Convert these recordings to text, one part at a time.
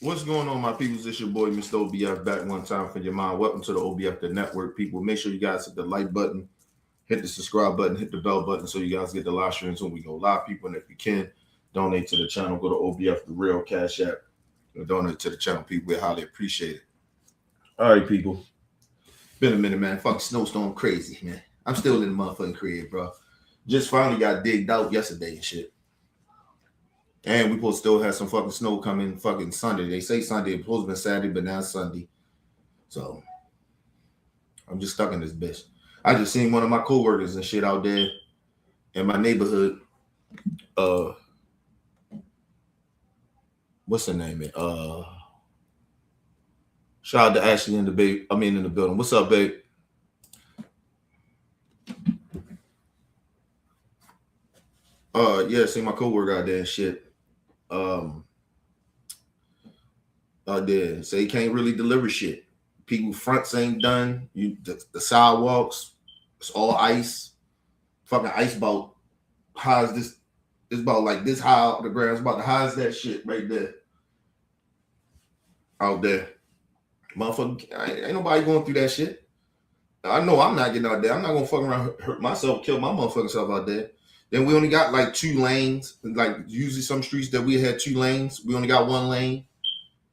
What's going on, my peoples? It's your boy, Mr. OBF, back one time for your mind. Welcome to the OBF, the network, people. Make sure you guys hit the like button, hit the subscribe button, hit the bell button so you guys get the live streams when we go live, people. And if you can, donate to the channel. Go to OBF, the real Cash App. Donate to the channel, people. We highly appreciate it. All right, people. Been a minute, man. Fucking snowstorm crazy, man. I'm still in the motherfucking crib, bro. Just finally got digged out yesterday and shit. And we supposed to still have some fucking snow coming fucking Sunday. They say Sunday. It's supposed to be Saturday, but now it's Sunday. So I'm just stuck in this bitch. I just seen one of my coworkers and shit out there in my neighborhood. What's her name? Shout out to Ashley in the building. What's up, babe? Yeah, see my coworker out there and shit. There, so he can't really deliver shit. People fronts ain't done. The sidewalks, it's all ice. Fucking ice about high as this. It's about like this high off the ground. It's about the high as that shit right there. Out there. Motherfucker, ain't nobody going through that shit. I know I'm not getting out there. I'm not gonna fuck around, hurt myself, kill my motherfucking self out there. Then we only got like 2 lanes. Like usually some streets that we had 2 lanes, we only got 1 lane.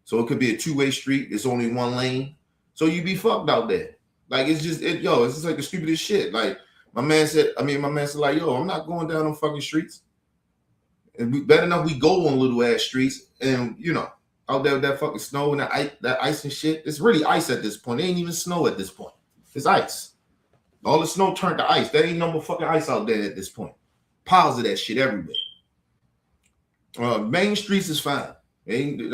So it could be a 2-way street. It's only 1 lane. So you be fucked out there. Like it's just it's just like the stupidest shit. Like my man said like, yo, I'm not going down them fucking streets. And we better enough we go on little ass streets and out there with that fucking snow and that ice and shit. It's really ice at this point. It ain't even snow at this point. It's ice. All the snow turned to ice. There ain't no more fucking ice out there at this point. Piles of that shit everywhere. Main streets is fine. Fucking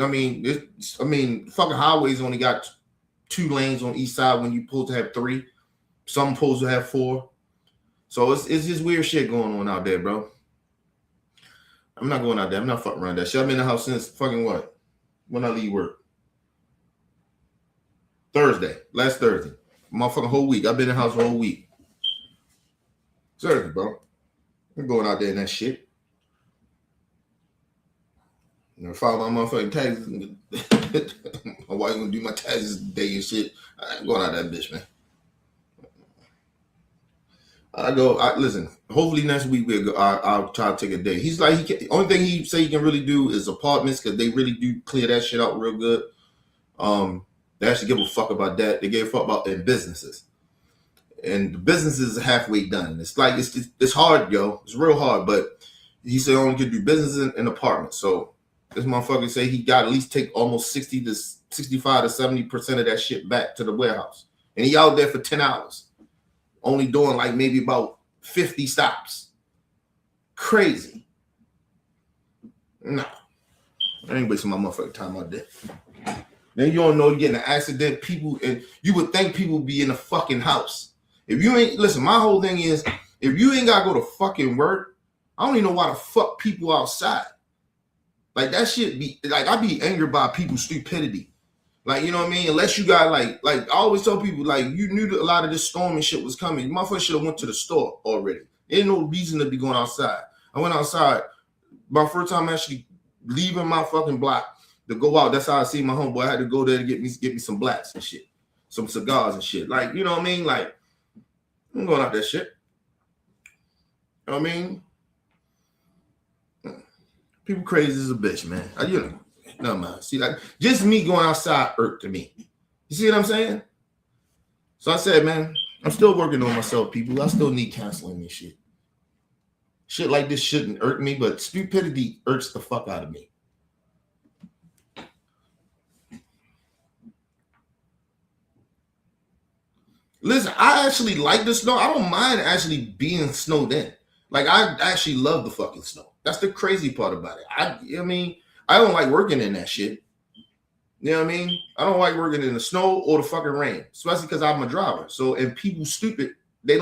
highways only got 2 lanes on each side when you supposed to have 3. Some supposed to have 4. So it's just weird shit going on out there, bro. I'm not going out there. I'm not fucking around that shit. I've been in the house since fucking what? When I leave work? Last Thursday. Motherfucking whole week. I've been in the house the whole week. Seriously, bro. I'm going out there in that shit. File my motherfucking taxes. My wife gonna do my taxes today and shit. I ain't going out that bitch, man. Listen, hopefully next week I'll try to take a day. He's like, only thing he say he can really do is apartments because they really do clear that shit out real good. They actually give a fuck about that. They gave a fuck about their businesses. And the businesses are halfway done. It's like, it's hard, yo. It's real hard, but he said only could do businesses and apartments. So this motherfucker say he got at least take almost 60 to 65 to 70% of that shit back to the warehouse. And he out there for 10 hours. Only doing like maybe about 50 stops. Crazy. No. I ain't wasting my motherfucking time out there. Then you don't know you're getting an accident. People, and you would think people would be in the fucking house. If you ain't, listen, my whole thing is, if you ain't gotta go to fucking work, I don't even know why the fuck people outside. Like that shit be, like I be angered by people's stupidity. Like, you know what I mean? Unless you got like I always tell people, like, you knew that a lot of this storm and shit was coming. You motherfucker should have went to the store already. There ain't no reason to be going outside. I went outside. My first time actually leaving my fucking block to go out. That's how I see my homeboy. I had to go there to get me some blacks and shit. Some cigars and shit. Like, you know what I mean? Like, I'm going out that shit. You know what I mean? People crazy as a bitch, man. No, man. See, like, just me going outside irked to me. You see what I'm saying? So I said, man, I'm still working on myself, people. I still need counseling and shit. Shit like this shouldn't irk me, but stupidity irks the fuck out of me. Listen, I actually like the snow. I don't mind actually being snowed in. Like, I actually love the fucking snow. That's the crazy part about it. I don't like working in that shit. You know what I mean? I don't like working in the snow or the fucking rain, especially because I'm a driver. So, and people stupid, they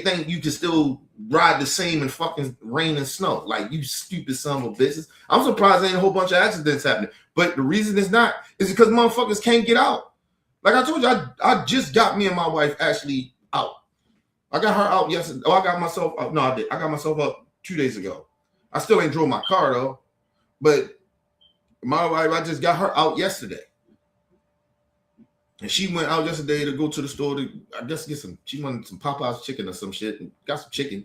think you can still ride the same in fucking rain and snow. Like, you stupid son of a bitches. I'm surprised there ain't a whole bunch of accidents happening. But the reason it's not is because motherfuckers can't get out. Like I told you, I just got me and my wife actually out. I got her out yesterday. Oh, I got myself up. No, I did. I got myself up 2 days ago. I still ain't drove my car though. But my wife, I just got her out yesterday. And she went out yesterday to go to the store to, I guess, get some, she wanted some Popeye's chicken or some shit and got some chicken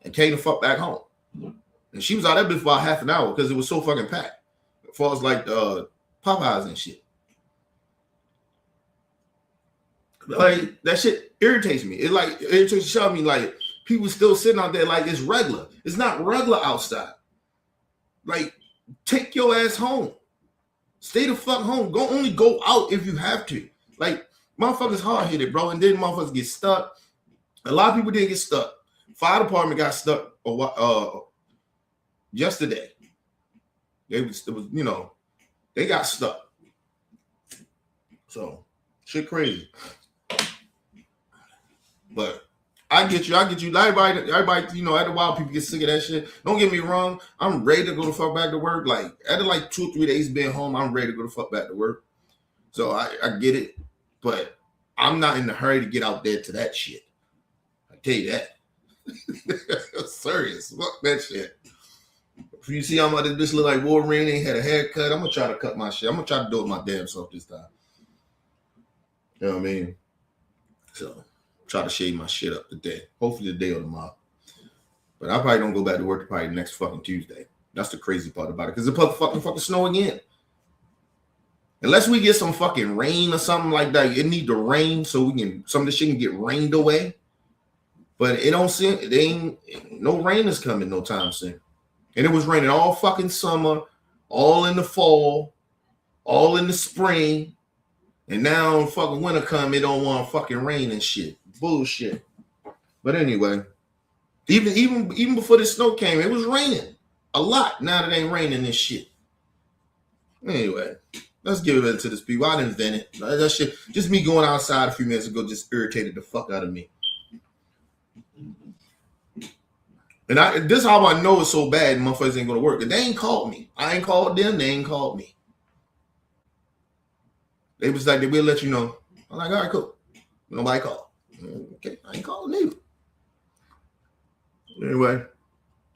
and came the fuck back home. And she was out there for about half an hour because it was so fucking packed. As far as like Popeyes and shit. Like, that shit irritates me. It like irritates the shit out of me. Like, people still sitting out there like it's regular. It's not regular outside. Like, take your ass home. Stay the fuck home. Only go out if you have to. Like, motherfuckers hard-headed, bro. And then motherfuckers get stuck. A lot of people didn't get stuck. Fire department got stuck yesterday. It was, you know, they got stuck. So, shit crazy. But I get you. Everybody, you know, after a while, people get sick of that shit. Don't get me wrong. I'm ready to go the fuck back to work. Like, after like 2 or 3 days being home, I'm ready to go the fuck back to work. So I get it. But I'm not in a hurry to get out there to that shit. I tell you that. Serious. Fuck that shit. If you see how much this bitch look like Wolverine, ain't had a haircut, I'm going to try to cut my shit. I'm going to try to do it my damn self this time. You know what I mean? So, try to shave my shit up today. Hopefully today or tomorrow. But I probably don't go back to work probably next fucking Tuesday. That's the crazy part about it. Because it's fucking snow again. Unless we get some fucking rain or something like that. It need to rain so we can, some of this shit can get rained away. But it don't seem, it ain't, no rain is coming no time soon. And it was raining all fucking summer, all in the fall, all in the spring. And now fucking winter come, it don't want fucking rain and shit. Bullshit. But anyway, even before the snow came, it was raining a lot. Now it ain't raining this shit. Anyway, let's give it into this people. I didn't invent it. That shit, just me going outside a few minutes ago just irritated the fuck out of me. And this is how I know it's so bad motherfuckers ain't gonna work. They ain't called me. I ain't called them, they ain't called me. They was like, we'll let you know. I'm like, all right, cool. Nobody called. Okay, I ain't calling either. Anyway,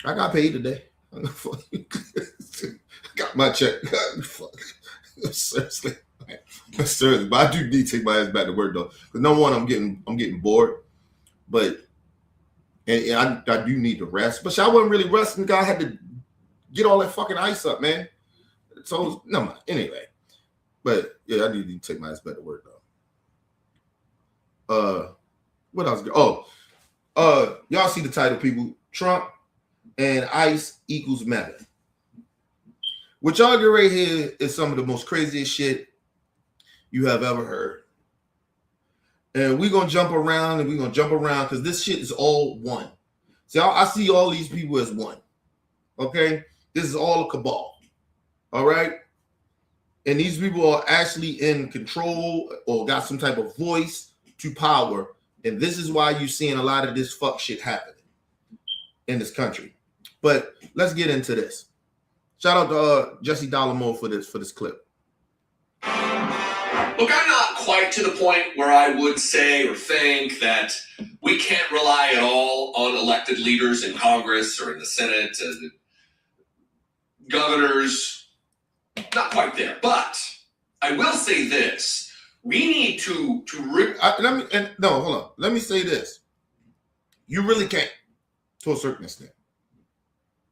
I got paid today. Got my check. Seriously. Seriously. But I do need to take my ass back to work though. Because number one, I'm getting bored. But and I do need to rest. But I wasn't really resting because I had to get all that fucking ice up, man. So no mind. Anyway. But yeah, I need to take my ass back to work though. What else? Y'all see the title, people. Trump and Ice equals Maga. What y'all get right here is some of the most craziest shit you have ever heard. And we're going to jump around because this shit is all one. See, I see all these people as one. Okay? This is all a cabal. All right? And these people are actually in control or got some type of voice to power. And this is why you're seeing a lot of this fuck shit happening in this country. But let's get into this. Shout out to Jesse Dollamore for this clip. Look, I'm not quite to the point where I would say or think that we can't rely at all on elected leaders in Congress or in the Senate, governors. Not quite there, but I will say this: we need to hold on. Let me say this: you really can't, to a certain extent,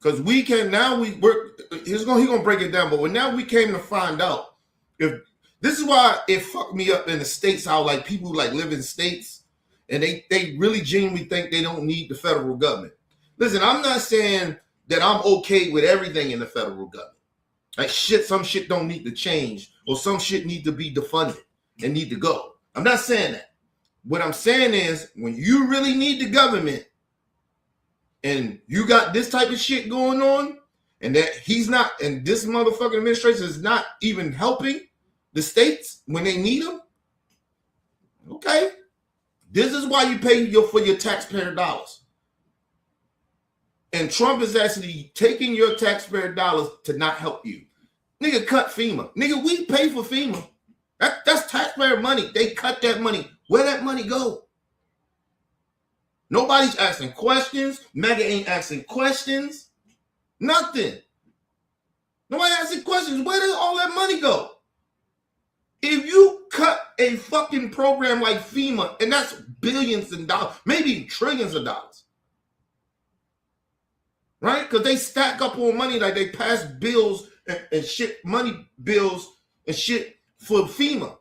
because we can now. He's gonna break it down, but now we came to find out if this is why it fucked me up in the states. How like people like live in states and they really genuinely think they don't need the federal government. Listen, I'm not saying that I'm okay with everything in the federal government. Like some shit don't need to change, or some shit need to be defunded and need to go. I'm not saying that. What I'm saying is when you really need the government and you got this type of shit going on and that he's not, and this motherfucking administration is not even helping the states when they need them. Okay. This is why you pay for your taxpayer dollars. And Trump is actually taking your taxpayer dollars to not help you. Nigga, cut FEMA. Nigga, we pay for FEMA. That's taxpayer money. They cut that money. Where that money go? Nobody's asking questions. Mega ain't asking questions. Nothing. Nobody asking questions. Where does all that money go? If you cut a fucking program like FEMA, and that's billions of dollars, maybe trillions of dollars, right? Because they stack up on money, like they pass bills and shit, money bills and shit for FEMA.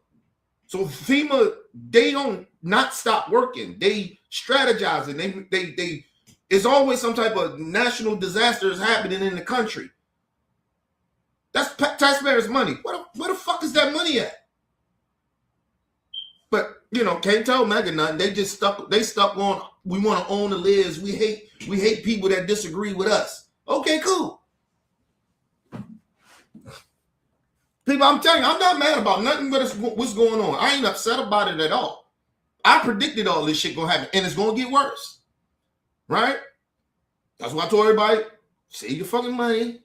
So FEMA, they don't not stop working. They strategize and they it's always some type of national disaster is happening in the country. That's taxpayers' money. Where the fuck is that money at? But can't tell Mega nothing. They just stuck on we want to own the Liz. We hate people that disagree with us. Okay, cool. People, I'm telling you, I'm not mad about nothing but what's going on. I ain't upset about it at all. I predicted all this shit gonna happen, and it's gonna get worse. Right? That's why I told everybody, save your fucking money.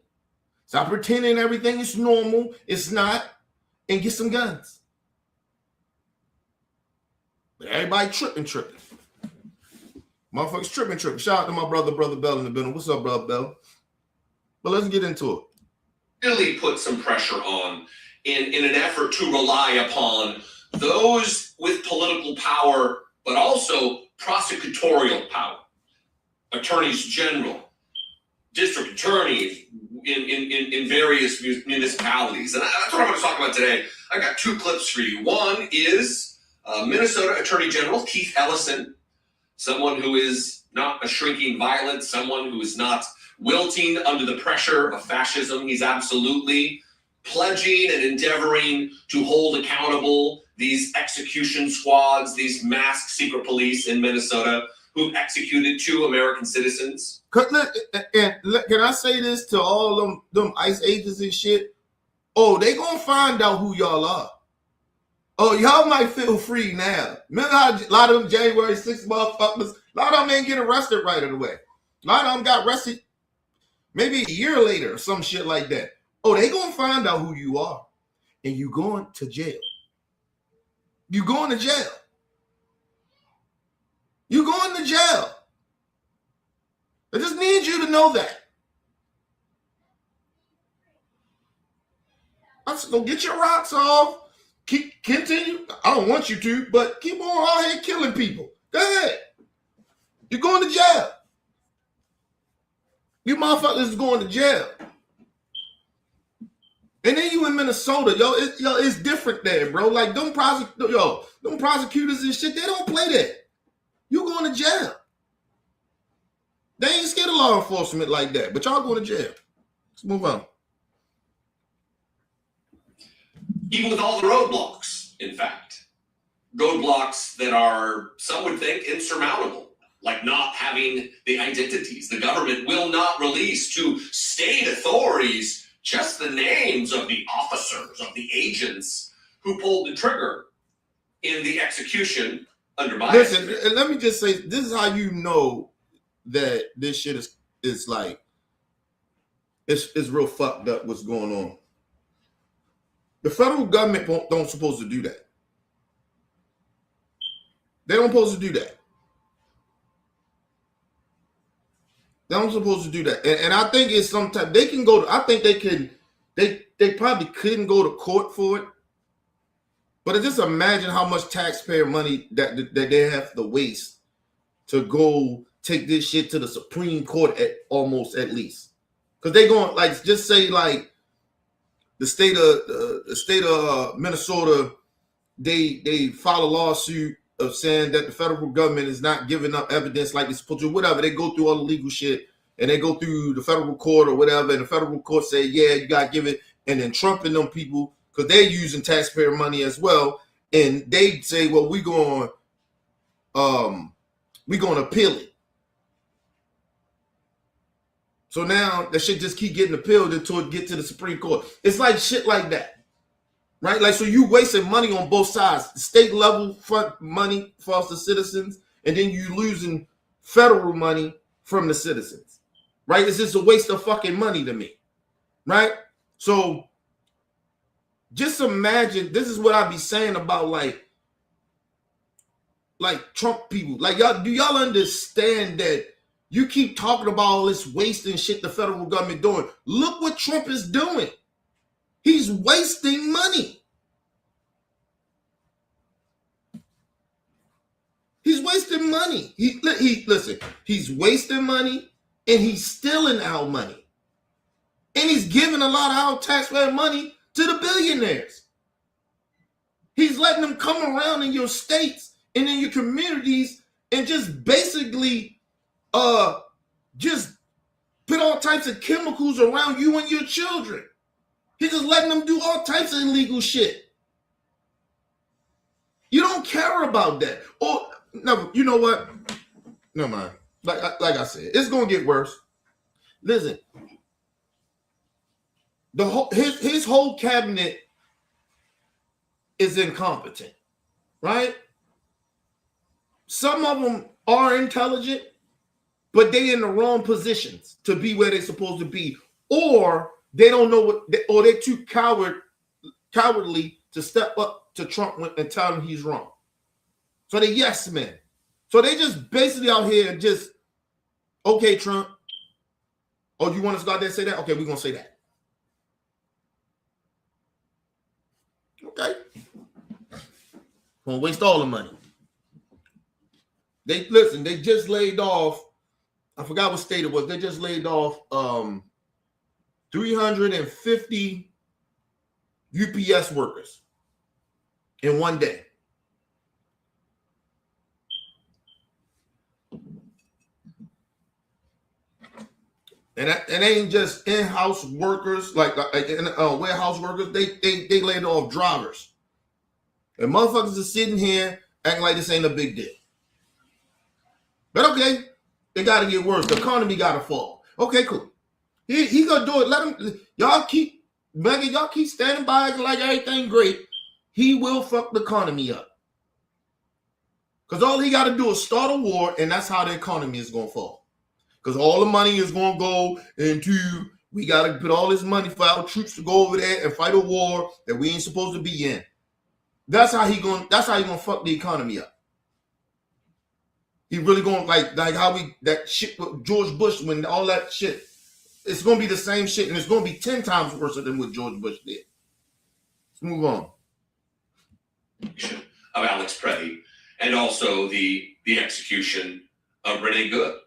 Stop pretending everything is normal. It's not. And get some guns. But everybody tripping. Motherfuckers tripping. Shout out to my brother Bell in the building. What's up, brother Bell? But let's get into it. Really put some pressure on in an effort to rely upon those with political power, but also prosecutorial power. Attorneys general, district attorneys in various municipalities. And that's what I'm going to talk about today. I got two clips for you. One is Minnesota Attorney General Keith Ellison, someone who is not a shrinking violet, someone who is not wilting under the pressure of fascism. He's absolutely pledging and endeavoring to hold accountable these execution squads, these masked secret police in Minnesota who've executed 2 American citizens. Can I say this to all them ICE agents and shit? Oh, they gonna find out who y'all are. Oh, y'all might feel free now. Remember how a lot of them January 6th motherfuckers, a lot of them ain't get arrested right away. A lot of them got arrested maybe a year later or some shit like that. Oh, they gonna find out who you are. And you going to jail. You going to jail. You going to jail. I just need you to know that. I'm just gonna get your rocks off. Continue. I don't want you to, but keep on out here killing people. Go ahead. You're going to jail. You motherfuckers is going to jail. And then you in Minnesota, it's different there, bro. Like them prosecutors and shit, they don't play that. You going to jail. They ain't scared of law enforcement like that, but y'all going to jail. Let's move on. Even with all the roadblocks, in fact. Roadblocks that are, some would think, insurmountable. Like not having the identities. The government will not release to state authorities just the names of the officers, of the agents who pulled the trigger in the execution under Biden. Listen, let me just say, this is how you know that this shit is like, it's real fucked up what's going on. The federal government don't supposed to do that. They don't supposed to do that. They don't supposed to do that. And I think it's sometimes they can go to, I think they probably couldn't go to court for it. But just imagine how much taxpayer money that they have to waste to go take this shit to the Supreme Court at least. Because they going, like, just say like the state of Minnesota, they file a lawsuit of saying that the federal government is not giving up evidence like it's supposed to, whatever. They go through all the legal shit and they go through the federal court or whatever, and the federal court say, yeah, you got to give it. And then Trump and them people, because they're using taxpayer money as well, and they say, well, we're going to appeal it. So now that shit just keep getting appealed until it get to the Supreme Court. It's like shit like that. Right? Like, so you wasting money on both sides. The state level front money for the citizens, and then you losing federal money from the citizens. Right? It's just a waste of fucking money to me. Right? So just imagine, this is what I be saying about, like, like Trump people. Like, y'all, do y'all understand that you keep talking about all this wasting shit the federal government doing? Look what Trump is doing. He's wasting money. He's wasting money. Listen, he's wasting money and he's stealing our money. And he's giving a lot of our taxpayer money to the billionaires. He's letting them come around in your states and in your communities and just basically just put all types of chemicals around you and your children. He's just letting them do all types of illegal shit. You don't care about that. Or no, you know what? Never mind. Like I said, it's gonna get worse. Listen, his whole cabinet is incompetent, right? Some of them are intelligent, but they in the wrong positions to be where they're supposed to be, or they don't know or they're too cowardly to step up to Trump and tell him he's wrong. So they yes men. So they just basically out here just, okay, Trump. Oh, you want us to go out there and say that? Okay, we're gonna say that. Okay. Gonna waste all the money. They just laid off, I forgot what state it was. They just laid off 350 UPS workers in one day. And that ain't just in-house workers, like warehouse workers. They laid off drivers. And motherfuckers are sitting here acting like this ain't a big deal. But okay, it got to get worse. The economy got to fall. Okay, cool. He gonna do it. Let him. Y'all keep standing by acting like everything great. He will fuck the economy up. Because all he got to do is start a war, and that's how the economy is gonna fall. Because all the money is going to go into, we got to put all this money for our troops to go over there and fight a war that we ain't supposed to be in. That's how he going to fuck the economy up. He really going like how that shit with George Bush, when all that shit, it's going to be the same shit, and it's going to be 10 times worse than what George Bush did. Let's move on. Of Alex Preddy, and also the execution of Renee Good.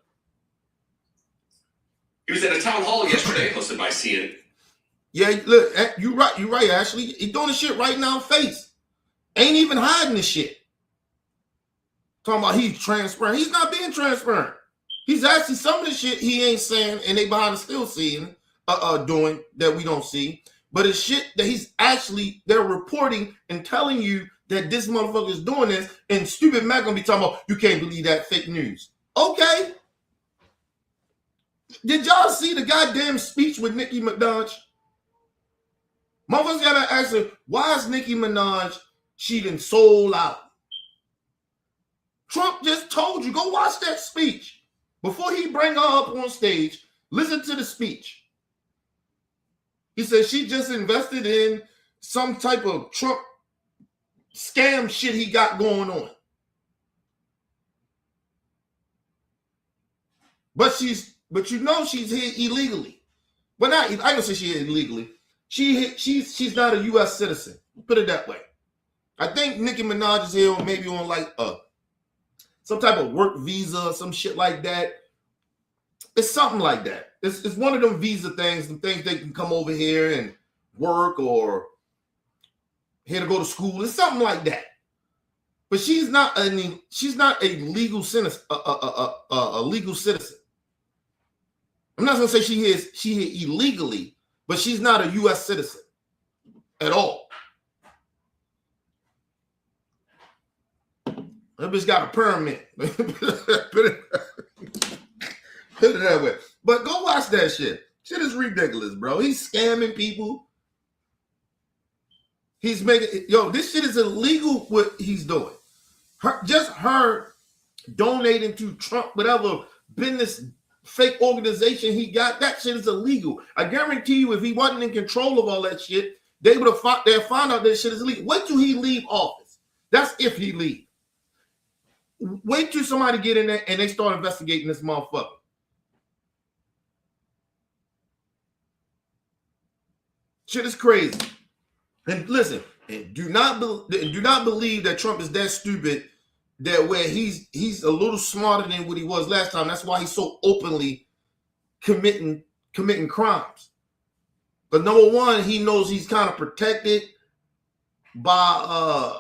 He was at a town hall yesterday, hosted by CNN. Yeah, look, you're right, Ashley. He's doing the shit right now in face. Ain't even hiding the shit. Talking about he's transparent. He's not being transparent. He's actually some of the shit he ain't saying, and they behind the still seeing, doing that we don't see. But it's shit that they're reporting and telling you that this motherfucker is doing this, and stupid Mac gonna be talking about, you can't believe that fake news. Okay. Did y'all see the goddamn speech with Nicki Minaj? Motherfuckers gotta ask her, why is Nicki Minaj cheating sold out? Trump just told you, go watch that speech. Before he bring her up on stage, listen to the speech. He said she just invested in some type of Trump scam shit he got going on. But you know she's here illegally. But not, I don't say she's here illegally. She's not a U.S. citizen. Put it that way. I think Nicki Minaj is here maybe on like some type of work visa, some shit like that. It's something like that. It's one of them visa things, the things they can come over here and work or here to go to school. It's something like that. But she's not a legal citizen. A legal citizen. I'm not gonna say she here illegally, but she's not a U.S. citizen at all. That bitch got a permit. Put it that way. But go watch that shit. Shit is ridiculous, bro. He's scamming people. He's making this shit is illegal what he's doing. Her donating to Trump, whatever business fake organization he got, that shit is illegal. I guarantee you, if he wasn't in control of all that shit, they would have found out that shit is illegal. Wait till he leave office. That's if he leave. Wait till somebody get in there and they start investigating this motherfucker. Shit is crazy. And listen, and do not believe that Trump is that stupid that where he's a little smarter than what he was last time. That's why he's so openly committing crimes. But number one, he knows he's kind of protected by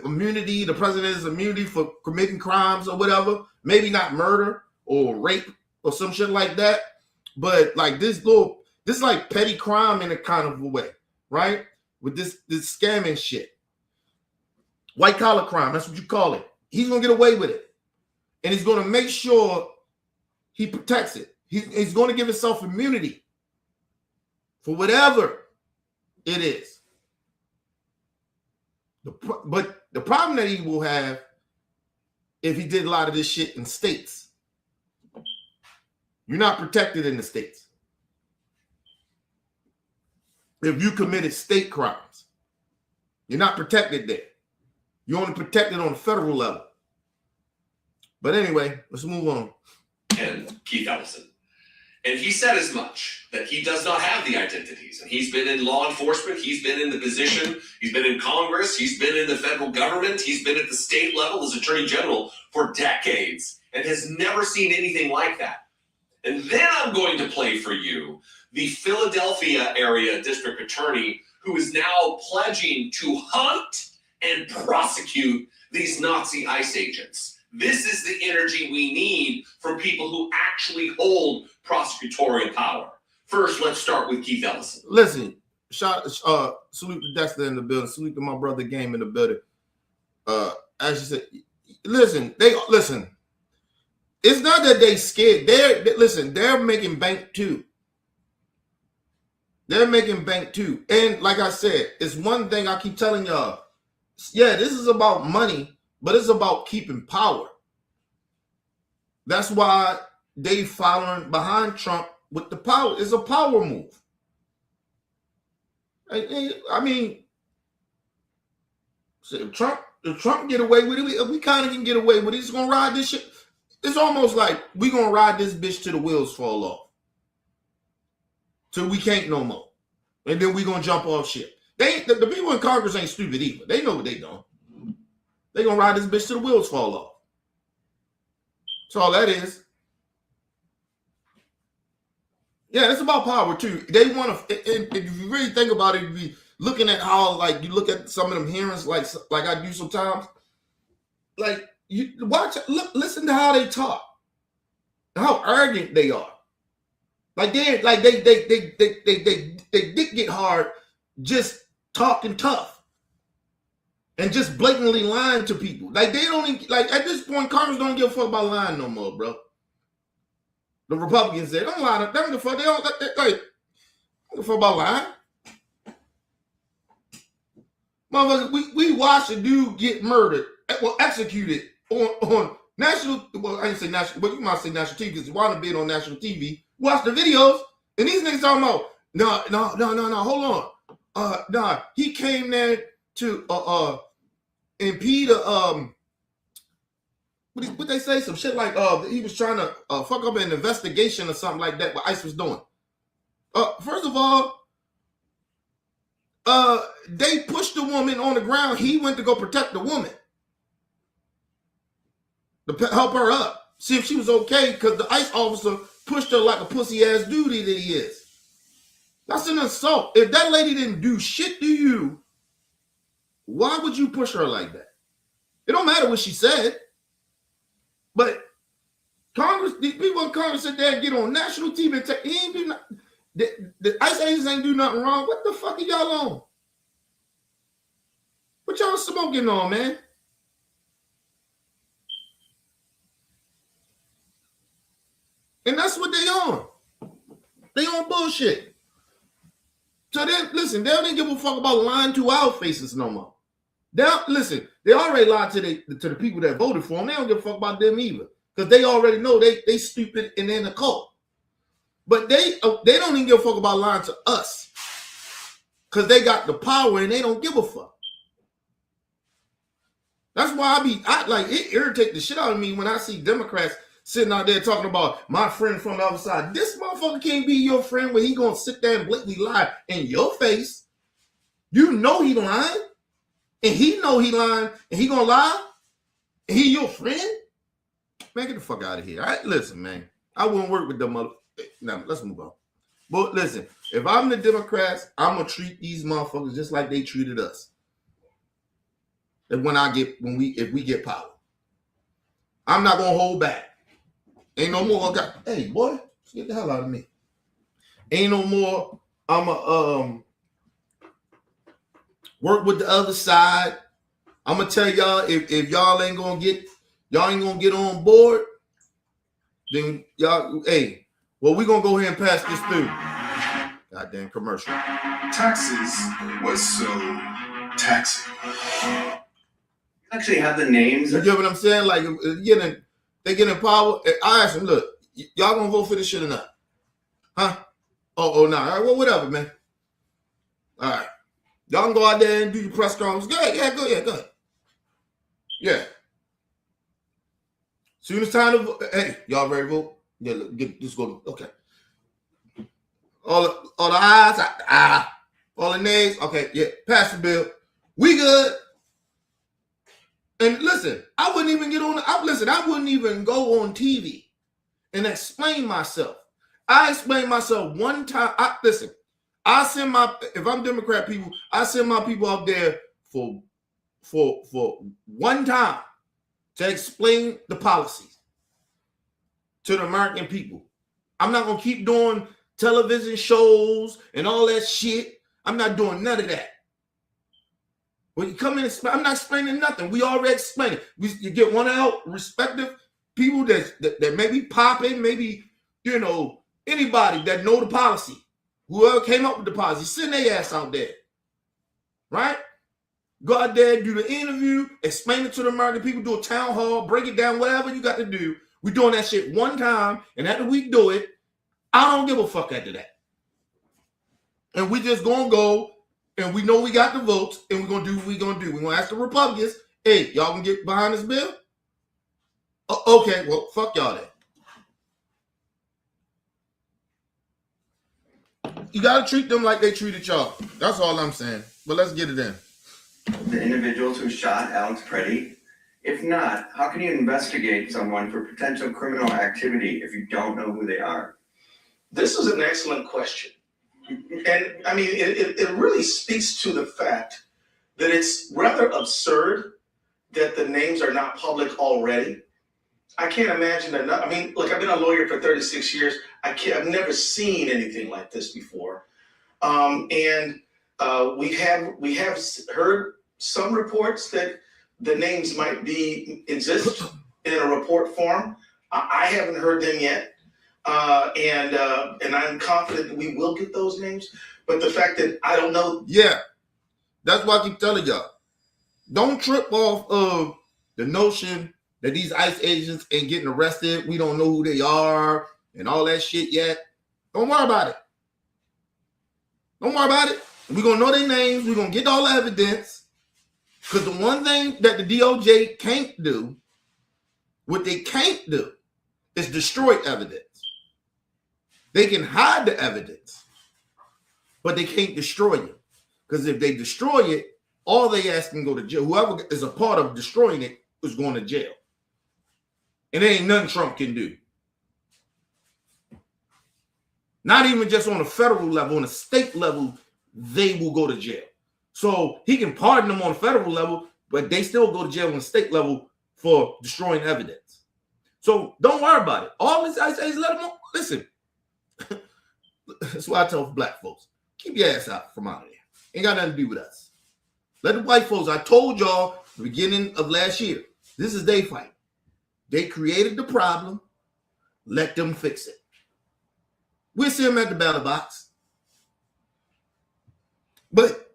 immunity. The president is immunity for committing crimes or whatever. Maybe not murder or rape or some shit like that. But like this is like petty crime in a kind of a way, right? With this scamming shit. White collar crime, that's what you call it. He's gonna get away with it. And he's gonna make sure he protects it. He's gonna give himself immunity for whatever it is. But the problem that he will have if he did a lot of this shit in states, you're not protected in the states. If you committed state crimes, you're not protected there. You're only protected on the federal level. But anyway, let's move on. And Keith Ellison. And he said as much, that he does not have the identities. And he's been in law enforcement. He's been in the position. He's been in Congress. He's been in the federal government. He's been at the state level as attorney general for decades and has never seen anything like that. And then I'm going to play for you the Philadelphia area district attorney who is now pledging to hunt and prosecute these Nazi ICE agents. This is the energy we need from people who actually hold prosecutorial power. First, let's start with Keith Ellison. Listen, salute to Dexter in the building. Salute to my brother Game in the building. As you said, listen. It's not that they scared. They're making bank too. They're making bank too. And like I said, it's one thing I keep telling y'all. Yeah, this is about money, but it's about keeping power. That's why they following behind Trump with the power. It's a power move. I mean, if Trump get away with it, we kind of can get away with it. He's gonna ride this shit. It's almost like we gonna ride this bitch till the wheels fall off. Till we can't no more. And then we gonna jump off shit. The people in Congress ain't stupid either. They know what they doing. They gonna ride this bitch till the wheels fall off. That's all that is. Yeah, it's about power too. They want to, and if you really think about it, you be looking at how, like, you look at some of them hearings, like I do sometimes. Like, you watch, listen to how they talk, how arrogant they are. Like they dick get hard just talking tough and just blatantly lying to people. Like they don't even, like at this point, Congress don't give a fuck about lying no more, bro. The Republicans say, don't lie to them. The fuck, they don't give a fuck about lying. Motherfucker, we watched a dude get murdered, well, executed on national, well, I didn't say national, but you might say national TV because you want to be on national TV. Watch the videos, and these niggas talking about, no, hold on. He came there to impede what they say, some shit like he was trying to fuck up an investigation or something like that what ICE was doing. First of all, they pushed the woman on the ground. He went to go protect the woman, to help her up, see if she was okay, because the ICE officer pushed her like a pussy ass dude that he is. That's an assault. If that lady didn't do shit to you, why would you push her like that? It don't matter what she said. But Congress, these people in Congress sit there and get on national TV and tell, he ain't do nothing. The ICE agents ain't do nothing wrong. What the fuck are y'all on? What y'all smoking on, man? And that's what they on. They on bullshit. So then, listen, they don't give a fuck about lying to our faces no more. They already lied to the people that voted for them. They don't give a fuck about them either, because they already know they stupid and they're in a cult. But they don't even give a fuck about lying to us, because they got the power and they don't give a fuck. That's why it irritates the shit out of me when I see Democrats sitting out there talking about my friend from the other side. This motherfucker can't be your friend when he gonna sit there and blatantly lie in your face. You know he lying, and he know he lying, and he gonna lie, and he your friend? Man, get the fuck out of here. All right, listen, man. I wouldn't work with them mother. Now, let's move on. But listen, if I'm the Democrats, I'm gonna treat these motherfuckers just like they treated us. If we get power, I'm not gonna hold back. Ain't no more. Hey, boy, get the hell out of me. Ain't no more. I'ma work with the other side. I'm gonna tell y'all if y'all ain't gonna get on board, then y'all, hey, well, we gonna go ahead and pass this through. Goddamn commercial. Taxes was so taxing. Actually have the names. You get what I'm saying? Like they getting power. I asked them, look, y'all gonna vote for this shit or not? Huh? Oh, no. All right, well, whatever, man. All right. Y'all can go out there and do your press conference. Go ahead. Yeah. Soon as time to vote. Hey, y'all ready to vote? Yeah, just go. Okay. All the ayes, all the nays. Okay, yeah, pass the bill. We good. And listen, I wouldn't even I wouldn't even go on TV and explain myself. I explained myself one time. If I'm Democrat people, I send my people up there for one time to explain the policies to the American people. I'm not gonna keep doing television shows and all that shit. I'm not doing none of that. When you come in, I'm not explaining nothing. We already explained it. You get one of our respective people that may be popping, maybe, anybody that know the policy. Whoever came up with the policy, send their ass out there. Right? Go out there, do the interview, explain it to the American people, do a town hall, break it down, whatever you got to do. We're doing that shit one time, and after we do it, I don't give a fuck after that. And we just gonna go, and we know we got the votes, and we're gonna do what we're gonna do. We're gonna ask the Republicans, hey, y'all can get behind this bill? Okay, well, fuck y'all then. You gotta treat them like they treated y'all. That's all I'm saying. But let's get it in. The individuals who shot Alex Preddy? If not, how can you investigate someone for potential criminal activity if you don't know who they are? This is an excellent question. And I mean, it really speaks to the fact that it's rather absurd that the names are not public already. I can't imagine that. I mean, look, I've been a lawyer for 36 years. I've never seen anything like this before. We have heard some reports that the names might exist in a report form. I haven't heard them yet. And I'm confident that we will get those names. But the fact that I don't know. Yeah, that's why I keep telling y'all. Don't trip off of the notion that these ICE agents ain't getting arrested. We don't know who they are and all that shit yet. Don't worry about it. We're going to know their names. We're going to get all the evidence. Because the one thing that the DOJ can't do, what they can't do, is destroy evidence. They can hide the evidence, but they can't destroy it. Because if they destroy it, all they ask can go to jail. Whoever is a part of destroying it is going to jail. And there ain't nothing Trump can do. Not even just on a federal level, on a state level, they will go to jail. So he can pardon them on a federal level, but they still go to jail on a state level for destroying evidence. So don't worry about it. All this I say is let them listen. That's why I tell black folks, keep your ass out from out of there. Ain't got nothing to do with us. Let the white folks, I told y'all at the beginning of last year, this is their fight. They created the problem. Let them fix it. We'll see them at the ballot box. But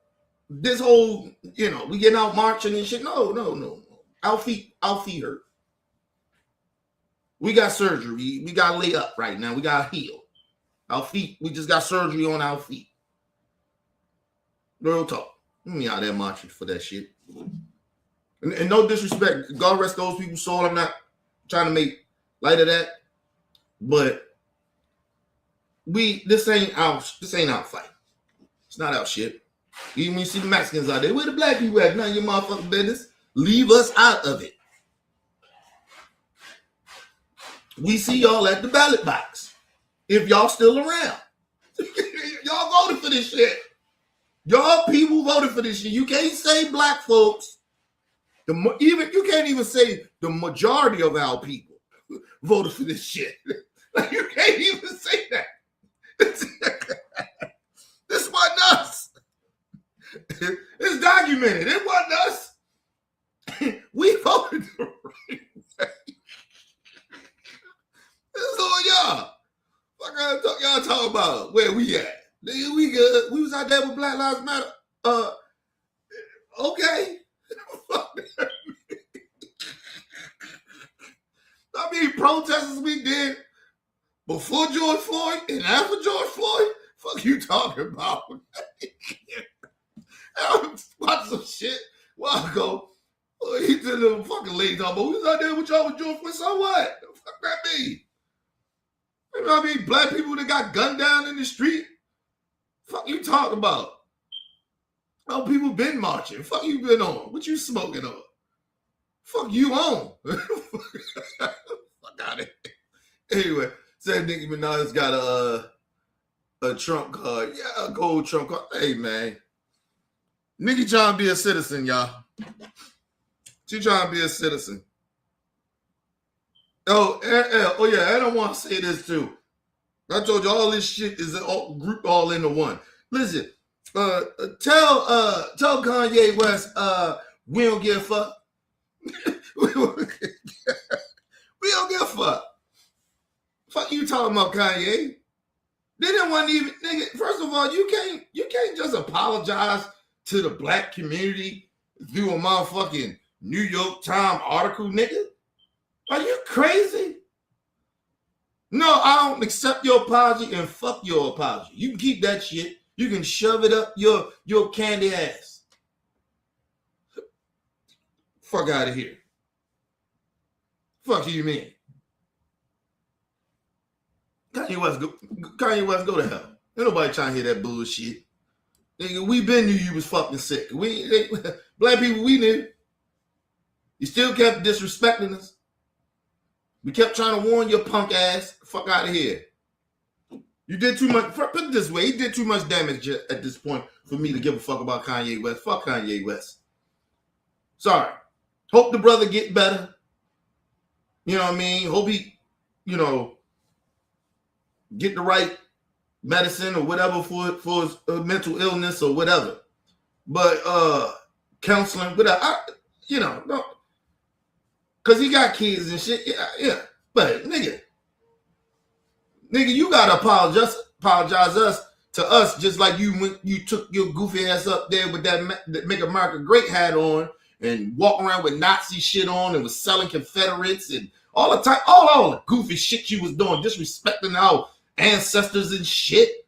this whole, we getting out marching and shit. No. Our feet hurt. We got surgery. We got to lay up right now. We got to heal. Our feet, we just got surgery on our feet. Real talk. Me out there marching for that shit. And no disrespect, God rest those people's soul. I'm not trying to make light of that, but this ain't our fight. It's not our shit. Even when you see the Mexicans out there, where the black people at? None of your motherfucking business. Leave us out of it. We see y'all at the ballot box. If y'all still around. Y'all voted for this shit. Y'all people voted for this shit. You can't say black folks. You can't even say the majority of our people voted for this shit. Like, you can't even say that. This wasn't us. It's documented. It wasn't us. We voted the right way. This is all y'all. Fuck y'all talk about where we at. Nigga, we good. We was out there with Black Lives Matter. Okay. I mean, protesters we did before George Floyd and after George Floyd. Fuck you talking about? I watched some shit a while ago. He did a little fucking lady talking about, we was out there with y'all with George Floyd. So what? The fuck that mean? You know what I mean? Black people that got gunned down in the street. Fuck you talking about? Oh, people been marching. Fuck you been on? What you smoking on? Fuck you on? Fuck out of here. Anyway, said Nicki Minaj got a Trump card. Yeah, a gold Trump card. Hey, man. Nicki trying to be a citizen, y'all. She trying to be a citizen. Oh yeah, and I want to say this too. I told you all this shit is all grouped all into one. Listen, tell Kanye West, we don't give a fuck. We don't give a fuck. Fuck you talking about, Kanye? They didn't want to even, nigga. First of all, you can't just apologize to the black community through a motherfucking New York Times article, nigga. Are you crazy? No, I don't accept your apology and fuck your apology. You can keep that shit. You can shove it up your candy ass. Fuck out of here. Fuck you mean? Kanye West, go to hell. Ain't nobody trying to hear that bullshit. Nigga, we been knew you was fucking sick. Black people, we knew. You still kept disrespecting us. We kept trying to warn your punk ass. Fuck out of here. You did too much. Put it this way, he did too much damage at this point for me to give a fuck about Kanye West. Fuck Kanye West. Sorry. Hope the brother get better. You know what I mean? Hope he, get the right medicine or whatever for his mental illness or whatever. But counseling, whatever. No. Because he got kids and shit. Yeah. But, nigga, you got to apologize to us just like you took your goofy ass up there with that Make America Great hat on and walk around with Nazi shit on and was selling Confederates and all the time, all the goofy shit you was doing, disrespecting our ancestors and shit.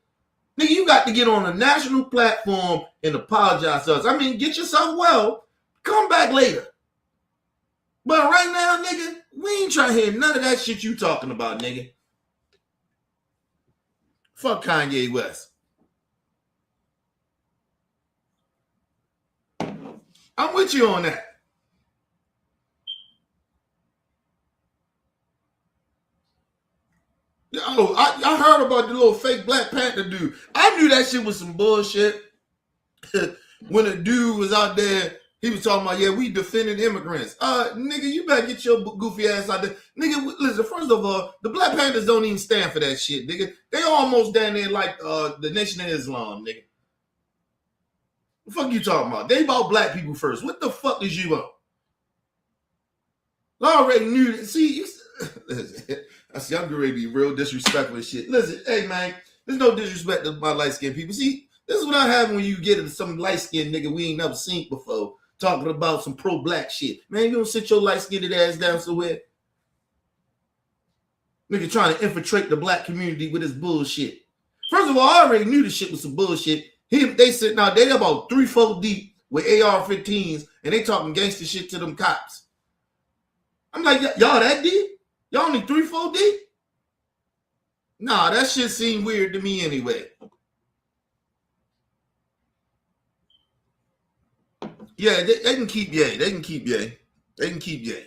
Nigga, you got to get on a national platform and apologize to us. I mean, get yourself well. Come back later. But right now, nigga, we ain't trying to hear none of that shit you talking about, nigga. Fuck Kanye West. I'm with you on that. Oh, I heard about the little fake Black Panther dude. I knew that shit was some bullshit. When a dude was out there, he was talking about, yeah, we defending immigrants. Nigga, you better get your goofy ass out there. Nigga, listen, first of all, the Black Panthers don't even stand for that shit, nigga. They almost down there like the Nation of Islam, nigga. What the fuck you talking about? They about black people first. What the fuck is you on? I already knew that. See, I see, I'm going to be real disrespectful and shit. Listen, hey, man, there's no disrespect to my light-skinned people. See, this is what I have when you get into some light-skinned nigga we ain't never seen before talking about some pro-black shit. Man, you don't sit your light-skinned ass down somewhere. Nigga trying to infiltrate the black community with his bullshit. First of all, I already knew this shit was some bullshit. They sitting out, they about 3-4 deep with AR-15s and they talking gangster shit to them cops. I'm like, y'all that deep? Y'all only 3-4 deep? Nah, that shit seemed weird to me anyway. Yeah, they can keep Ye. They can keep Ye. They can keep Ye.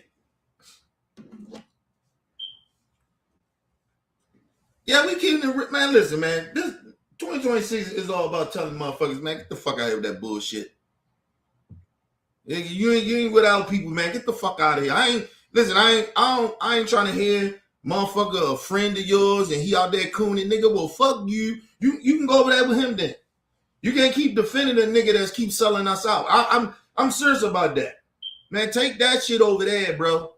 Yeah, we keeping it, man. Listen, man. This 2026 is all about telling motherfuckers, man, get the fuck out of here with that bullshit. You ain't without people, man. Get the fuck out of here. I ain't trying to hear motherfucker a friend of yours and he out there cooning, nigga. Well, fuck you. You can go over there with him then. You can't keep defending a nigga that's keep selling us out. I'm serious about that. Man, take that shit over there, bro.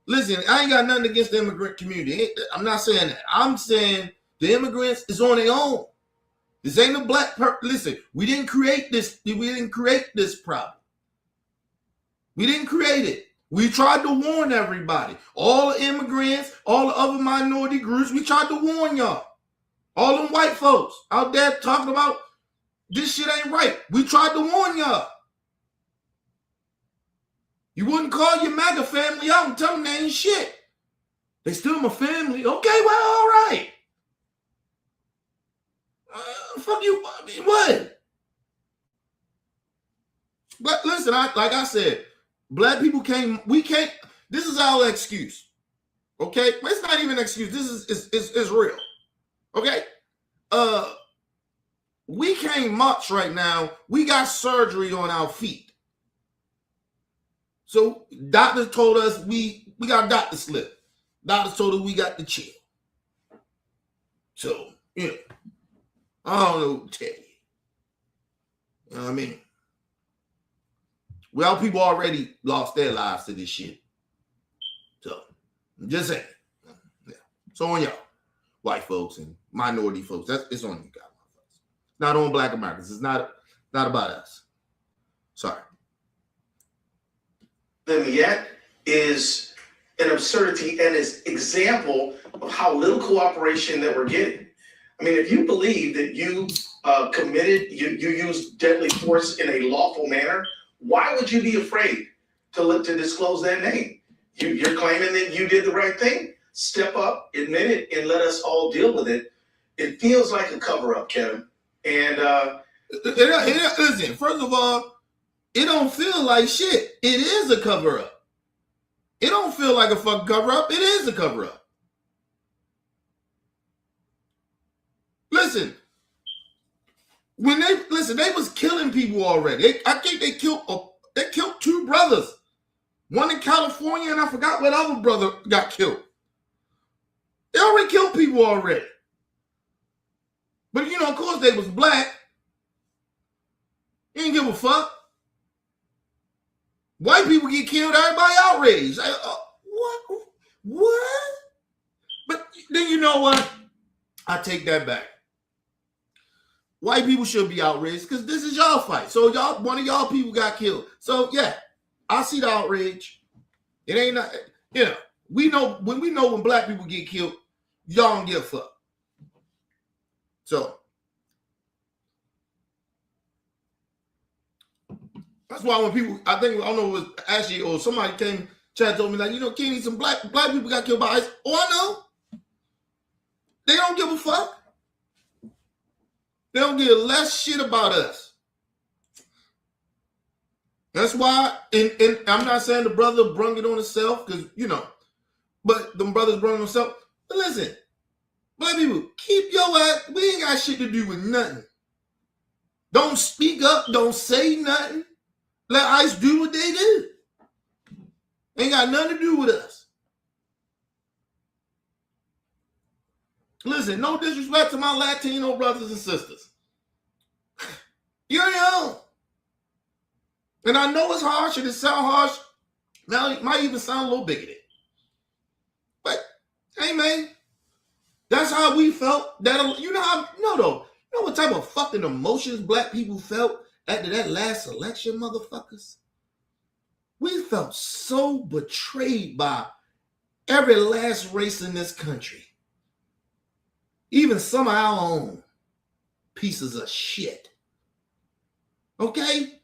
Listen, I ain't got nothing against the immigrant community. I'm not saying that. I'm saying the immigrants is on their own. This ain't a black listen, we didn't create this. We didn't create this problem. We didn't create it. We tried to warn everybody. All the immigrants, all the other minority groups, we tried to warn y'all. All them white folks out there talking about this shit ain't right. We tried to warn y'all. You wouldn't call your MAGA family out and tell them they ain't shit. They still my family. Okay, well, all right. Fuck you. I mean, what? But listen, like I said, black people we can't, this is our excuse. Okay? But it's not even an excuse. This is real. Okay? We can't march right now. We got surgery on our feet. So doctors told us we got a doctor slip. Doctors told us we got the chill. So, you know, I don't know what to tell you. You know what I mean? Well, people already lost their lives to this shit. So, I'm just saying. Yeah. So on y'all, white folks and minority folks, it's on you guys. It's not on black Americans. It's not about us. Sorry. Them yet is an absurdity and is example of how little cooperation that we're getting. I mean, if you believe that you you used deadly force in a lawful manner, why would you be afraid to disclose that name? You're claiming that you did the right thing. Step up, admit it, and let us all deal with it. It feels like a cover-up, Kevin. And listen, first of all, it don't feel like shit. It is a cover-up. It don't feel like a fucking cover-up. It is a cover-up. Listen, they was killing people already. I think they killed 2 brothers. One in California, and I forgot what other brother got killed. They already killed people already. But you know, of course, they was black. You didn't give a fuck. White people get killed, everybody outraged. Like, what? But then you know what? I take that back. White people should be outraged because this is y'all fight. So one of y'all people got killed. So yeah, I see the outrage. It ain't not, you know, when black people get killed, y'all don't give a fuck. So that's why when people, I don't know, it was Ashley or somebody came, chat told me like, you know, Kenny, some black people got killed by ICE. Oh, I know. They don't give a fuck. They don't give less shit about us. That's why, and I'm not saying the brother brung it on himself, because, you know, but them brothers brung it on himself. But listen, black people, keep your ass, we ain't got shit to do with nothing. Don't speak up, don't say nothing. Let ICE do what they do. Ain't got nothing to do with us. Listen, no disrespect to my Latino brothers and sisters. You're young. And I know it's harsh and it sounds harsh. Now it might even sound a little bigoted. But, hey man, that's how we felt. You know what type of fucking emotions black people felt after that last election, motherfuckers? We felt so betrayed by every last race in this country. Even some of our own pieces of shit. Okay?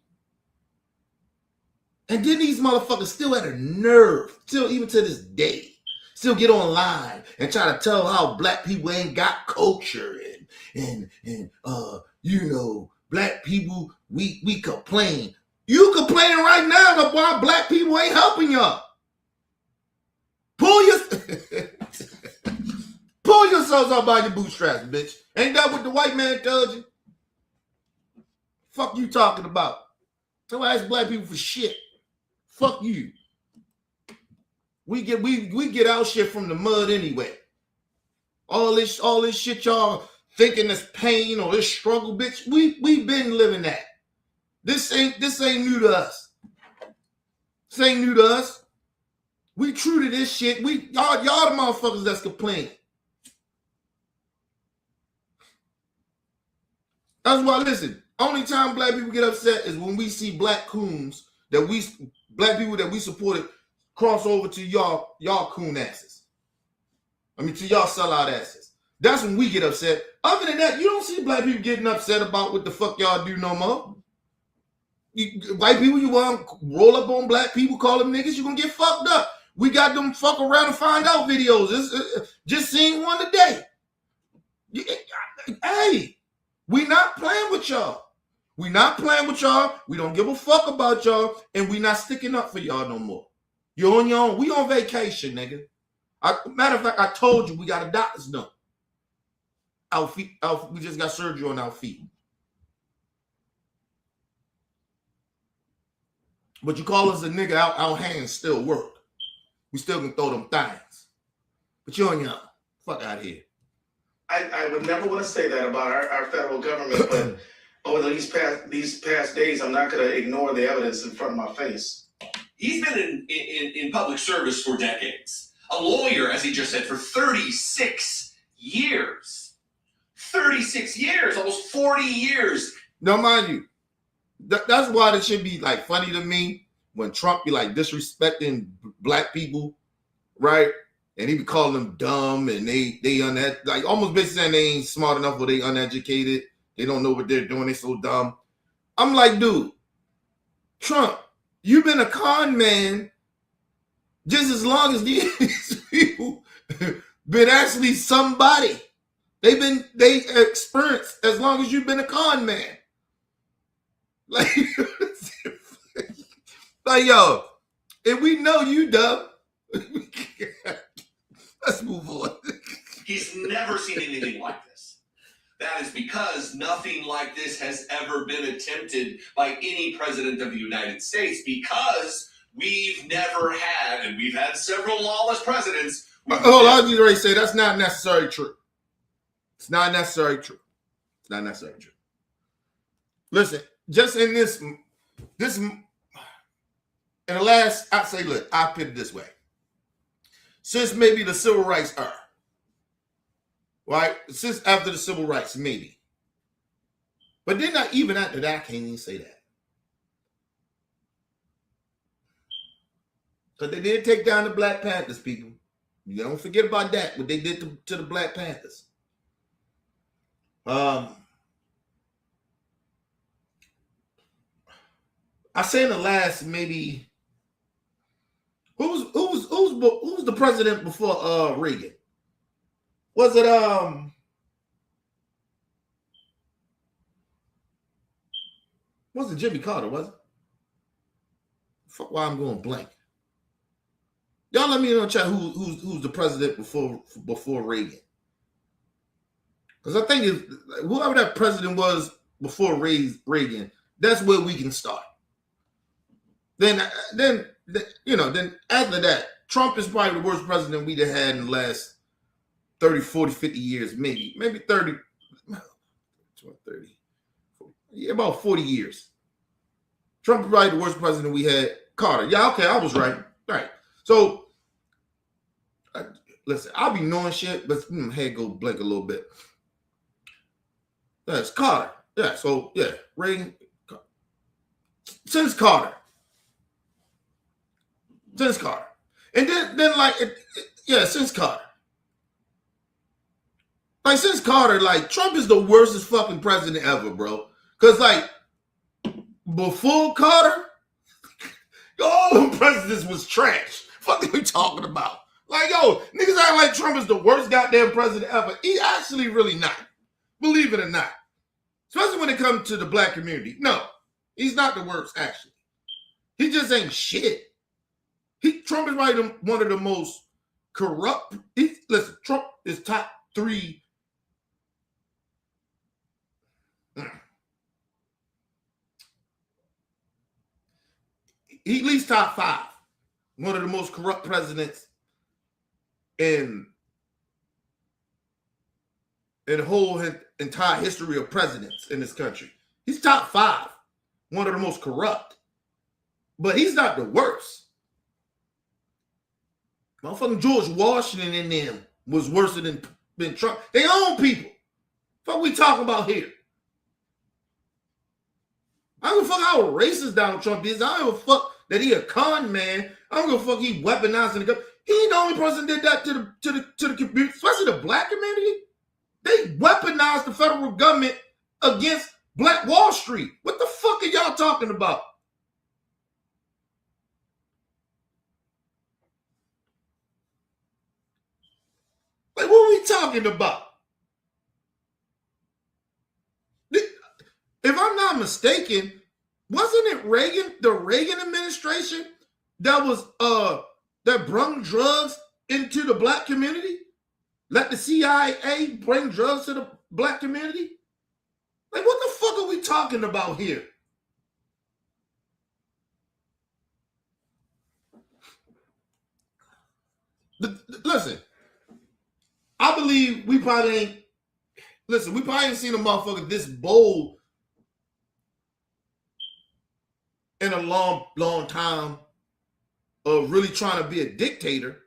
And then these motherfuckers still had a nerve, still even to this day, still get online and try to tell how black people ain't got culture and black people, we complain. You complaining right now about why black people ain't helping y'all. Pull yourselves up by your bootstraps, bitch. Ain't that what the white man tells you? Fuck you talking about? Don't ask black people for shit. Fuck you. We get our shit from the mud anyway. All this shit y'all thinking is pain or this struggle, bitch. We been living that. This ain't new to us. This ain't new to us. We true to this shit. Y'all the motherfuckers that's complaining. That's why, listen, only time black people get upset is when we see black coons black people that we supported cross over to y'all coon asses. I mean, to y'all sellout asses. That's when we get upset. Other than that, you don't see black people getting upset about what the fuck y'all do no more. White people, you want to roll up on black people, call them niggas, you're going to get fucked up. We got them fuck around and find out videos. Just seen one today. Hey, we not playing with y'all. We not playing with y'all. We don't give a fuck about y'all. And we not sticking up for y'all no more. You're on your own. We on vacation, nigga. Matter of fact, I told you we got a doctor's note. Our feet, we just got surgery on our feet. But you call us a nigga, our hands still work. We still can throw them things. But you're on your own. Fuck out of here. I would never want to say that about our federal government, but over these past days, I'm not going to ignore the evidence in front of my face. He's been in public service for decades. A lawyer, as he just said, for 36 years. 36 years, almost 40 years. Now, mind you, that's why it should be like funny to me when Trump be like disrespecting black people, right? And he be calling them dumb and they like almost basically saying they ain't smart enough or they uneducated. They don't know what they're doing. They so dumb. I'm like, dude, Trump, you've been a con man just as long as these people been actually somebody. They experienced as long as you've been a con man. Like, like, yo, if we know you dumb, let's move on. He's never seen anything like this. That is because nothing like this has ever been attempted by any president of the United States, because we've never had, and we've had several lawless presidents. Hold on, I just already say that's not necessarily true. It's not necessarily true. It's not necessarily true. Listen, just in this in the last, I'd say, look, I'll put it this way. Since maybe the civil rights era, right? Since after the civil rights, maybe. But then even after that, I can't even say that. Because they did take down the Black Panthers, people. You don't forget about that, what they did to the Black Panthers. I say in the last maybe who was the president before Reagan? Was it Jimmy Carter, was it? Fuck, why I'm going blank. Y'all let me know in chat who's the president before Reagan. Because I think whoever that president was before Reagan, that's where we can start. Then after that, Trump is probably the worst president we'd have had in the last 30, 40, 50 years, maybe 30, 40, about 40 years. Trump is probably the worst president we had. Carter. Yeah, okay, I was right. Right. So, listen, I'll be knowing shit, but head go blank a little bit. That's Carter. Yeah, so, yeah, Reagan. Since Carter. And then since Carter. Like, since Carter, like, Trump is the worstest fucking president ever, bro. Because, like, before Carter, All them presidents was trash. Fuck are we talking about? Like, yo, niggas act like Trump is the worst goddamn president ever. He actually really not. Believe it or not. Especially when it comes to the black community. No, he's not the worst, actually. He just ain't shit. Trump is probably one of the most corrupt. Listen, Trump is top 3. He at least top 5. One of the most corrupt presidents in the whole entire history of presidents in this country. He's top 5. One of the most corrupt. But he's not the worst. Motherfucking George Washington in them was worse than Trump. They own people. Fuck we talking about here? I don't give a fuck how racist Donald Trump is. I don't give a fuck that he a con man. I don't give a fuck he weaponizing the government. He ain't the only person that did that to the community, especially the black community. They weaponized the federal government against Black Wall Street. What the fuck are y'all talking about? Like, what are we talking about? If I'm not mistaken, wasn't it the Reagan administration that was that brought drugs into the black community? Let the CIA bring drugs to the black community? Like, what the fuck are we talking about here? Listen, I believe we probably ain't seen a motherfucker this bold in a long, long time of really trying to be a dictator.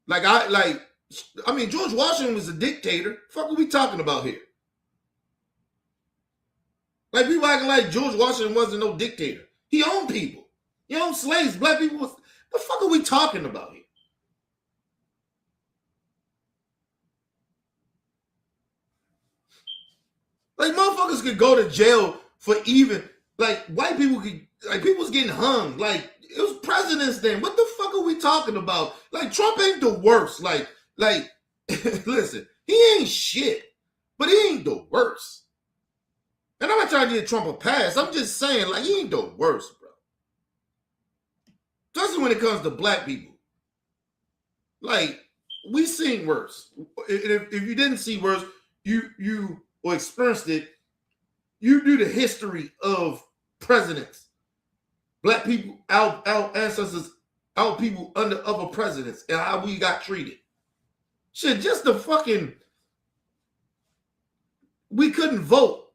George Washington was a dictator. Fuck are we talking about here? Like, people acting like George Washington wasn't no dictator. He owned people. He owned slaves. Black people was... The fuck are we talking about here? Like, motherfuckers could go to jail for even... Like, white people could... Like, people was getting hung. Like, it was presidents then. What the fuck are we talking about? Like, Trump ain't the worst. Like, listen, he ain't shit. But he ain't the worst. And I'm not trying to get Trump a pass. I'm just saying, like, he ain't the worst, bro. Especially when it comes to black people. Like, we seen worse. If you didn't see worse, you or experienced it, you do the history of presidents. Black people, our ancestors, our people under other presidents, and how we got treated. Shit, just the fucking... We couldn't vote.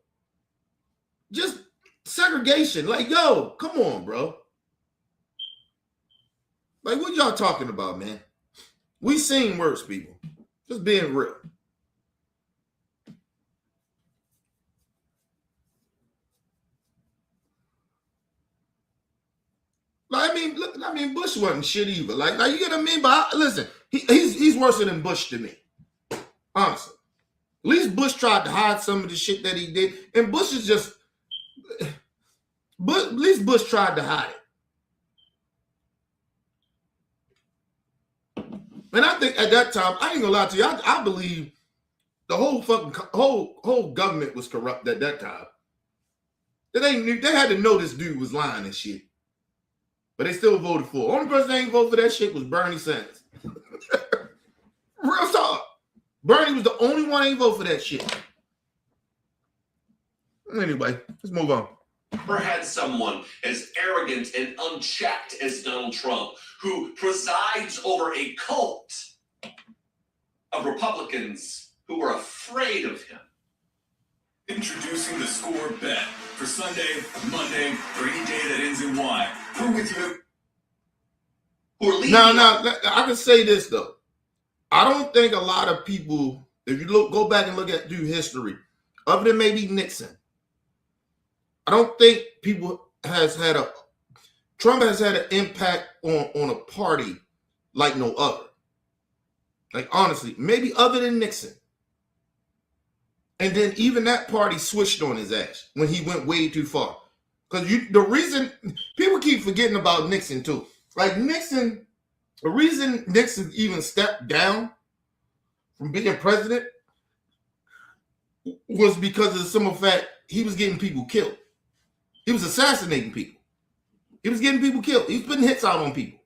Just segregation. Like, yo, come on, bro. Like, what y'all talking about, man? We seen worse, people. Just being real. Like, I mean, Bush wasn't shit either. Like you get what I mean? But listen, he's worse than Bush to me. Honestly. At least Bush tried to hide some of the shit that he did. And Bush is just... But at least Bush tried to hide it. And I think at that time, I ain't gonna lie to you, I believe the whole fucking whole government was corrupt at that time. They had to know this dude was lying and shit. But they still voted for. Only person that ain't vote for that shit was Bernie Sanders. Real talk. Bernie was the only one that ain't vote for that shit. Anyway, let's move on. Never had someone as arrogant and unchecked as Donald Trump, who presides over a cult of Republicans who are afraid of him. Introducing the Score Bet for Sunday, Monday, or any day that ends in Y. We're with you. Who are leading? Now, I can say this though. I don't think a lot of people, if you go back and look at history, other than maybe Nixon, I don't think Trump has had an impact on a party like no other. Like, honestly, maybe other than Nixon. And then even that party switched on his ass when he went way too far. Because the reason people keep forgetting about Nixon too. Like Nixon, the reason Nixon even stepped down from being president was because of the simple fact he was getting people killed. He was assassinating people. He was getting people killed. He was putting hits out on people.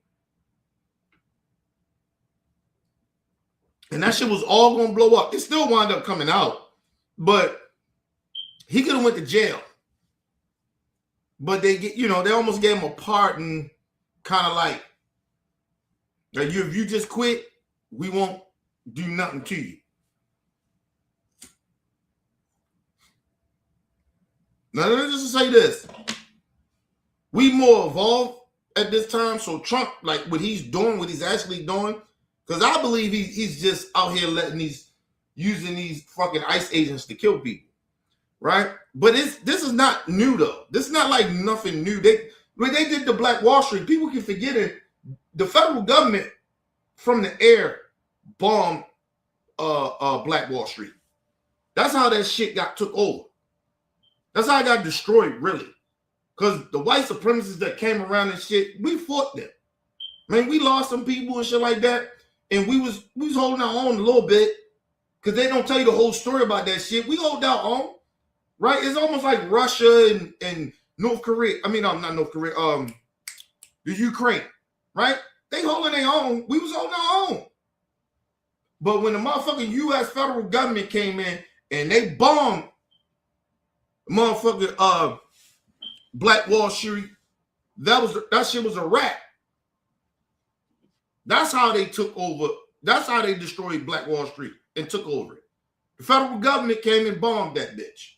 And that shit was all going to blow up. It still wound up coming out. But he could have went to jail. But they almost gave him a pardon, kind of like if you just quit, we won't do nothing to you. Now, let me just say this. We more evolved at this time. So Trump, like what he's doing, what he's actually doing, because I believe he's just out here using these fucking ICE agents to kill people. Right? But this is not new, though. This is not like nothing new. When they did the Black Wall Street, people can forget it. The federal government from the air bombed Black Wall Street. That's how that shit got took over. That's how it got destroyed, really. Because the white supremacists that came around and shit, we fought them. Man, we lost some people and shit like that. And we was holding our own a little bit. Because they don't tell you the whole story about that shit. We hold our own. Right? It's almost like Russia and North Korea. I mean, not North Korea. The Ukraine. Right? They holding their own. We was holding our own. But when the motherfucking U.S. federal government came in and they bombed motherfucking Black Wall Street, that shit was a wrap. That's how they took over. That's how they destroyed Black Wall Street and took over it. The federal government came and bombed that bitch.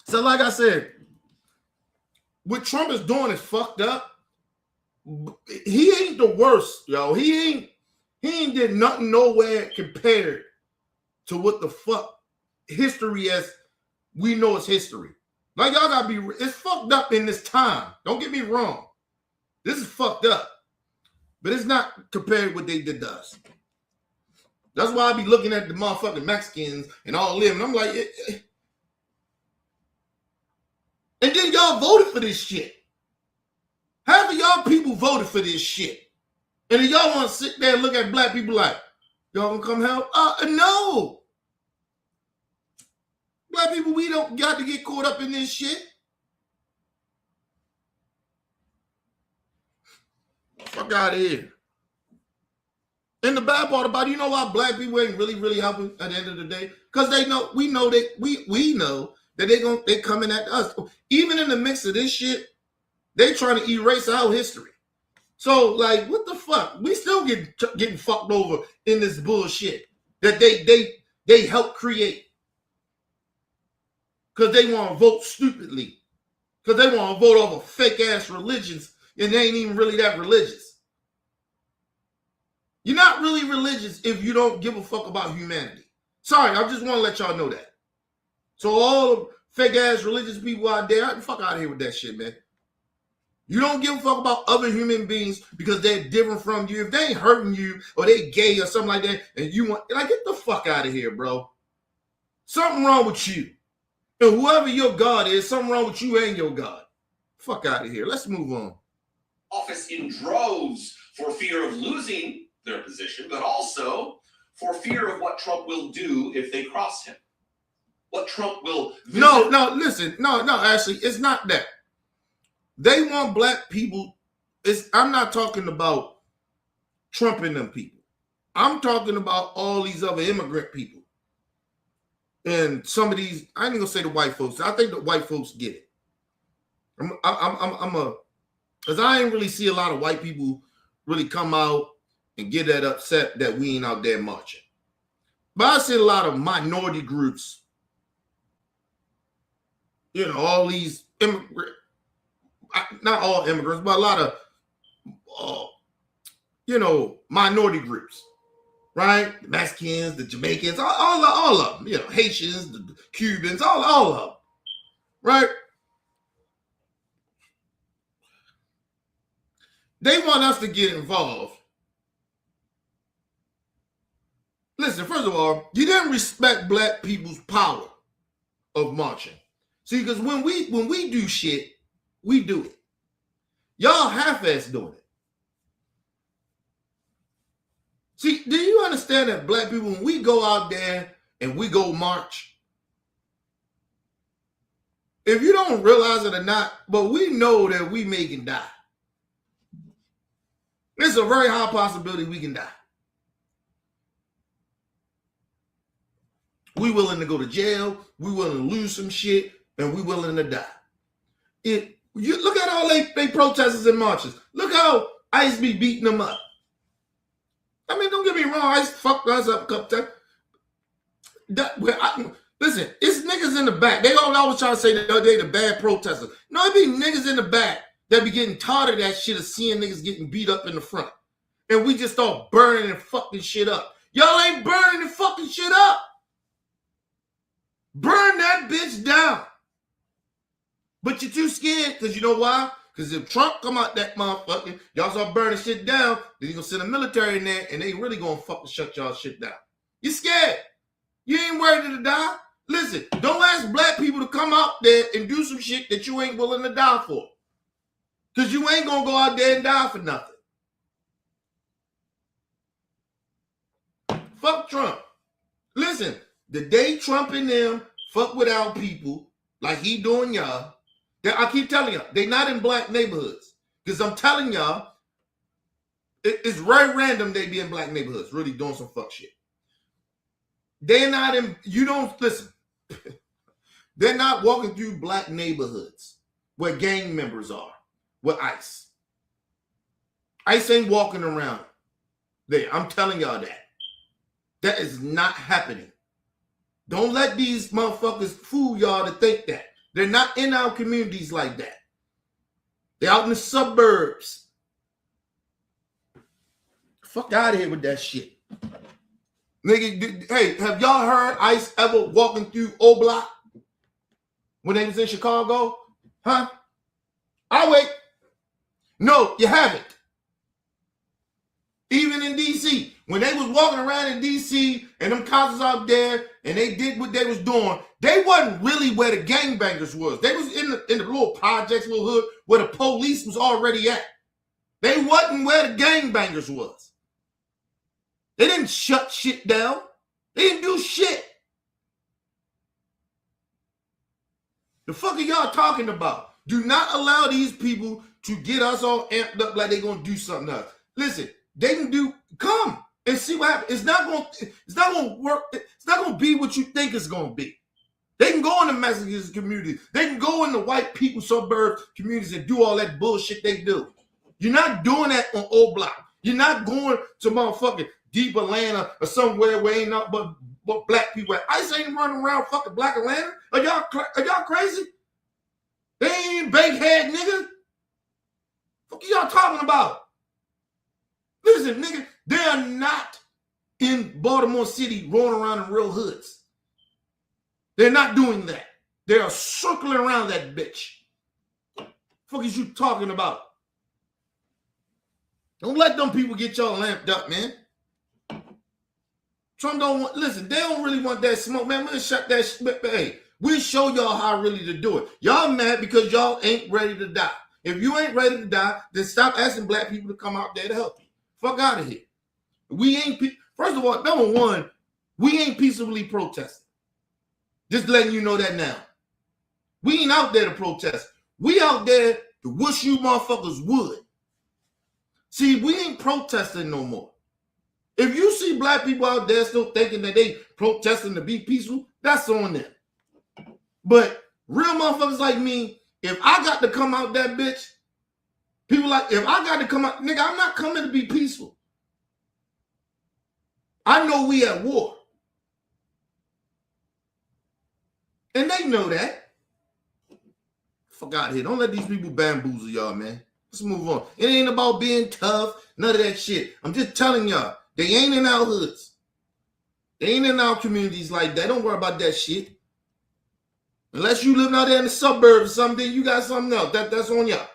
So like I said, what Trump is doing is fucked up. He ain't the worst, yo. He ain't did nothing nowhere compared to what the fuck history as we know is history. Like y'all gotta be, it's fucked up in this time. Don't get me wrong. This is fucked up. But it's not compared to what they did to us. That's why I be looking at the motherfucking Mexicans and all them, and I'm like, and then y'all voted for this shit. Half of y'all people voted for this shit. And then y'all want to sit there and look at black people like, y'all gonna come help? No. Black people, we don't got to get caught up in this shit. Fuck out of here. And the bad part about it, you know why black people ain't really helping at the end of the day? Because we know that they coming at us. Even in the mix of this shit, they trying to erase our history. So, like, what the fuck? We still getting fucked over in this bullshit that they helped create. Because they want to vote stupidly. Because they want to vote over fake-ass religions, and they ain't even really that religious. You're not really religious if you don't give a fuck about humanity. Sorry, I just want to let y'all know that. So all the fake-ass religious people out there, fuck out of here with that shit, man. You don't give a fuck about other human beings because they're different from you. If they ain't hurting you or they gay or something like that, and you want, like, get the fuck out of here, bro. Something wrong with you. And whoever your God is, something wrong with you and your God. Fuck out of here. Let's move on. Office in droves for fear of losing their position, but also for fear of what Trump will do if they cross him. What Trump will visit. Listen. Actually, it's not that. They want black people. I'm not talking about Trump and them people. I'm talking about all these other immigrant people. And some of these, I ain't gonna say the white folks. I think the white folks get it. Because I ain't really see a lot of white people really come out and get that upset that we ain't out there marching. But I see a lot of minority groups, all these immigrant, not all immigrants, but a lot of, minority groups, right? The Mexicans, the Jamaicans, all of them, Haitians, the Cubans, all of them, right? They want us to get involved. Listen, first of all, you didn't respect black people's power of marching. See, because when we do shit, we do it. Y'all half-ass doing it. See, do you understand that black people, when we go out there and we go march, if you don't realize it or not, but we know that we may can die. There's a very high possibility we can die. We willing to go to jail, we willing to lose some shit, and we willing to die. You look at all they protesters and marches. Look how ICE be beating them up. I mean, don't get me wrong, ICE fucked us up a couple times. Listen, it's niggas in the back. They always try to say that they the bad protesters. No, it be niggas in the back that be getting tired of that shit of seeing niggas getting beat up in the front. And we just start burning and fucking shit up. Y'all ain't burning and fucking shit up. Burn that bitch down. But you're too scared, because you know why? Because if Trump come out that motherfucker, y'all start burning shit down, then he's going to send the military in there, and they really going to fucking shut y'all shit down. You scared. You ain't ready to die. Listen, don't ask black people to come out there and do some shit that you ain't willing to die for. Because you ain't going to go out there and die for nothing. Fuck Trump. Listen, the day Trump and them fuck with our people, like he doing y'all, I keep telling y'all, they not in black neighborhoods. Because I'm telling y'all, it's very random they be in black neighborhoods, really doing some fuck shit. They're not in, you don't, listen, they're not walking through black neighborhoods where gang members are, with ICE. ICE ain't walking around there. I'm telling y'all that. That is not happening. Don't let these motherfuckers fool y'all to think that. They're not in our communities like that. They're out in the suburbs. Fuck out of here with that shit. Nigga, hey, have y'all heard ICE ever walking through O Block when they was in Chicago? Huh? I'll wait. No, you haven't. Even in D.C., when they was walking around in D.C. and them cops out there and they did what they was doing, they wasn't really where the gangbangers was. They was in the little projects, little hood, where the police was already at. They wasn't where the gangbangers was. They didn't shut shit down. They didn't do shit. The fuck are y'all talking about? Do not allow these people to get us all amped up like they gonna do something else. Listen, they can come and see what happens. It's not gonna work. It's not gonna be what you think it's gonna be. They can go in the Mexican community. They can go in the white people suburb communities and do all that bullshit they do. You're not doing that on O Block. You're not going to motherfucking deep Atlanta or somewhere where ain't not but black people. ICE ain't running around fucking black Atlanta. Are y'all crazy? They ain't bankhead nigga. What are y'all talking about? Listen, nigga, they are not in Baltimore City rolling around in real hoods. They're not doing that. They are circling around that bitch. Fuck is you talking about? Don't let them people get y'all lamped up, man. Trump don't want, listen, they don't really want that smoke, man. We'll shut that shit. Hey, we'll show y'all how really to do it. Y'all mad because y'all ain't ready to die. If you ain't ready to die, then stop asking black people to come out there to help you. Fuck out of here. We ain't, first of all, number one, we ain't peaceably protesting. Just letting you know that now. We ain't out there to protest. We out there to wish you motherfuckers would. See, we ain't protesting no more. If you see black people out there still thinking that they protesting to be peaceful, that's on them. But real motherfuckers like me, if I got to come out that bitch, people like, if I got to come out, nigga, I'm not coming to be peaceful. I know we at war. And they know that. Fuck out of here. Don't let these people bamboozle y'all, man. Let's move on. It ain't about being tough, none of that shit. I'm just telling y'all, they ain't in our hoods. They ain't in our communities like that. Don't worry about that shit. Unless you live out there in the suburbs or something, you got something else. That's on y'all.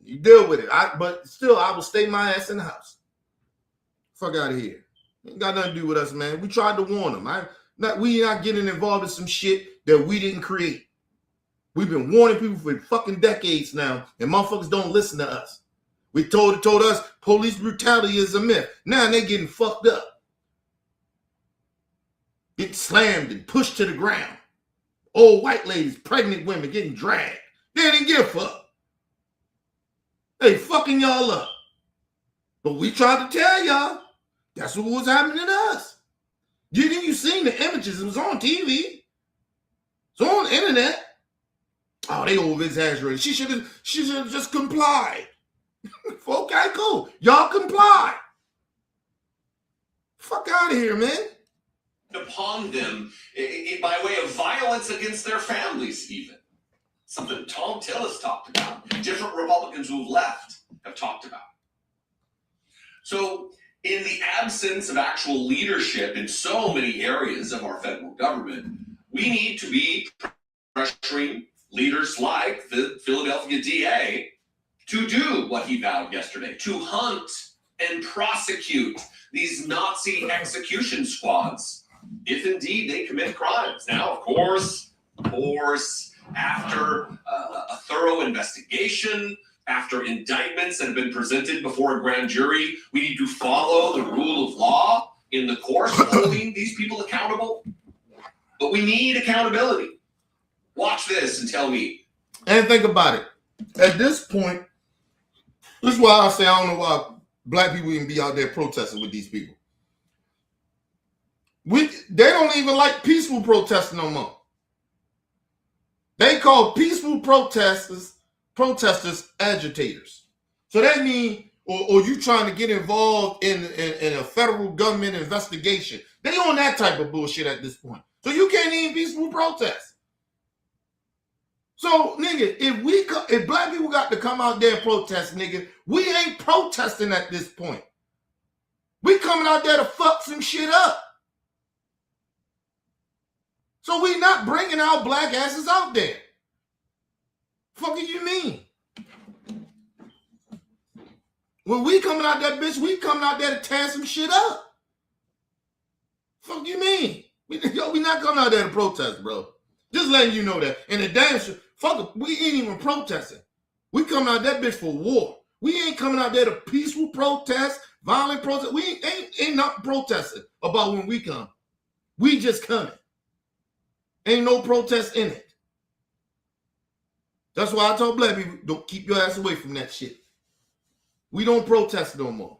You deal with it. But still, I will stay my ass in the house. Fuck out of here. Ain't got nothing to do with us, man. We tried to warn them. We not getting involved in some shit that we didn't create. We've been warning people for fucking decades now, and motherfuckers don't listen to us. We told us police brutality is a myth. Now they getting fucked up. Getting slammed and pushed to the ground. Old white ladies, pregnant women getting dragged. They didn't give a fuck. They fucking y'all up. But we tried to tell y'all that's what was happening to us. You seen the images. It was on TV. It's on the internet. Oh, they over-exaggerated. She should have just complied. Okay, cool. Y'all comply. Fuck out of here, man. Upon them by way of violence against their families, even. Something Tom Tillis talked about. Different Republicans who've left have talked about. So, in the absence of actual leadership in so many areas of our federal government, we need to be pressuring leaders like the Philadelphia DA to do what he vowed yesterday, to hunt and prosecute these Nazi execution squads, if indeed they commit crimes. Now, of course, after a thorough investigation, after indictments that have been presented before a grand jury, we need to follow the rule of law in the course of holding these people accountable. But we need accountability. Watch this and tell me. And think about it. At this point, this is why I say I don't know why black people even be out there protesting with these people. They don't even like peaceful protesting no more. They call peaceful protesters agitators. So that means, or you trying to get involved in a federal government investigation. They on that type of bullshit at this point. So you can't even peaceful protest. So, nigga, if black people got to come out there and protest, nigga, we ain't protesting at this point. We coming out there to fuck some shit up. So we not bringing our black asses out there. Fuck do you mean? When we coming out that bitch, we coming out there to tear some shit up. Fuck you mean? We not coming out there to protest, bro. Just letting you know that. And the damn shit, fuck it, we ain't even protesting. We coming out that bitch for war. We ain't coming out there to peaceful protest, violent protest. We ain't not protesting about when we come. We just coming. Ain't no protest in it. That's why I told black people, don't keep your ass away from that shit. We don't protest no more.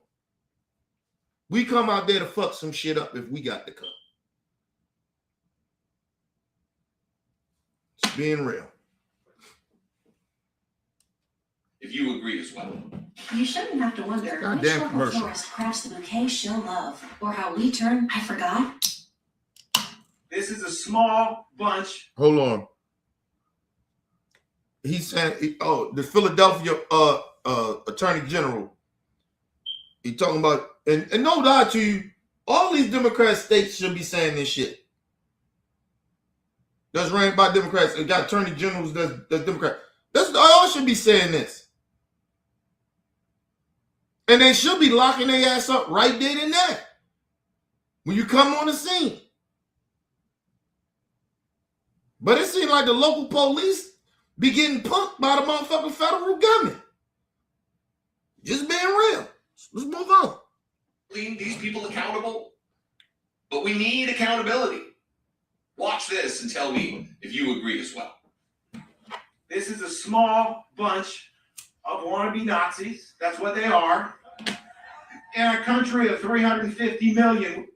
We come out there to fuck some shit up if we got to come. It's being real. If you agree as well. You shouldn't have to wonder Goddamn which local commercial. florist crafts the bouquet she'll love, or how we turn I forgot. This is a small bunch. Hold on. He said, the Philadelphia Attorney General. He talking about, and no lie to you, all these Democrat states should be saying this shit. That's ran by Democrats. It got Attorney Generals that's Democrat. They all should be saying this. And they should be locking their ass up right then and there when you come on the scene. But it seems like the local police be getting punked by the motherfucking federal government. Just being real. Let's move on. These people accountable, but we need accountability. Watch this and tell me if you agree as well. This is a small bunch of wannabe Nazis. That's what they are. In a country of 350 million.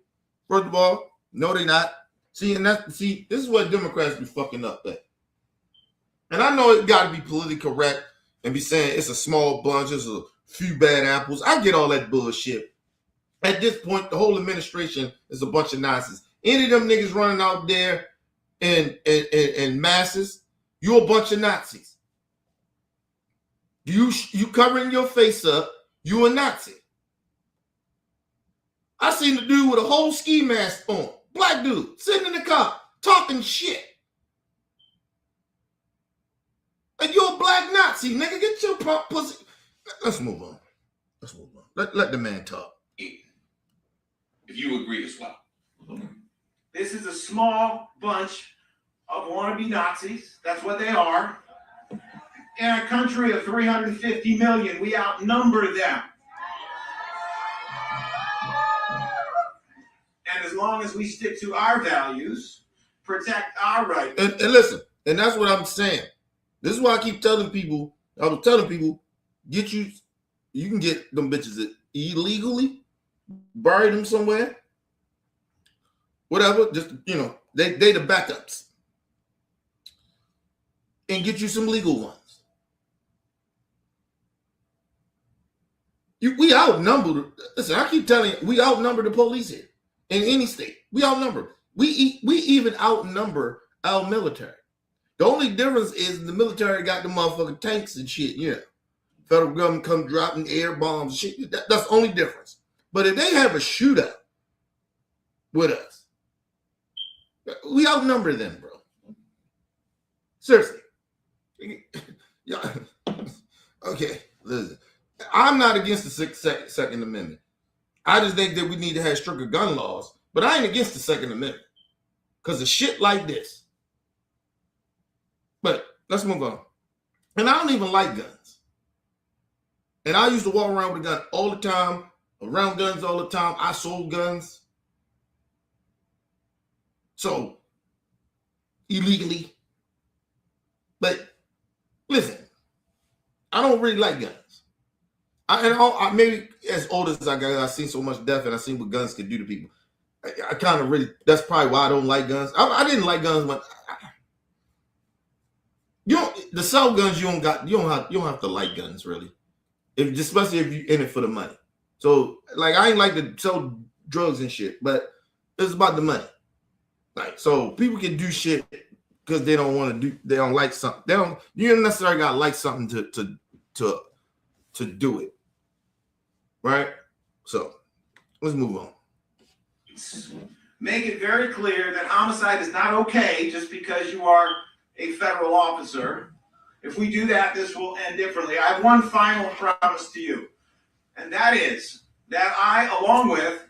First of all, no, they not. See, this is what Democrats be fucking up at. And I know it got to be politically correct and be saying it's a small bunch, it's a few bad apples. I get all that bullshit. At this point, the whole administration is a bunch of Nazis. Any of them niggas running out there in masses, you a bunch of Nazis. You covering your face up, you a Nazi. I seen the dude with a whole ski mask on. Black dude, sitting in the car, talking shit. And you're a black Nazi, nigga. Get your pussy. Let's move on. Let the man talk. If you agree as well. This is a small bunch of wannabe Nazis. That's what they are. In a country of 350 million, we outnumber them. And as long as we stick to our values, protect our rights. And listen, and that's what I'm saying. This is why I keep telling people, you can get them bitches illegally, bury them somewhere, whatever, just, they the backups. And get you some legal ones. We outnumber. Listen, I keep telling you, we outnumber the police here in any state. We outnumber. We even outnumber our military. The only difference is the military got the motherfucking tanks and shit. Yeah, federal government come dropping air bombs and shit. That's the only difference. But if they have a shootout with us, we outnumber them, bro. Seriously. Yeah. Okay, listen. I'm not against the Second Amendment. I just think that we need to have stricter gun laws, but I ain't against the Second Amendment because of shit like this. But let's move on. And I don't even like guns. And I used to walk around with a gun all the time, around guns all the time. I sold guns. So, illegally. But listen, I don't really like guns. I maybe as old as I got, I've seen so much death and I've seen what guns can do to people. I kind of really, that's probably why I don't like guns. I didn't like guns, but to sell guns, you don't have to like guns really. Especially if you're in it for the money. So like I ain't like to sell drugs and shit, but it's about the money. Like, so people can do shit because they don't want to do, they don't like something. You don't necessarily gotta like something to do it. Right? So let's move on. Make it very clear that homicide is not okay just because you are a federal officer. If we do that, this will end differently. I have one final promise to you, and that is that I, along with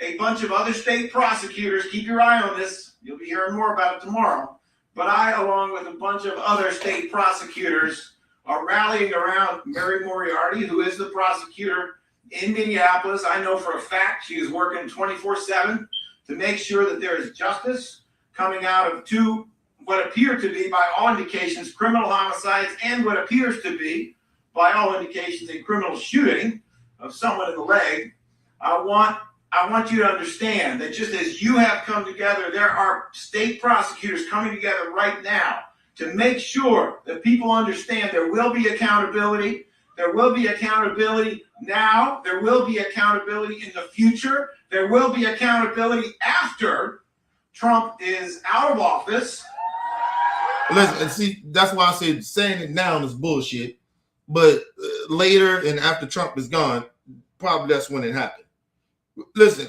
a bunch of other state prosecutors, keep your eye on this, you'll be hearing more about it tomorrow, but I, along with a bunch of other state prosecutors, are rallying around Mary Moriarty, who is the prosecutor in Minneapolis. I know for a fact she is working 24/7 to make sure that there is justice coming out of two, what appear to be, by all indications, criminal homicides, and what appears to be, by all indications, a criminal shooting of someone in the leg. I want you to understand that just as you have come together, there are state prosecutors coming together right now to make sure that people understand there will be accountability. There will be accountability now. There will be accountability in the future. There will be accountability after Trump is out of office. Listen, see, that's why I said saying it now is bullshit. But later and after Trump is gone, probably that's when it happened. Listen,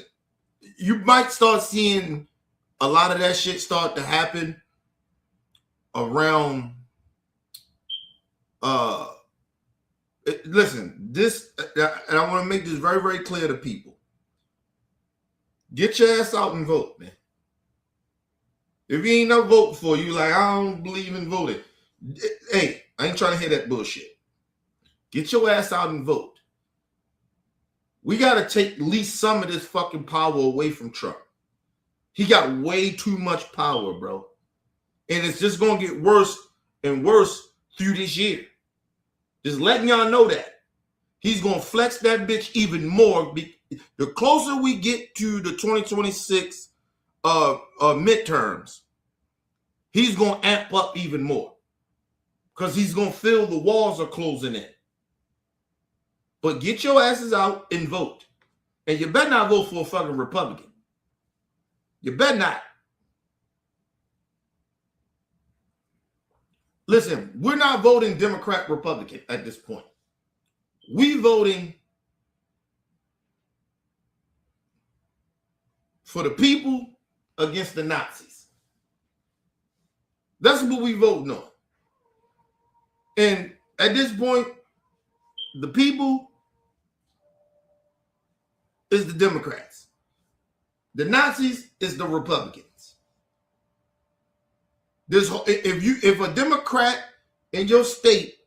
you might start seeing a lot of that shit start to happen around listen, this, and I want to make this very, very clear to people. Get your ass out and vote, man. If you ain't never vote for you, like, I don't believe in voting. Hey, I ain't trying to hear that bullshit. Get your ass out and vote. We got to take at least some of this fucking power away from Trump. He got way too much power, bro. And it's just going to get worse and worse through this year. Just letting y'all know that. He's going to flex that bitch even more. The closer we get to the 2026 midterms, he's going to amp up even more. Because he's going to feel the walls are closing in. But get your asses out and vote. And you better not vote for a fucking Republican. You better not. Listen, we're not voting Democrat, Republican at this point. We voting for the people against the Nazis. That's what we voting on. And at this point, the people is the Democrats. The Nazis is the Republicans. If a Democrat in your state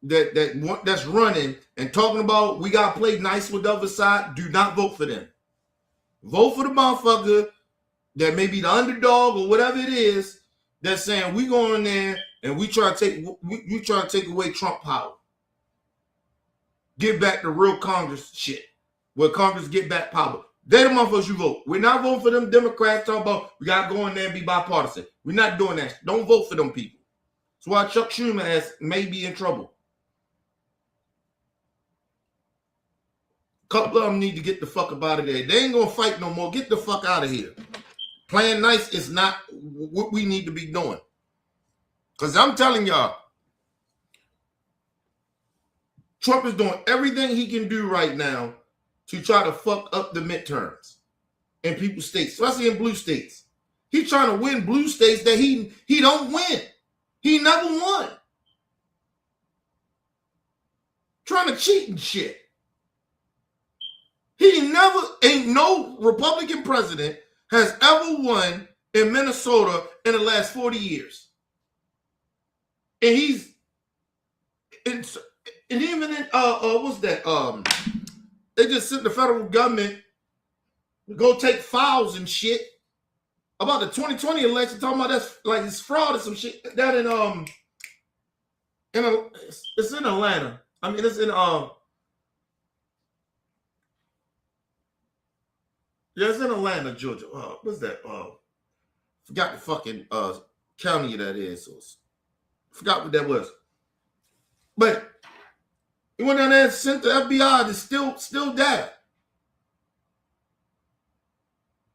that's running and talking about we gotta play nice with the other side, do not vote for them. Vote for the motherfucker that may be the underdog or whatever it is that's saying we go in there and we try to take away Trump power. Get back to real Congress shit, where Congress get back power. They're the motherfuckers you vote. We're not voting for them Democrats talking about we gotta go in there and be bipartisan. We're not doing that. Don't vote for them people. That's why Chuck Schumer may be in trouble. A couple of them need to get the fuck up out of there. They ain't gonna fight no more. Get the fuck out of here. Playing nice is not what we need to be doing. Because I'm telling y'all, Trump is doing everything he can do right now to try to fuck up the midterms in people's states, especially in blue states. He's trying to win blue states that he don't win. He never won. Trying to cheat and shit. Ain't no Republican president has ever won in Minnesota in the last 40 years. And even in what's that? They just sent the federal government to go take files and shit about the 2020 election, talking about that's like it's fraud or some shit. That it's in Atlanta. I mean, it's in it's in Atlanta, Georgia. What's that? Forgot the fucking county that is. So forgot what that was. But he went down there and sent the FBI to still there.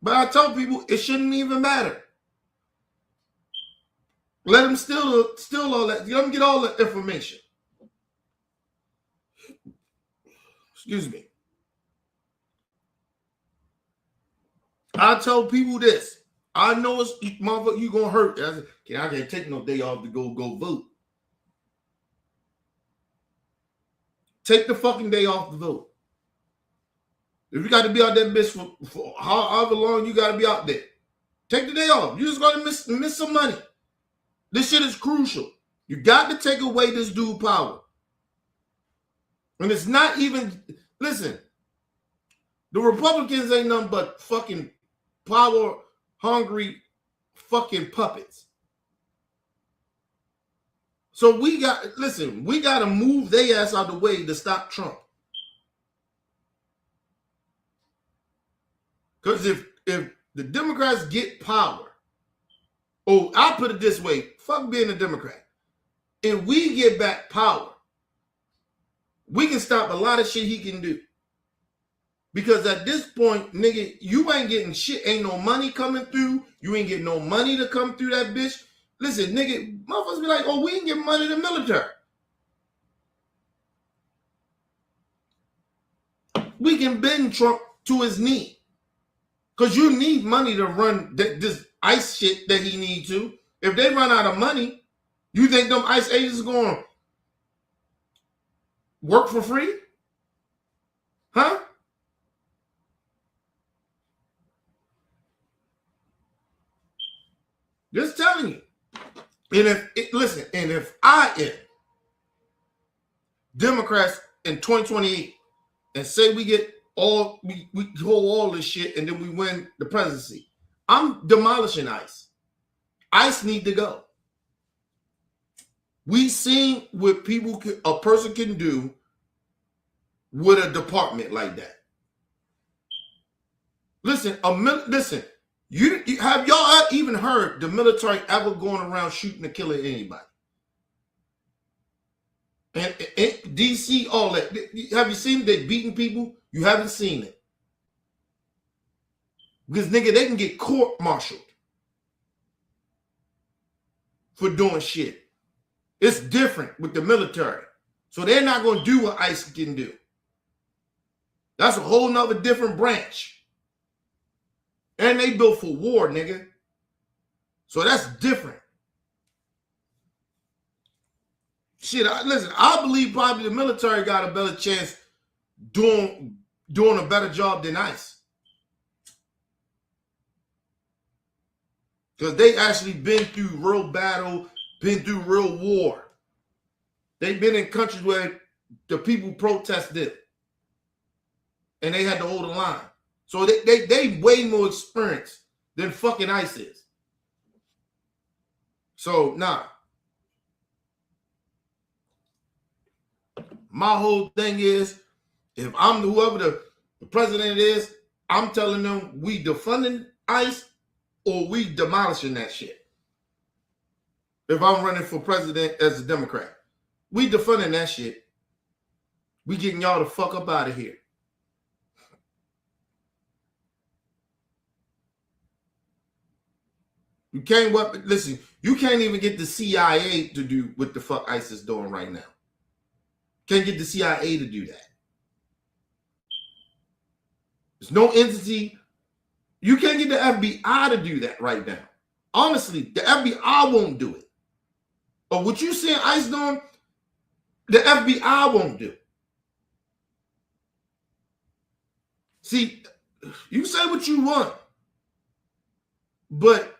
But I tell people it shouldn't even matter. Let them steal all that. Let them get all the information. Excuse me. I tell people this. I know it's motherfucker, you gonna hurt. I can't take no day off to go vote. Take the fucking day off to vote. If you got to be out there, bitch, for however long you got to be out there, take the day off. You just got to miss some money. This shit is crucial. You got to take away this dude power. And it's not even, listen, the Republicans ain't nothing but fucking power-hungry fucking puppets. So we got to move their ass out of the way to stop Trump. Because if the Democrats get power, I'll put it this way, fuck being a Democrat. If we get back power, we can stop a lot of shit he can do. Because at this point, nigga, you ain't getting shit. Ain't no money coming through. You ain't getting no money to come through that bitch. Listen, nigga, motherfuckers be like, we ain't getting money to the military. We can bend Trump to his knee. Because you need money to run this ICE shit that he needs to. If they run out of money, you think them ICE agents are going to work for free? Huh? Just telling you. And if I am Democrats in 2028 and say we get we hold all this shit and then we win the presidency, I'm demolishing ICE. ICE need to go. We seen what a person can do with a department like that. Listen, you have y'all even heard the military ever going around shooting and killing anybody? And DC, all that. Have you seen they beating people? You haven't seen it. Because, nigga, they can get court-martialed for doing shit. It's different with the military. So they're not going to do what ICE can do. That's a whole nother different branch. And they built for war, nigga. So that's different. Shit, listen, I believe probably the military got a better chance doing a better job than ICE. Because they actually been through real battle, been through real war. They've been in countries where the people protested and they had to hold the line. So they way more experienced than fucking ICE is. So, nah. My whole thing is, if I'm whoever the president is, I'm telling them we defunding ICE or we demolishing that shit. If I'm running for president as a Democrat, we defunding that shit. We getting y'all the fuck up out of here. You can't listen, you can't even get the CIA to do what the fuck ICE is doing right now. Can't get the CIA to do that. There's no entity. You can't get the FBI to do that right now. Honestly, the FBI won't do it. But what you seeing ICE doing, the FBI won't do. See, you say what you want, but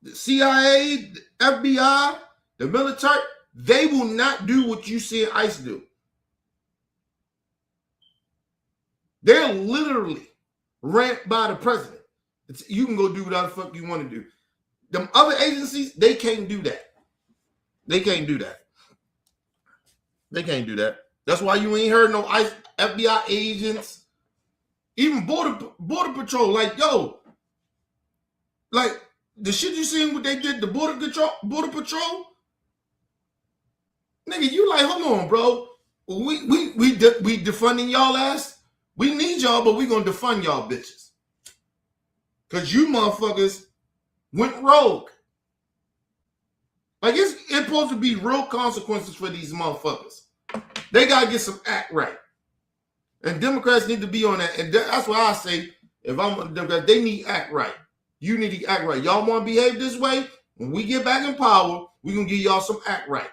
the CIA, the FBI, the military, they will not do what you see ICE do. They're literally ran by the president. You can go do whatever the fuck you want to do. Them other agencies, they can't do that. They can't do that. They can't do that. That's why you ain't heard no ICE, FBI agents, even border patrol. Like, yo, like the shit you seen what they did, the border patrol. Nigga, you like, hold on, bro. We defunding y'all ass. We need y'all, but we gonna defund y'all bitches. Cause you motherfuckers went rogue. Like it's supposed to be real consequences for these motherfuckers. They gotta get some act right. And Democrats need to be on that. And that's why I say, if I'm a Democrat, they need act right. You need to act right. Y'all want to behave this way? When we get back in power, we're gonna give y'all some act right.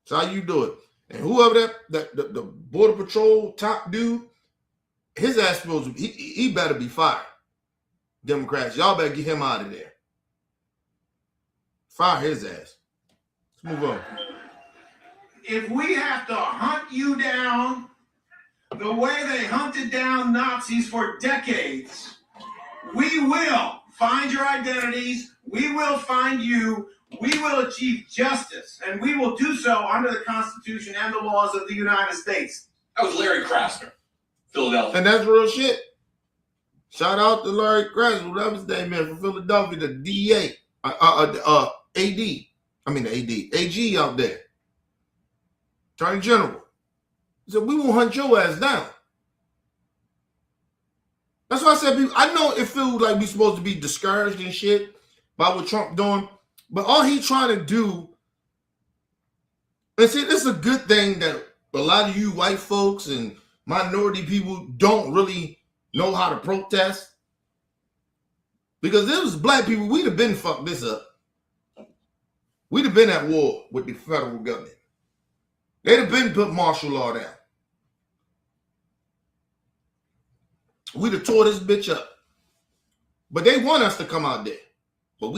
That's how you do it. And whoever the border patrol top dude, his ass he better be fired. Democrats, y'all better get him out of there. Fire his ass. Let's move on. If we have to hunt you down the way they hunted down Nazis for decades, we will find your identities. We will find you. We will achieve justice, and we will do so under the Constitution and the laws of the United States. That was Larry Krasner, Philadelphia. And that's real shit. Shout out to Larry Krasner, whatever his name is, from Philadelphia, the DA, AG out there. Attorney General. He said, we will hunt your ass down. That's why I said, I know it feels like we're supposed to be discouraged and shit by what Trump doing, but all he trying to do, and see, this is a good thing that a lot of you white folks and minority people don't really know how to protest. Because if it was black people, we'd have been fucked this up. We'd have been at war with the federal government. They'd have been put martial law down. We'd have tore this bitch up. But they want us to come out there. But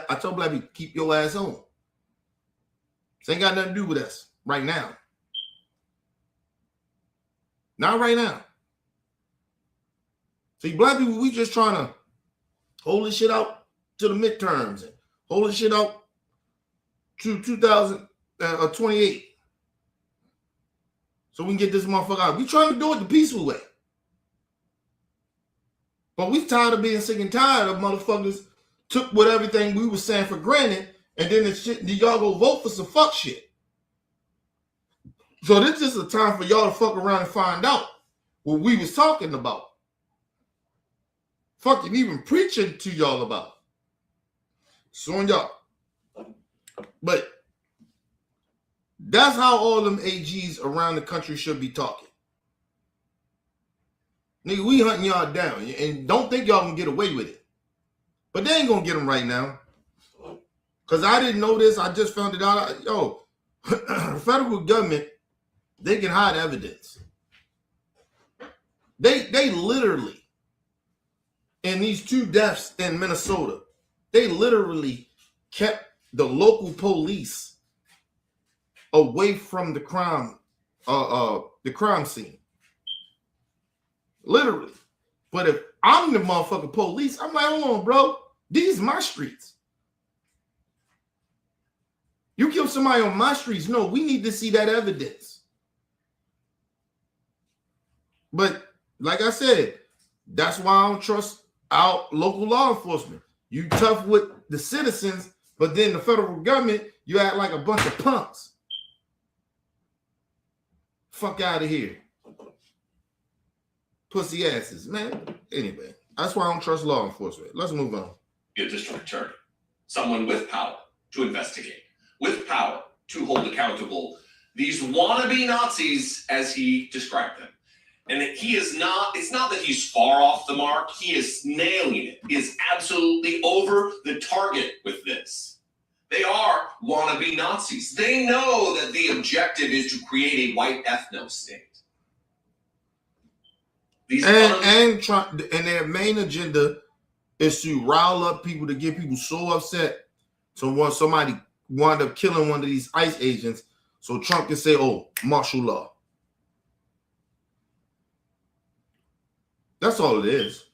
I told black people, keep your ass home. This ain't got nothing to do with us right now. Not right now. See, black people, we just trying to hold this shit out to the midterms and hold this shit out to 2028. So we can get this motherfucker out. We trying to do it the peaceful way. But we tired of being sick and tired of motherfuckers took what everything we was saying for granted, and then y'all go vote for some fuck shit. So this is a time for y'all to fuck around and find out what we was talking about. Fucking even preaching to y'all about. So on y'all. But that's how all them AGs around the country should be talking. Nigga, we hunting y'all down. And don't think y'all can get away with it. But they ain't gonna get them right now. Because I didn't know this. I just found it out. Yo, federal government, they can hide evidence. They literally in these 2 deaths in Minnesota, they literally kept the local police away from the crime scene. Literally. But if I'm the motherfucking police, I'm like, hold on, bro. These are my streets. You kill somebody on my streets. No, we need to see that evidence. But like I said, that's why I don't trust our local law enforcement. You tough with the citizens, but then the federal government, you act like a bunch of punks. Fuck out of here. Pussy asses, man. Anyway, that's why I don't trust law enforcement. Let's move on. Be a district attorney, someone with power to investigate, with power to hold accountable these wannabe Nazis as he described them. And he is not, it's not that he's far off the mark, he is nailing it. He is absolutely over the target with this. They are wannabe Nazis. They know that the objective is to create a white ethno-state. And their main agenda is to rile up people, to get people so upset. So once somebody wind up killing one of these ICE agents, so Trump can say, oh, martial law. That's all it is.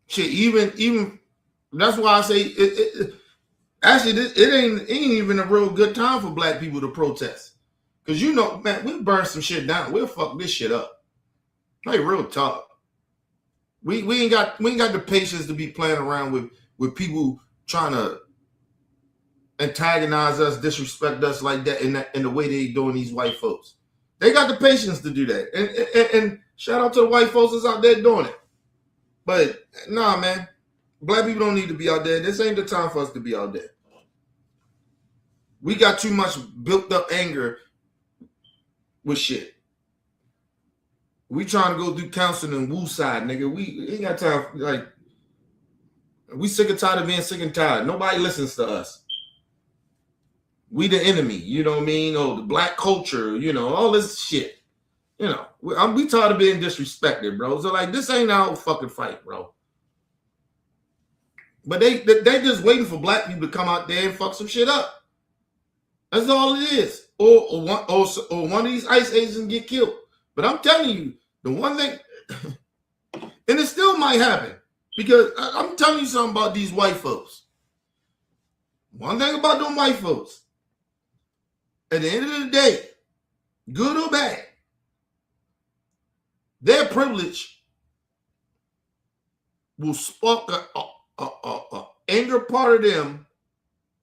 Shit, even that's why I say it ain't even a real good time for black people to protest. Because you know, man, we'll burn some shit down. We'll fuck this shit up. Like real talk. We ain't got the patience to be playing around with people trying to antagonize us, disrespect us like that in the way they doing these white folks. They got the patience to do that. And shout out to the white folks that's out there doing it. But nah, man. Black people don't need to be out there. This ain't the time for us to be out there. We got too much built up anger with shit. We trying to go do counseling woo side, nigga. We ain't got time. Like, we sick and tired of being sick and tired. Nobody listens to us. We the enemy, you know what I mean? Oh, the black culture, you know, all this shit. You know, we tired of being disrespected, bro. So like, this ain't our fucking fight, bro. But they just waiting for black people to come out there and fuck some shit up. That's all it is. Or one of these ICE agents get killed. But I'm telling you, the one thing, and it still might happen, because I'm telling you something about these white folks. One thing about them white folks, at the end of the day, good or bad, their privilege will spark a anger part of them,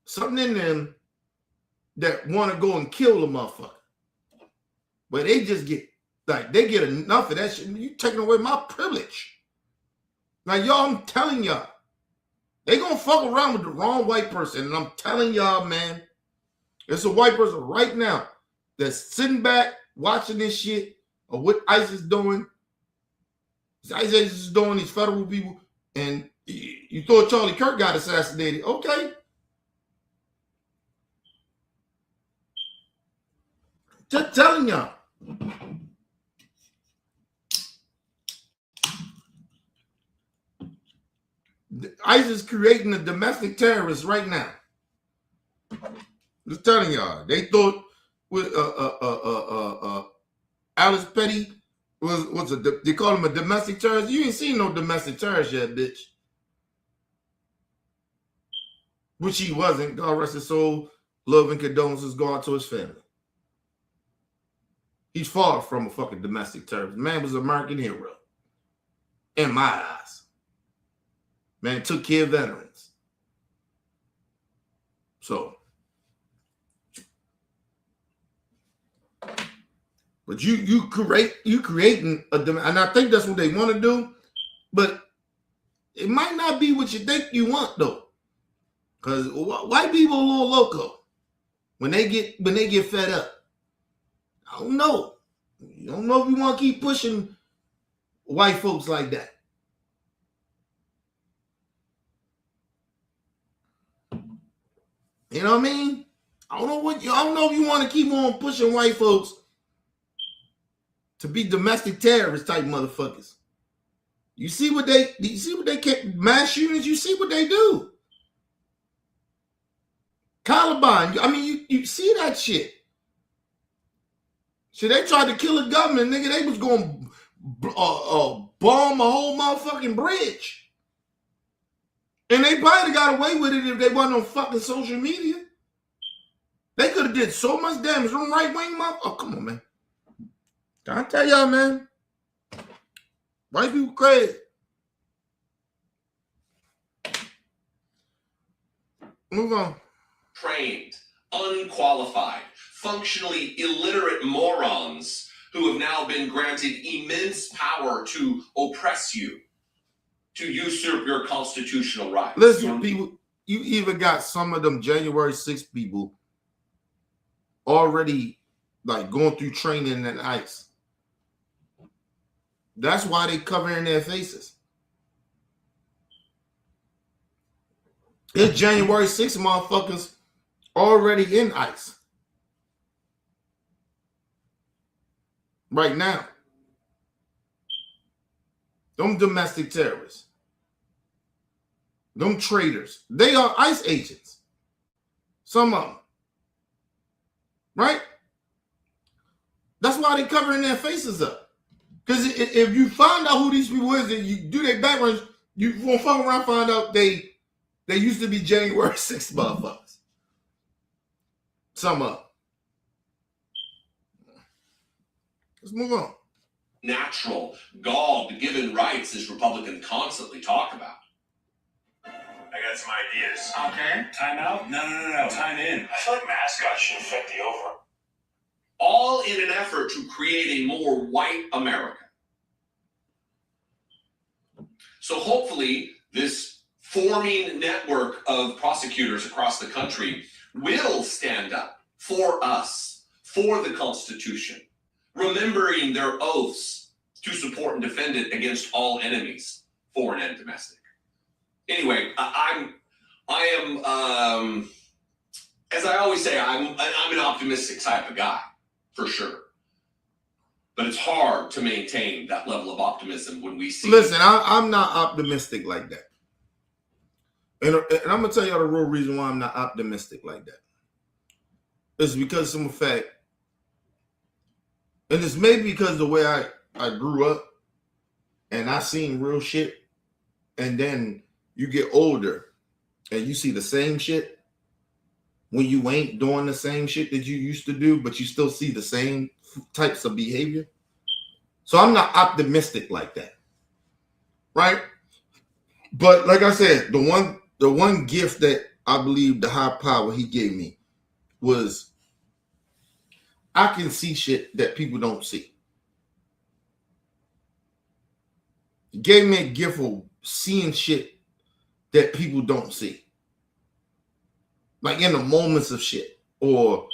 something in them that want to go and kill a motherfucker. But they just get, like, they get enough of that shit. You taking away my privilege. Now, y'all, I'm telling y'all, they gonna fuck around with the wrong white person. And I'm telling y'all, man, there's a white person right now that's sitting back watching this shit of what ICE is doing. ICE is doing, these federal people. And you thought Charlie Kirk got assassinated. Okay. Just telling y'all. ICE is creating a domestic terrorist right now. Just telling y'all. They thought with Alice Petty was they call him a domestic terrorist. You ain't seen no domestic terrorist yet, bitch. Which he wasn't. God rest his soul. Love and condolences go out to his family. He's far from a fucking domestic terrorist. Man was an American hero. In my eyes. Man took care of veterans. So. But you creating a, and I think that's what they want to do, but it might not be what you think you want though, because white people are a little loco when they get fed up. I don't know. You don't know if you want to keep pushing white folks like that. You know what I mean? I don't know if you want to keep on pushing white folks to be domestic terrorist type motherfuckers. You see what they get mass shootings? You see what they do. Taliban, I mean, you see that shit. So they tried to kill the government, nigga. They was going to bomb a whole motherfucking bridge. And they probably got away with it if they wasn't on fucking social media. They could have did so much damage. Them right-wing motherfuckers. Oh, come on, man. Can I tell y'all, man? White people crazy. Move on. Trained, unqualified, functionally illiterate morons who have now been granted immense power to oppress you, to usurp your constitutional rights. Listen, people, you even got some of them January 6th people already like going through training in ICE. That's why they covering their faces. It's January 6th motherfuckers already in ICE. Right now. Them domestic terrorists. Them traitors. They are ICE agents. Some of them. Right? That's why they covering their faces up. Because if you find out who these people is and you do their backgrounds, you won't fuck around and find out they used to be January 6th motherfuckers. Some of them. Let's move on. Natural, God-given rights, as Republicans constantly talk about. I got some ideas. Okay. Time out? No. Time in. I feel like mascots should affect the over. All in an effort to create a more white America. So hopefully this forming network of prosecutors across the country will stand up for us, for the Constitution, remembering their oaths to support and defend it against all enemies, foreign and domestic. Anyway, I am, as I always say, I'm an optimistic type of guy. For sure. But it's hard to maintain that level of optimism when we see... Listen, I'm not optimistic like that. And I'm going to tell you the real reason why I'm not optimistic like that. It's because of the fact, and it's maybe because of the way I grew up and I seen real shit, and then you get older and you see the same shit when you ain't doing the same shit that you used to do, but you still see the same types of behavior. So I'm not optimistic like that. Right? But like I said, the one gift that I believe the high power he gave me was I can see shit that people don't see. He gave me a gift of seeing shit that people don't see. Like in the moments of shit. Or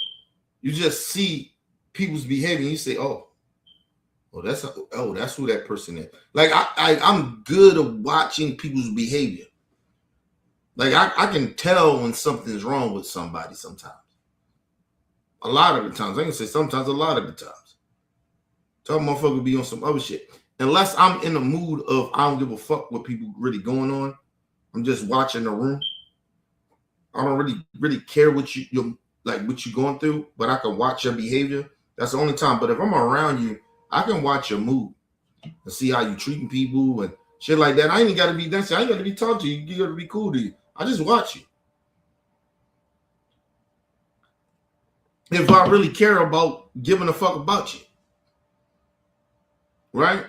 you just see people's behavior and you say, oh, that's who that person is. Like I'm good at watching people's behavior. Like I can tell when something's wrong with somebody sometimes. A lot of the times. I can say sometimes, a lot of the times. Tell motherfucker be on some other shit. Unless I'm in the mood of I don't give a fuck what people really going on. I'm just watching the room. I don't really care what you're going through, but I can watch your behavior. That's the only time. But if I'm around you, I can watch your mood and see how you treating people and shit like that. I ain't got to be dancing. I ain't got to be talking to you. You got to be cool to you. I just watch you. If I really care about giving a fuck about you. Right?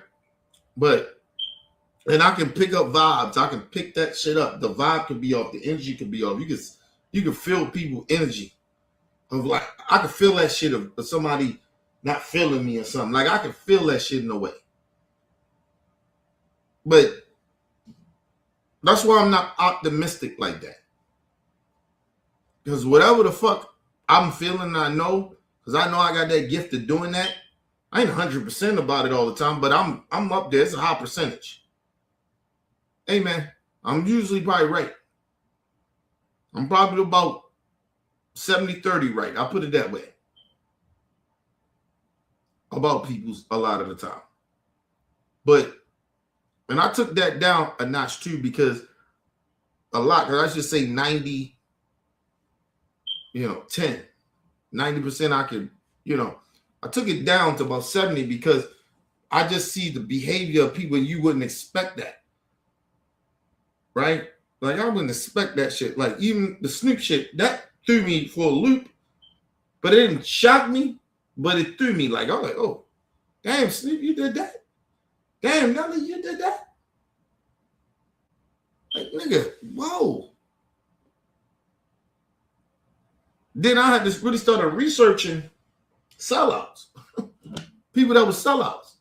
And I can pick up vibes. I can pick that shit up. The vibe can be off. The energy can be off. You can feel people's energy. Of like, I can feel that shit of somebody not feeling me or something. Like, I can feel that shit in a way. But that's why I'm not optimistic like that. Because whatever the fuck I'm feeling, I know, because I know I got that gift of doing that. I ain't 100% about it all the time, but I'm up there. It's a high percentage. Hey, man, I'm usually probably right. I'm probably about 70-30 right. I'll put it that way. About people a lot of the time. But And I took that down a notch too, because a lot, because I should say 90, 10, 90% I could, I took it down to about 70 because I just see the behavior of people and you wouldn't expect that. Right? Like, I wouldn't expect that shit. Like, even the Snoop shit, that threw me for a loop, but it didn't shock me, but it threw me. Like, I was like, oh, damn, Snoop, you did that? Damn, Nelly, you did that? Like, nigga, whoa. Then I had to really start researching sellouts, people that were sellouts,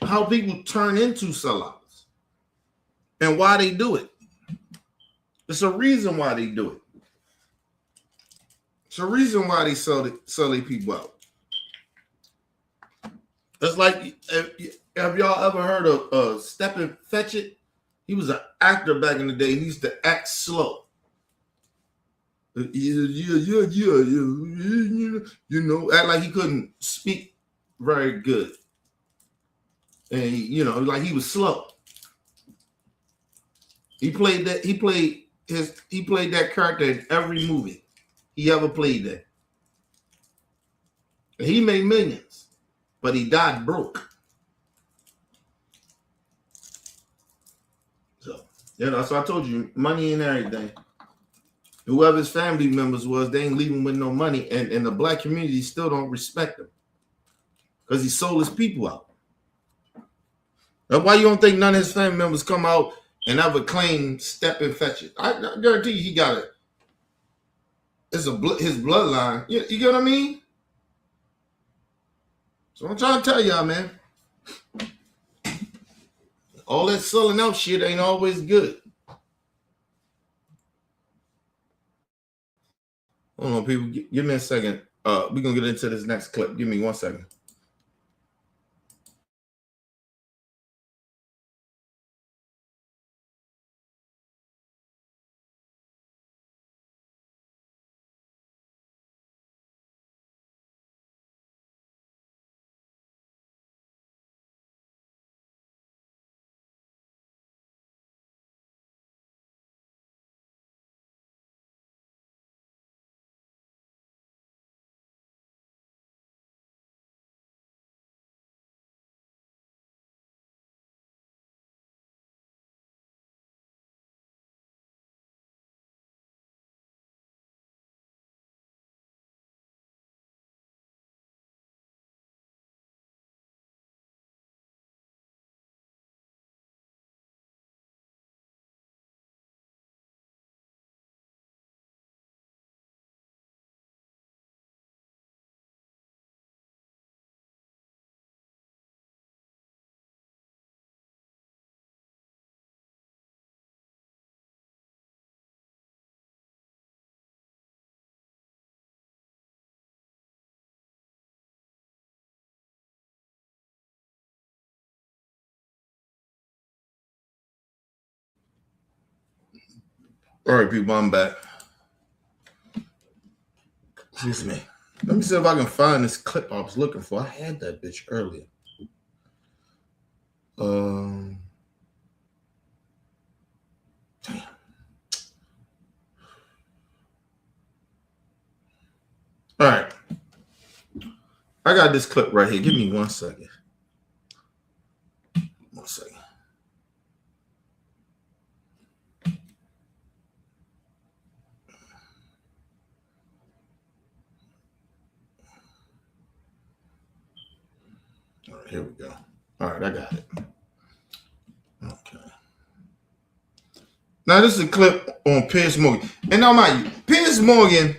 how people turn into sellouts, and why they do it. It's a reason why they do it. It's a reason why they sell their people out. It's like, have y'all ever heard of Stepin Fetchit? He was an actor back in the day. He used to act slow. Act like he couldn't speak very good. And like he was slow. He played that character in every movie he ever played that. And he made millions, but he died broke. So I told you, money and everything. Whoever his family members was, they ain't leaving with no money. And the black community still don't respect him because he sold his people out. That's why you don't think none of his family members come out and ever claim Stepin Fetchit. I guarantee you he got it. It's his bloodline. You get what I mean? So I'm trying to tell y'all, man. All that selling out shit ain't always good. Hold on, people. Give me a second. We're going to get into this next clip. Give me 1 second. All right, people, I'm back. Excuse me. Let me see if I can find this clip I was looking for. I had that bitch earlier. Damn. All right. I got this clip right here. Give me 1 second. 1 second. All right, here we go. All right, I got it. Okay. Now, this is a clip on Piers Morgan. And now, mind you, Piers Morgan,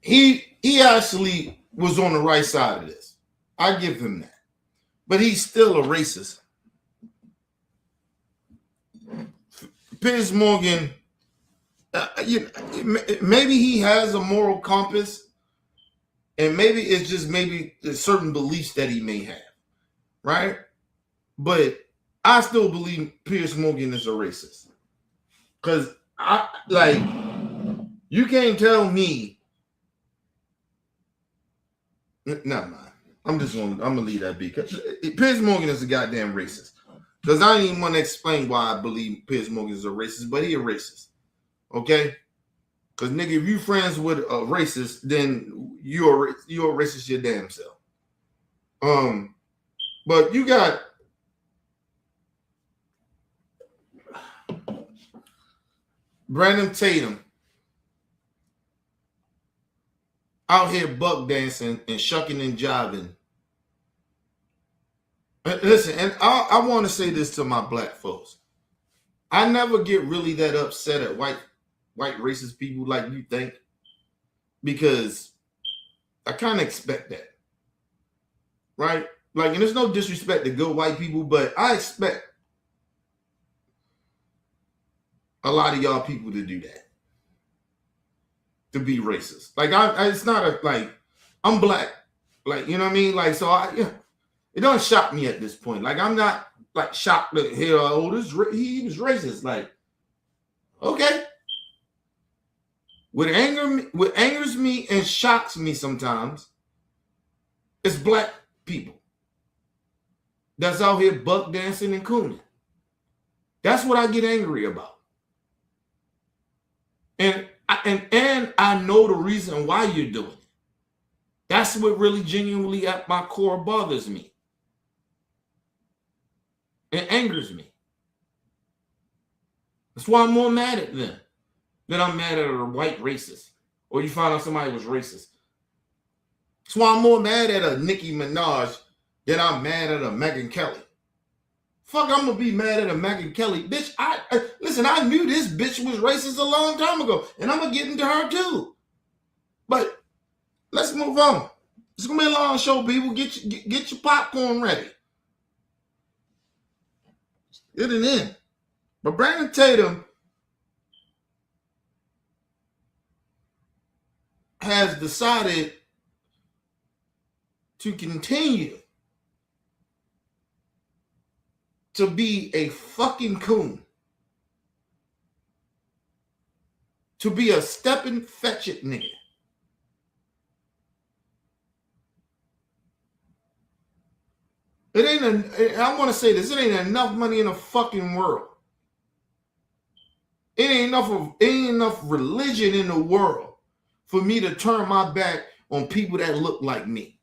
he actually was on the right side of this. I give him that. But he's still a racist. Piers Morgan, maybe he has a moral compass, and maybe it's just certain beliefs that he may have, right? But I still believe Piers Morgan is a racist. Because you can't tell me. Never mind. I'm gonna leave that be. Cause Piers Morgan is a goddamn racist. Because I didn't even want to explain why I believe Piers Morgan is a racist, but he a racist. Okay? Because nigga, if you friends with a racist, then you're a racist your damn self. But you got Brandon Tatum out here buck dancing and shucking and jiving. Listen, and I want to say this to my black folks. I never get really that upset at white racist people like you think, because I kind of expect that, right? Like, and there's no disrespect to good white people, but I expect a lot of y'all people to do that, to be racist. Like, it's not a, like, I'm black, like, you know what I mean? Like, so it doesn't shock me at this point. Like, I'm not like shocked to hear, oh, he was racist. Like, okay. What angers me and shocks me sometimes is black people that's out here buck dancing and cooning. That's what I get angry about. And I know the reason why you're doing it. That's what really genuinely at my core bothers me. It angers me. That's why I'm more mad at them than I'm mad at a white racist. Or you find out somebody was racist. That's why I'm more mad at a Nicki Minaj than I'm mad at a Megyn Kelly. Fuck, I'm gonna be mad at a Megyn Kelly. Bitch, listen, I knew this bitch was racist a long time ago, and I'm gonna get into her too. But let's move on. It's gonna be a long show, people. Get your popcorn ready. It ain't in. But Brandon Tatum has decided to continue to be a fucking coon. To be a stepping fetch it nigga. I want to say this, it ain't enough money in the fucking world. It ain't enough religion in the world for me to turn my back on people that look like me.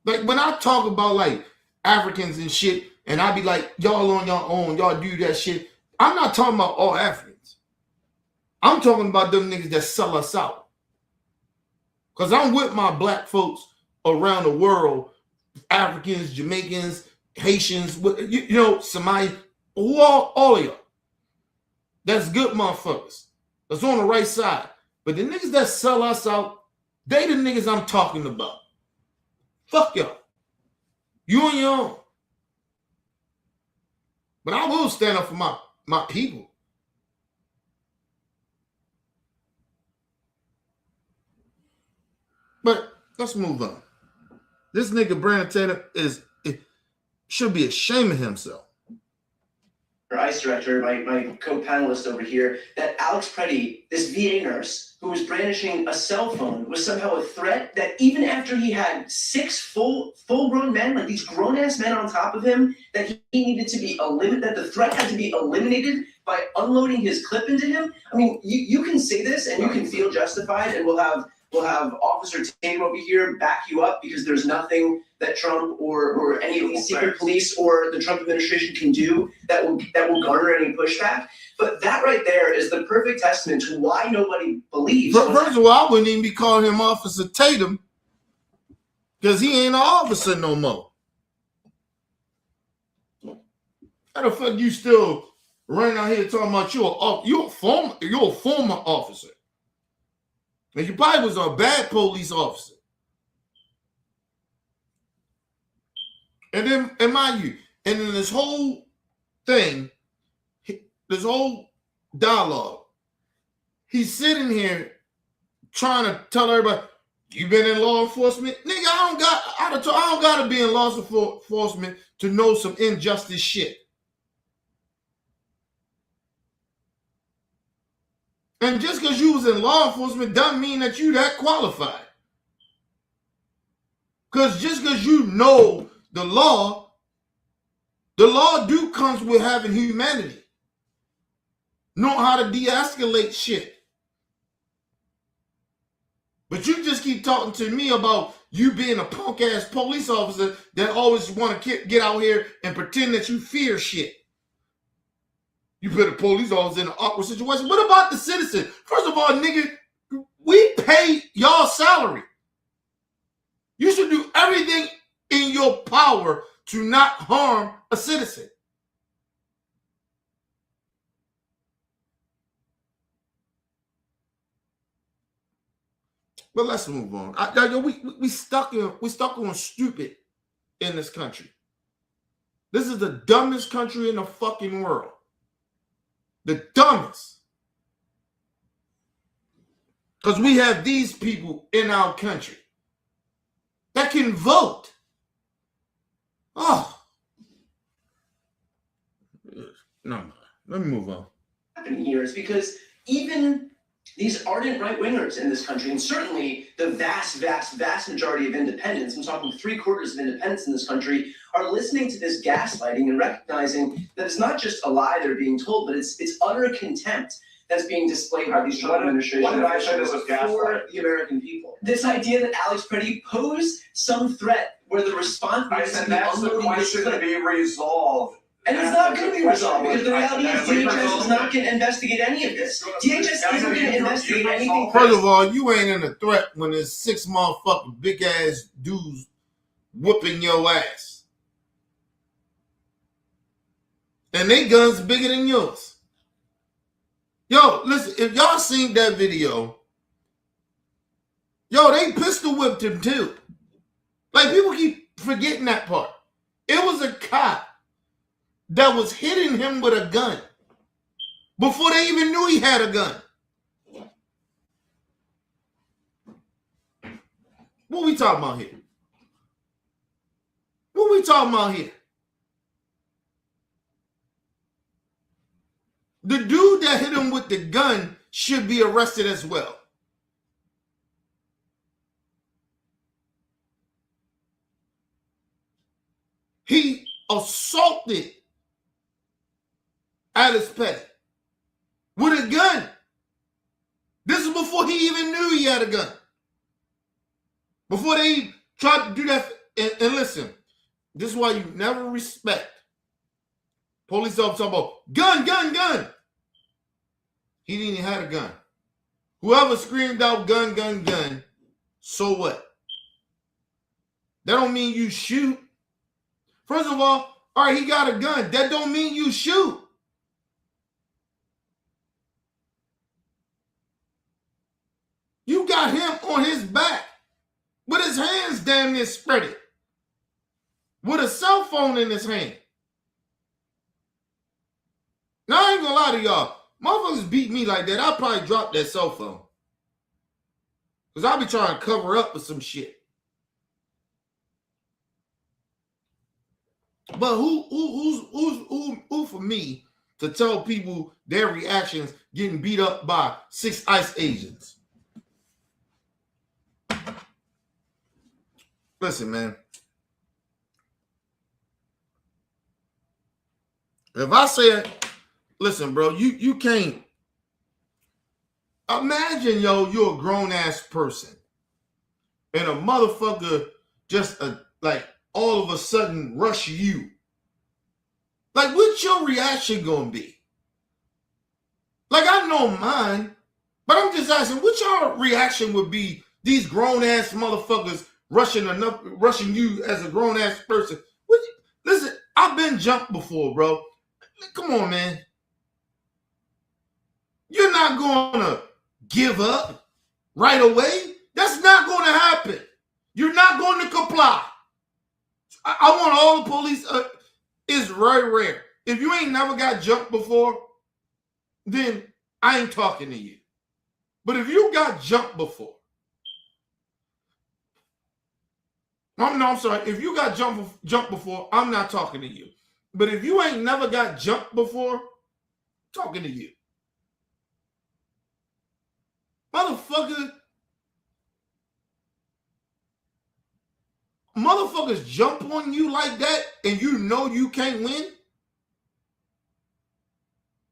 Like, when I talk about like Africans and shit, and I be like, y'all on your own, y'all do that shit, I'm not talking about all Africans. I'm talking about them niggas that sell us out. Because I'm with my black folks around the world, Africans, Jamaicans, Haitians, you know, Somali, all of y'all. That's good motherfuckers. That's on the right side. But the niggas that sell us out, they the niggas I'm talking about. Fuck y'all. You on your own. But I will stand up for my people. But let's move on. This nigga Brandon Tatum should be ashamed of himself. ICE director, my co-panelist over here, that Alex Preddy, this VA nurse who was brandishing a cell phone, was somehow a threat, that even after he had 6 full-grown men, like these grown-ass men on top of him, that he needed to be eliminated, that the threat had to be eliminated by unloading his clip into him. I mean, you can say this and you can feel justified, and we'll have Officer Tatum over here back you up, because there's nothing that Trump or any of these secret police or the Trump administration can do that will garner any pushback. But that right there is the perfect testament to why nobody believes. First of all, I wouldn't even be calling him Officer Tatum, because he ain't an officer no more. How the fuck you still running out here talking about you're a former officer? And you probably was a bad police officer. And then, mind you, and then this whole thing, this whole dialogue, he's sitting here trying to tell everybody, you been in law enforcement? Nigga, I don't gotta be in law enforcement to know some injustice shit. And just because you was in law enforcement doesn't mean that you that qualified. Because just because you know the law do comes with having humanity. Know how to de-escalate shit. But you just keep talking to me about you being a punk-ass police officer that always want to get out here and pretend that you fear shit. You put a police officer in an awkward situation. What about the citizen? First of all, nigga, we pay y'all salary. You should do everything in your power to not harm a citizen. But let's move on. We stuck on stupid in this country. This is the dumbest country in the fucking world. The dumbest. Because we have these people in our country that can vote. Oh. No, let me move on. Happening here is because even these ardent right-wingers in this country, and certainly the vast majority of independents, I'm talking 3/4 of independents in this country, are listening to this gaslighting and recognizing that it's not just a lie they're being told, but it's utter contempt that's being displayed by these Trump administration What did I say this was for gaslighting? the American people. This idea that Alex Preddy posed some threat where the response I needs to said be that's the unloading this question to clip. be resolved. And it's not going to be resolved because the reality is DHS is not going to investigate any of this. DHS isn't going to investigate anything. First of all, you ain't in a threat when there's 6 motherfucking big ass dudes whooping your ass. And they guns bigger than yours. Yo, listen, if y'all seen that video, yo, they pistol whipped him too. Like, people keep forgetting that part. It was a cop that was hitting him with a gun before they even knew he had a gun. What we talking about here? What we talking about here? The dude that hit him with the gun should be arrested as well. He assaulted Alice Petty with a gun. This is before he even knew he had a gun. Before they tried to do that. And listen, this is why you never respect police officers about gun. He didn't even have a gun. Whoever screamed out gun, so what? That don't mean you shoot. First of all right, he got a gun. That don't mean you shoot. You got him on his back with his hands damn near spread, with a cell phone in his hand. Now, I ain't gonna lie to y'all. Motherfuckers beat me like that, I'll probably drop that cell phone. Because I'll be trying to cover up with some shit. But who for me to tell people their reactions getting beat up by 6 ICE agents? Listen, man. If I said, listen, bro, you can't imagine, yo, you're a grown ass person and a motherfucker just like all of a sudden rush you. Like, what's your reaction gonna be? Like, I know mine, but I'm just asking, what your reaction would be? These grown ass motherfuckers rushing you as a grown ass person. Listen, I've been jumped before, bro. Come on, man. You're not gonna give up right away. That's not gonna happen. You're not going to comply. I want all the police. It's very rare. If you ain't never got jumped before, then I ain't talking to you. But if you got jumped before, I'm sorry. If you got jumped before, I'm not talking to you. But if you ain't never got jumped before, I'm talking to you. motherfuckers jump on you like that and you know you can't win.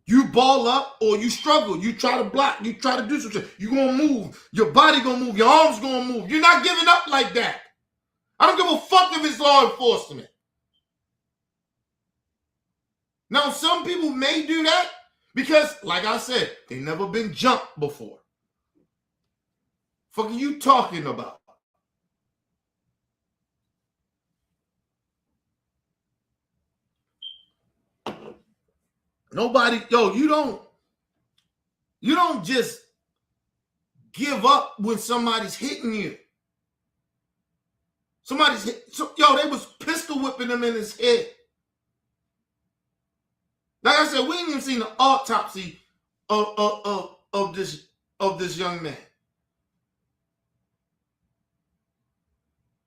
You ball up or you struggle. You try to block. You try to do some shit. You gonna move. Your body gonna move. Your arms gonna move. You're not giving up like that. I don't give a fuck if it's law enforcement. Now, some people may do that because, like I said, they never been jumped before. Fuck are you talking about? Nobody, you don't just give up when somebody's hitting you. They was pistol whipping him in his head. Like I said, we ain't even seen the autopsy of this young man.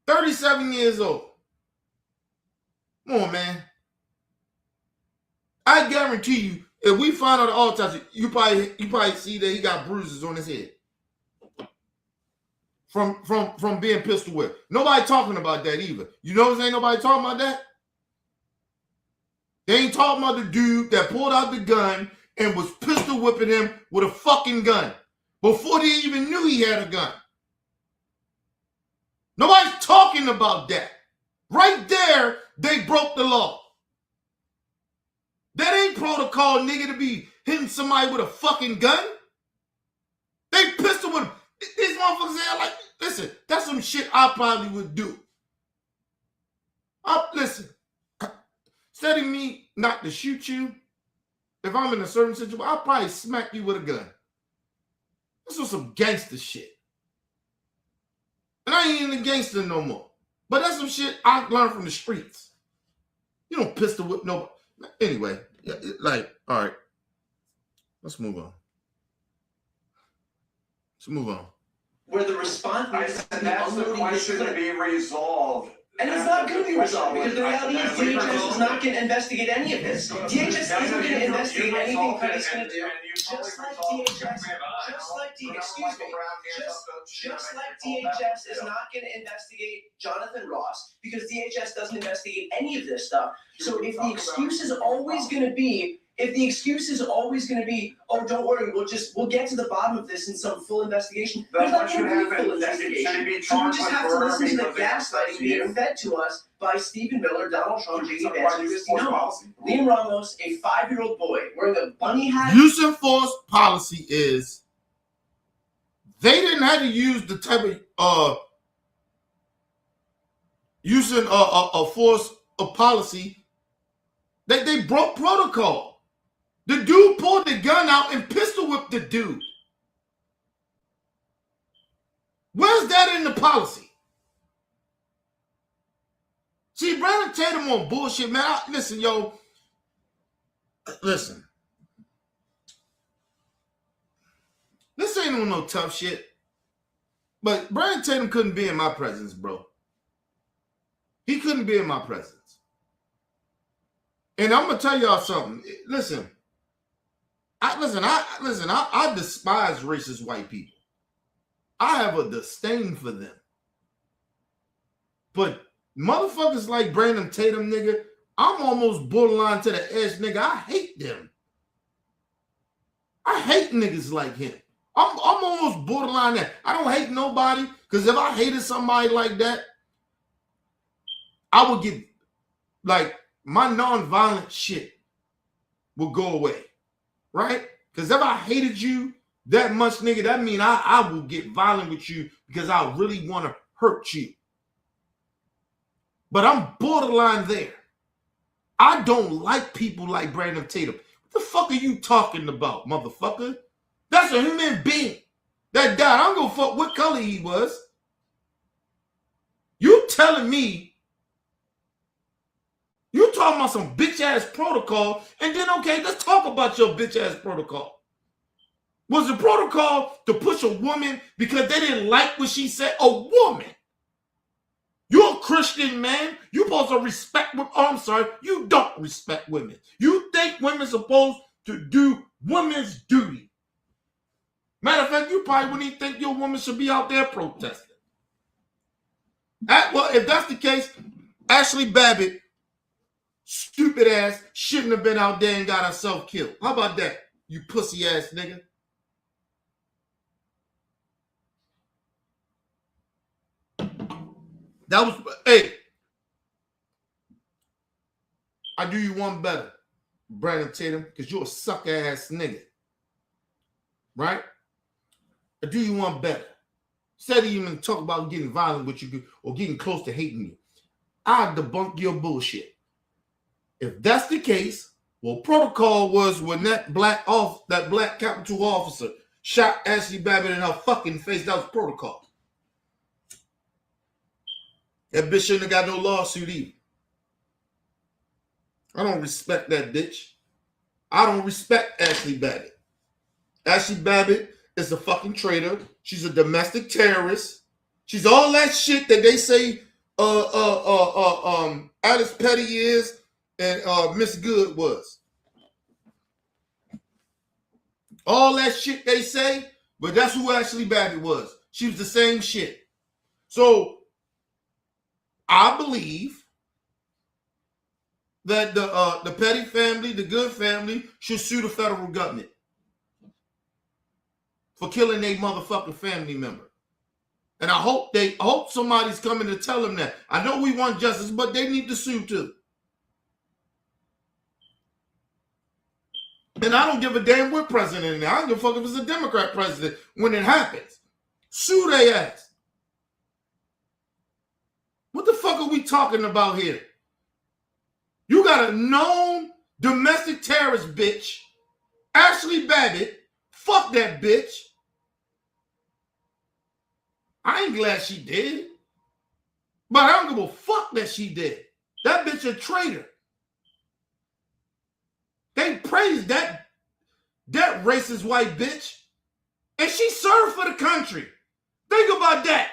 37 years old. Come on, man. I guarantee you, if we find out the autopsy, you probably see that he got bruises on his head from being pistol whipped. Nobody talking about that either. You notice ain't nobody talking about that? They ain't talking about the dude that pulled out the gun and was pistol whipping him with a fucking gun before they even knew he had a gun. Nobody's talking about that. Right there, they broke the law. That ain't protocol, nigga, to be hitting somebody with a fucking gun. They pistol with him. These motherfuckers are like, listen, that's some shit I probably would do. Listen, instead of me not to shoot you, if I'm in a certain situation, I'll probably smack you with a gun. This was some gangster shit. And I ain't even a gangster no more. But that's some shit I learned from the streets. You don't pistol whip nobody. Anyway, all right. Let's move on. Where the response is That's the question to be resolved. And it's not going to be resolved because the reality is DHS is not going to investigate any of this. DHS isn't going to investigate anything Pretty's going to do. Just like DHS is not going to investigate Jonathan Ross because DHS doesn't investigate any of this stuff. So if the excuse is always going to be, oh, don't worry, we'll get to the bottom of this in some full investigation. There's not going to be full investigation. So we just have to listen to the gaslighting being fed to us by Stephen Miller, Donald Trump, J.D. Vance, and Christine Liam Ramos, a 5-year-old boy wearing a bunny hat. Use of force policy is they didn't have to use the type of using a force of policy. They broke protocol. The dude pulled the gun out and pistol whipped the dude. Where's that in the policy? See, Brandon Tatum on bullshit, man. Listen. This ain't on no tough shit. But Brandon Tatum couldn't be in my presence, bro. He couldn't be in my presence. And I'm gonna tell y'all something. Listen. I despise racist white people. I have a disdain for them. But motherfuckers like Brandon Tatum, nigga, I'm almost borderline to the edge, nigga. I hate them. I hate niggas like him. I'm almost borderline that. I don't hate nobody, because if I hated somebody like that, I would get, like, my nonviolent shit will go away. Right? Because if I hated you that much, nigga, that means I will get violent with you because I really want to hurt you. But I'm borderline there. I don't like people like Brandon Tatum. What the fuck are you talking about, motherfucker? That's a human being that died. I don't give a fuck what color he was. You telling me you talking about some bitch-ass protocol, and then, okay, let's talk about your bitch-ass protocol. Was the protocol to push a woman because they didn't like what she said? A woman. You're a Christian man. You're supposed to respect women. Oh, I'm sorry. You don't respect women. You think women's supposed to do women's duty. Matter of fact, you probably wouldn't even think your woman should be out there protesting. Well, if that's the case, Ashley Babbitt, stupid ass, shouldn't have been out there and got herself killed. How about that, you pussy ass nigga? That was, hey, I do you one better, Brandon Tatum, because you're a sucker ass nigga. Right? I do you one better. Instead of even talk about getting violent with you or getting close to hating you, I debunk your bullshit. If that's the case, well, protocol was when that black Capitol officer shot Ashley Babbitt in her fucking face. That was protocol. That bitch shouldn't have got no lawsuit either. I don't respect that bitch. I don't respect Ashley Babbitt. Ashley Babbitt is a fucking traitor. She's a domestic terrorist. She's all that shit that they say Alice Petty is and Miss Good was. All that shit they say, but that's who Ashley Babbitt was. She was the same shit. So I believe that the Petty family, the Good family, should sue the federal government for killing a motherfucking family member. And I hope somebody's coming to tell them that. I know we want justice, but they need to sue too. And I don't give a damn what president in there. I don't give a fuck if it's a Democrat president when it happens. Sue their ass. What the fuck are we talking about here? You got a known domestic terrorist bitch, Ashley Babbitt. Fuck that bitch. I ain't glad she did. But I don't give a fuck that she did. That bitch a traitor. They praised that racist white bitch. And she served for the country. Think about that.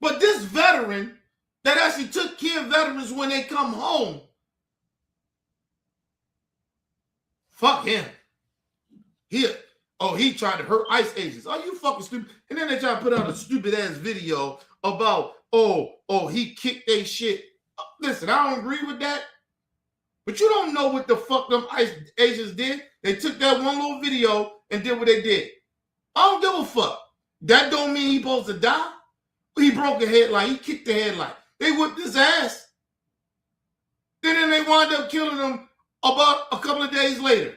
But this veteran that actually took care of veterans when they come home, fuck him. He tried to hurt ICE agents. Are you fucking stupid? And then they try to put out a stupid ass video about, he kicked they shit. Listen, I don't agree with that. But you don't know what the fuck them ICE agents did. They took that one little video and did what they did. I don't give a fuck. That don't mean he's supposed to die. He broke a headlight. He kicked the headlight. They whipped his ass. Then they wound up killing him about a couple of days later.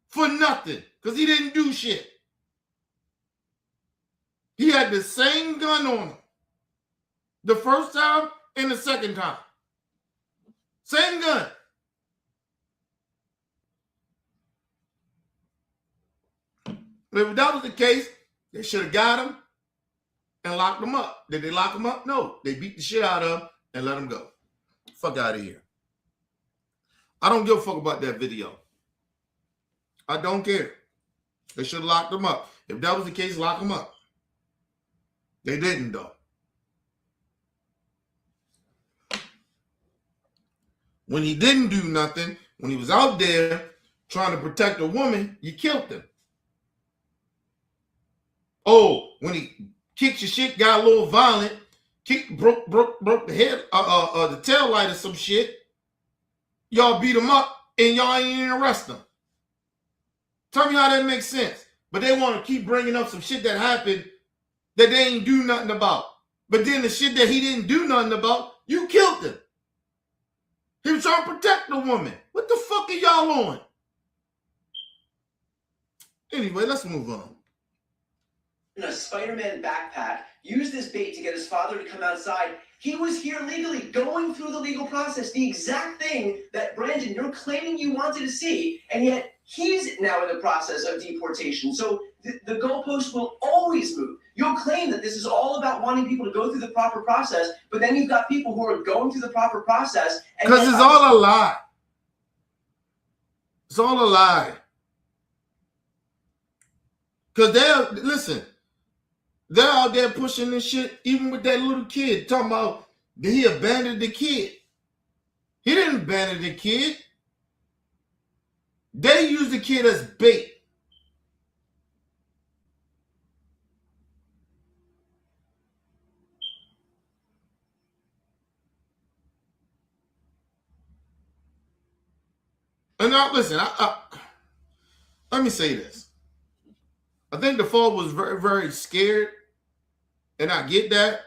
For nothing. Because he didn't do shit. He had the same gun on him. The first time and the second time. Same gun. If that was the case, they should have got him and locked him up. Did they lock him up? No. They beat the shit out of him and let him go. Fuck out of here. I don't give a fuck about that video. I don't care. They should have locked him up. If that was the case, lock him up. They didn't, though. When he didn't do nothing, when he was out there trying to protect a woman, you killed him. When he kicked your shit, got a little violent, broke the head, the tail light or some shit, y'all beat him up and y'all ain't even arrest him. Tell me how that makes sense. But they want to keep bringing up some shit that happened that they ain't do nothing about. But then the shit that he didn't do nothing about, you killed him. He was trying to protect the woman. What the fuck are y'all on? Anyway, let's move on. In a Spider-Man backpack, used this bait to get his father to come outside. He was here legally, going through the legal process, the exact thing that, Brandon, you're claiming you wanted to see, and yet he's now in the process of deportation. So the goalpost will always move. You'll claim that this is all about wanting people to go through the proper process, but then you've got people who are going through the proper process. Because it's all a lie. It's all a lie. Because they're out there pushing this shit, even with that little kid, talking about that he abandoned the kid. He didn't abandon the kid. They use the kid as bait. And now, listen, let me say this. I think the father was very, very scared, and I get that.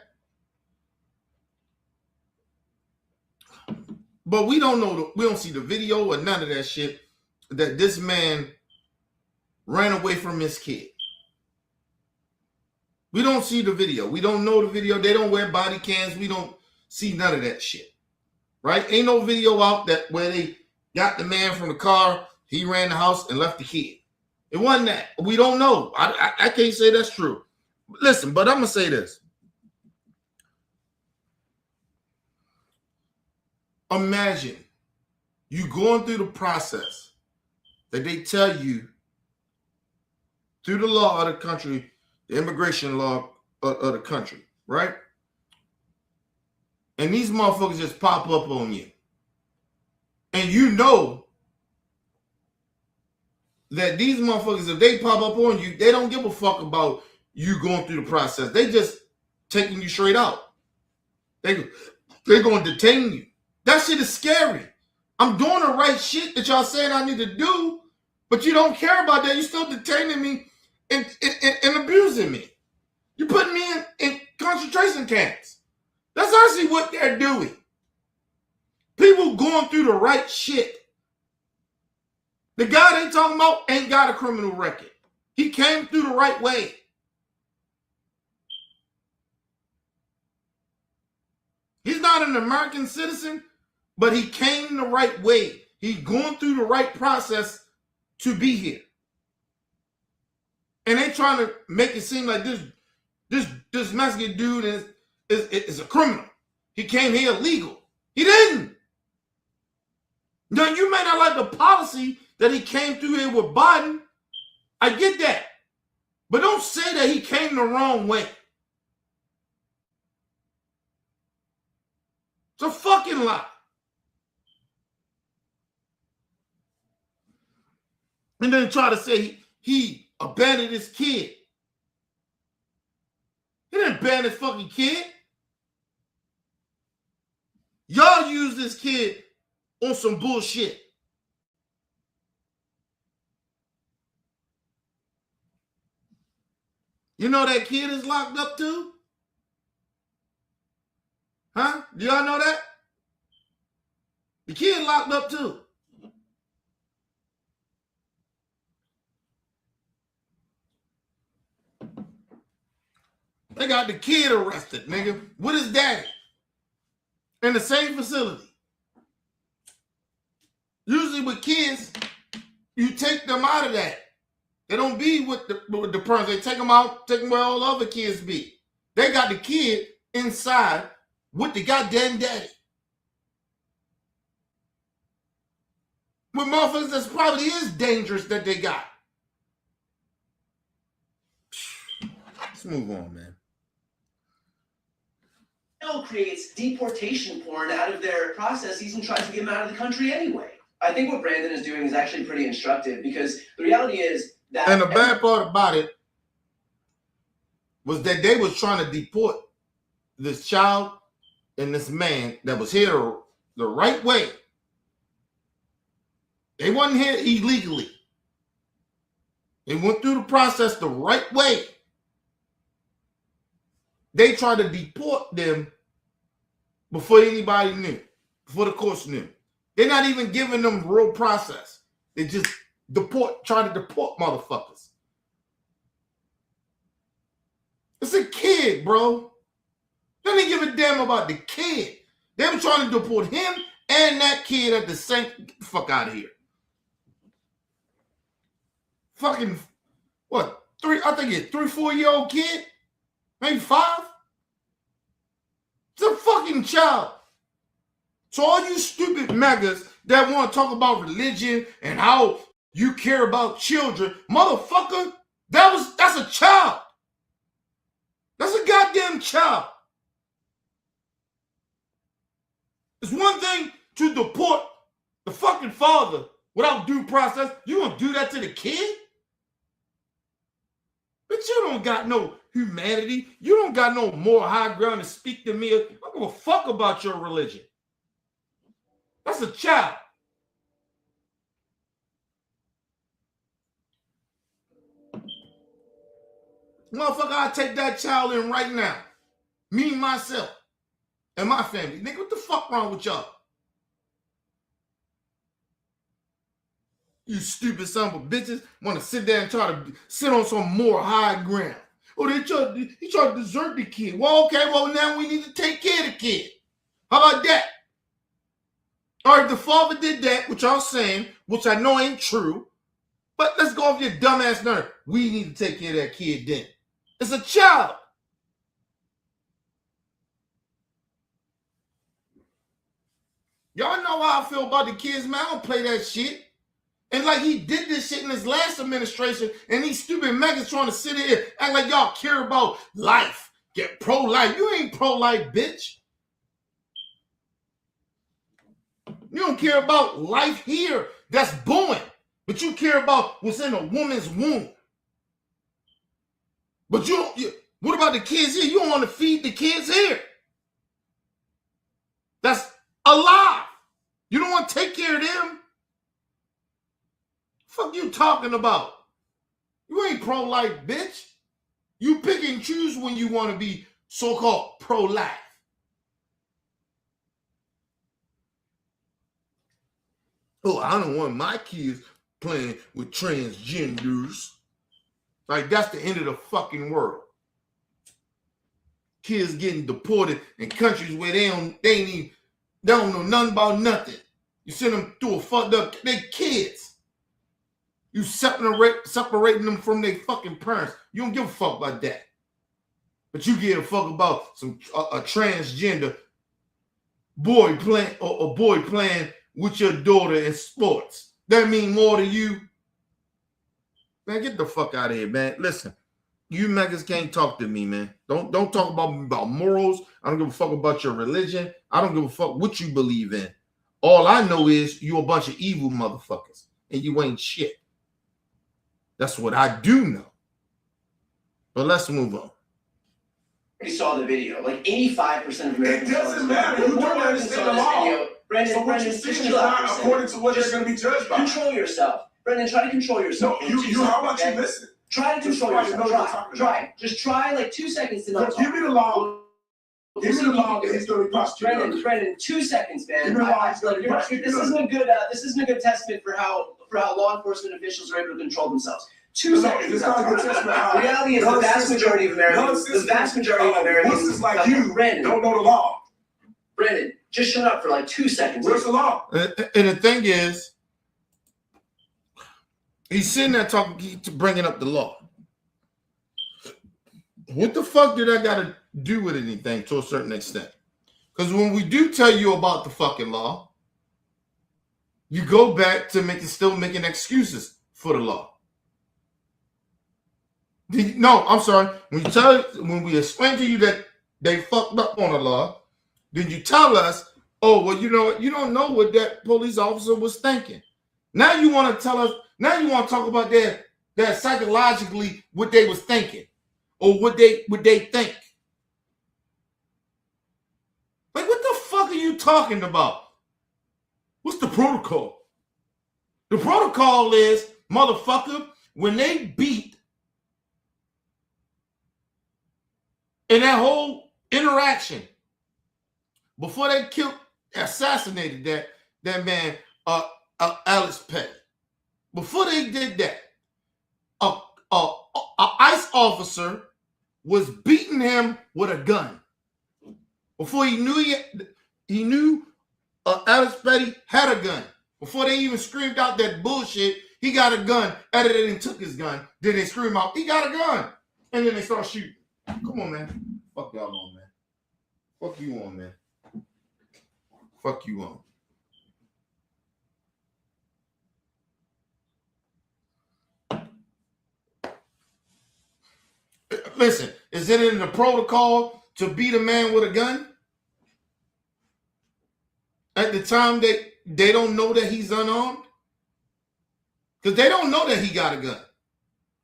But we don't know, we don't see the video or none of that shit that this man ran away from his kid. We don't see the video. We don't know the video. They don't wear body cams. We don't see none of that shit. Right? Ain't no video out that where they got the man from the car, he ran the house and left the kid. It wasn't that. We don't know. I can't say that's true. Listen, but I'm going to say this. Imagine you going through the process that they tell you through the law of the country, the immigration law of the country, right? And these motherfuckers just pop up on you. And you know that these motherfuckers, if they pop up on you, they don't give a fuck about you going through the process. They just taking you straight out. They're going to detain you. That shit is scary. I'm doing the right shit that y'all saying I need to do, but you don't care about that. You still detaining me and abusing me. You putting me in concentration camps. That's actually what they're doing. People going through the right shit. The guy they talking about ain't got a criminal record. He came through the right way. He's not an American citizen, but he came the right way. He's going through the right process to be here. And they trying to make it seem like this Mexican dude is a criminal. He came here illegal. He didn't. Now, you may not like the policy that he came through here with Biden. I get that. But don't say that he came the wrong way. It's a fucking lie. And then try to say he abandoned his kid. He didn't abandon his fucking kid. Y'all use this kid on some bullshit. You know that kid is locked up too? Huh? Do y'all know that? The kid locked up too. They got the kid arrested, nigga, with his daddy in the same facility. Usually with kids, you take them out of that. They don't be with the parents. They take them out, take them where all other kids be. They got the kid inside with the goddamn daddy. With motherfuckers that probably is dangerous that they got. Let's move on, man. Creates deportation porn out of their processes and tries to get them out of the country anyway. I think what Brandon is doing is actually pretty instructive because the reality is that... And the bad part about it was that they was trying to deport this child and this man that was here the right way. They wasn't here illegally. They went through the process the right way. They tried to deport them before anybody knew, before the courts knew. They're not even giving them real process. They just try to deport motherfuckers. It's a kid, bro. They didn't give a damn about the kid. They were trying to deport him and that kid at the same... Get the fuck out of here. Fucking, what? I think it's 3-4-year-old kid? Maybe 5? It's a fucking child. So all you stupid MAGAs that want to talk about religion and how you care about children, motherfucker, that's a child. That's a goddamn child. It's one thing to deport the fucking father without due process. You gonna do that to the kid? But you don't got no humanity. You don't got no more high ground to speak to me. I don't give a fuck about your religion. That's a child. Motherfucker, I'll take that child in right now. Me, myself, and my family. Nigga, what the fuck wrong with y'all? You stupid son of a bitches want to sit there and try to sit on some more high ground. Oh, he tried to desert the kid. Well, okay, well, now we need to take care of the kid. How about that? All right, the father did that, which I'm saying, which I know ain't true. But let's go off your dumbass nerve. We need to take care of that kid then. It's a child. Y'all know how I feel about the kids, man. I don't play that shit. And like he did this shit in his last administration, and these stupid maggots trying to sit here act like y'all care about life. Get pro-life. You ain't pro-life, bitch. You don't care about life here that's born, but you care about what's in a woman's womb. But what about the kids here? You don't want to feed the kids here. That's alive. You don't want to take care of them. Fuck you talking about? You ain't pro-life, bitch. You pick and choose when you want to be so-called pro-life. Oh, I don't want my kids playing with transgenders. Like, that's the end of the fucking world. Kids getting deported in countries where they don't know nothing about nothing. You send them through a fucked up, they kids. You separating them from their fucking parents. You don't give a fuck about that. But you give a fuck about a transgender boy playing or a boy playing with your daughter in sports. That mean more to you? Man, get the fuck out of here, man. Listen, you maggots can't talk to me, man. Don't talk about morals. I don't give a fuck about your religion. I don't give a fuck what you believe in. All I know is you a bunch of evil motherfuckers, and you ain't shit. That's what I do know. But let's move on. We saw the video. Like 85% of Americans. It doesn't matter. You don't understand the law. Brendan, What you're just saying is chill out. not according to what they're going to be judged by. Control yourself. Brendan, try to control yourself. No, you. How about you listen? Try to control Just yourself. Try. Just try like 2 seconds to not talk. Give me the law. Give me the law that he's going to be prosecuted. Brendan, 2 seconds, man. Give me the law he's going to be prosecuted. This isn't a good testament for how law enforcement officials are able to control themselves. 2 seconds. It's not a good testament. The reality is the vast majority of Americans, like you, Brendan, don't know the law. Brendan, just shut up for like 2 seconds. Where's the law? And the thing is, he's sitting there bringing up the law. What the fuck did I got to do with anything to a certain extent? Because when we do tell you about the fucking law, you go back to still making excuses for the law. No, I'm sorry. When we explain to you that they fucked up on the law, then you tell us, oh, well, you know what? You don't know what that police officer was thinking. Now you want to tell us, now you want to talk about that psychologically what they was thinking or what they think. Like, what the fuck are you talking about? What's the protocol? The protocol is, motherfucker, when they beat in that whole interaction, before they assassinated that man, Alex Petty, before they did that, a ICE officer was beating him with a gun. Before he knew Alex Petty had a gun. Before they even screamed out that bullshit, he got a gun. After they took his gun, then they scream out, he got a gun. And then they start shooting. Come on, man. Fuck y'all on, man. Fuck you on, man. Fuck you on. Listen, is it in the protocol to beat a man with a gun? At the time they don't know that he's unarmed? Because they don't know that he got a gun.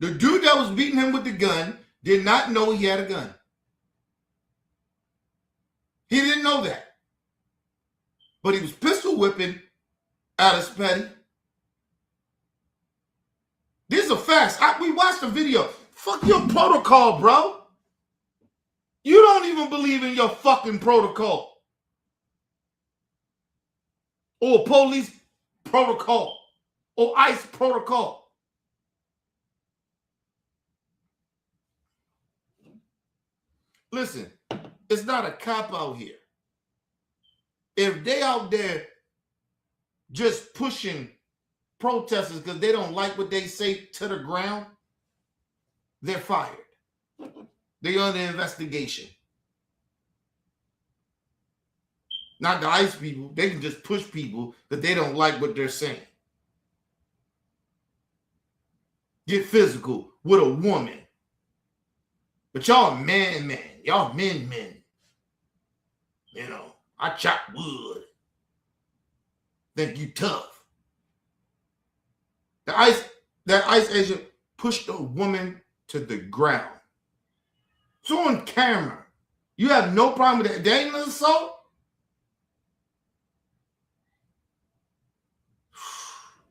The dude that was beating him with the gun did not know he had a gun. He didn't know that. But he was pistol whipping Alice Petty. These are facts. We watched the video. Fuck your protocol, bro. You don't even believe in your fucking protocol. Or police protocol. Or ICE protocol. Listen, it's not a cop out here. If they out there just pushing protesters because they don't like what they say to the ground, they're fired. They're under investigation. Not the ICE people. They can just push people that they don't like what they're saying. Get physical with a woman. But y'all man. Y'all men. You know, I chop wood. Think you tough. That ICE agent pushed a woman to the ground. It's on camera. You have no problem with that. There ain't an assault.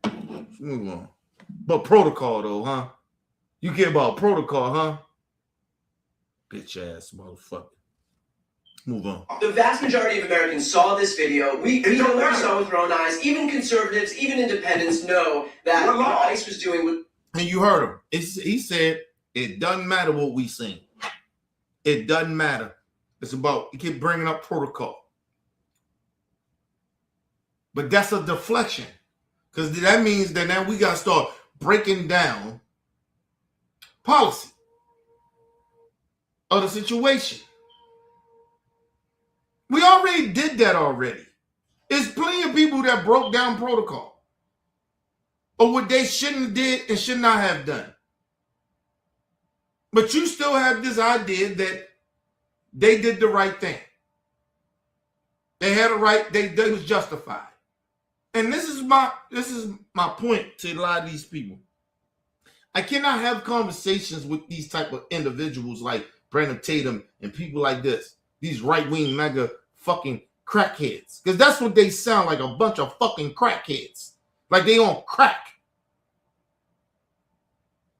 Let's move on. But protocol though, huh? You care about protocol, huh? Bitch ass motherfucker. Move on. The vast majority of Americans saw this video. We know what we saw with our own eyes. Even conservatives, even independents know that what ICE was doing. And you heard him. He said, it doesn't matter what we seen. It doesn't matter. It's about, you keep bringing up protocol. But that's a deflection. Because that means that now we got to start breaking down policy of the situation. We already did that already. There's plenty of people that broke down protocol or what they shouldn't have did and should not have done. But you still have this idea that they did the right thing. They had a right, they was justified. And this is my point to a lot of these people. I cannot have conversations with these type of individuals like Brandon Tatum and people like this. These right-wing mega fucking crackheads. Because that's what they sound like, a bunch of fucking crackheads. Like they on crack.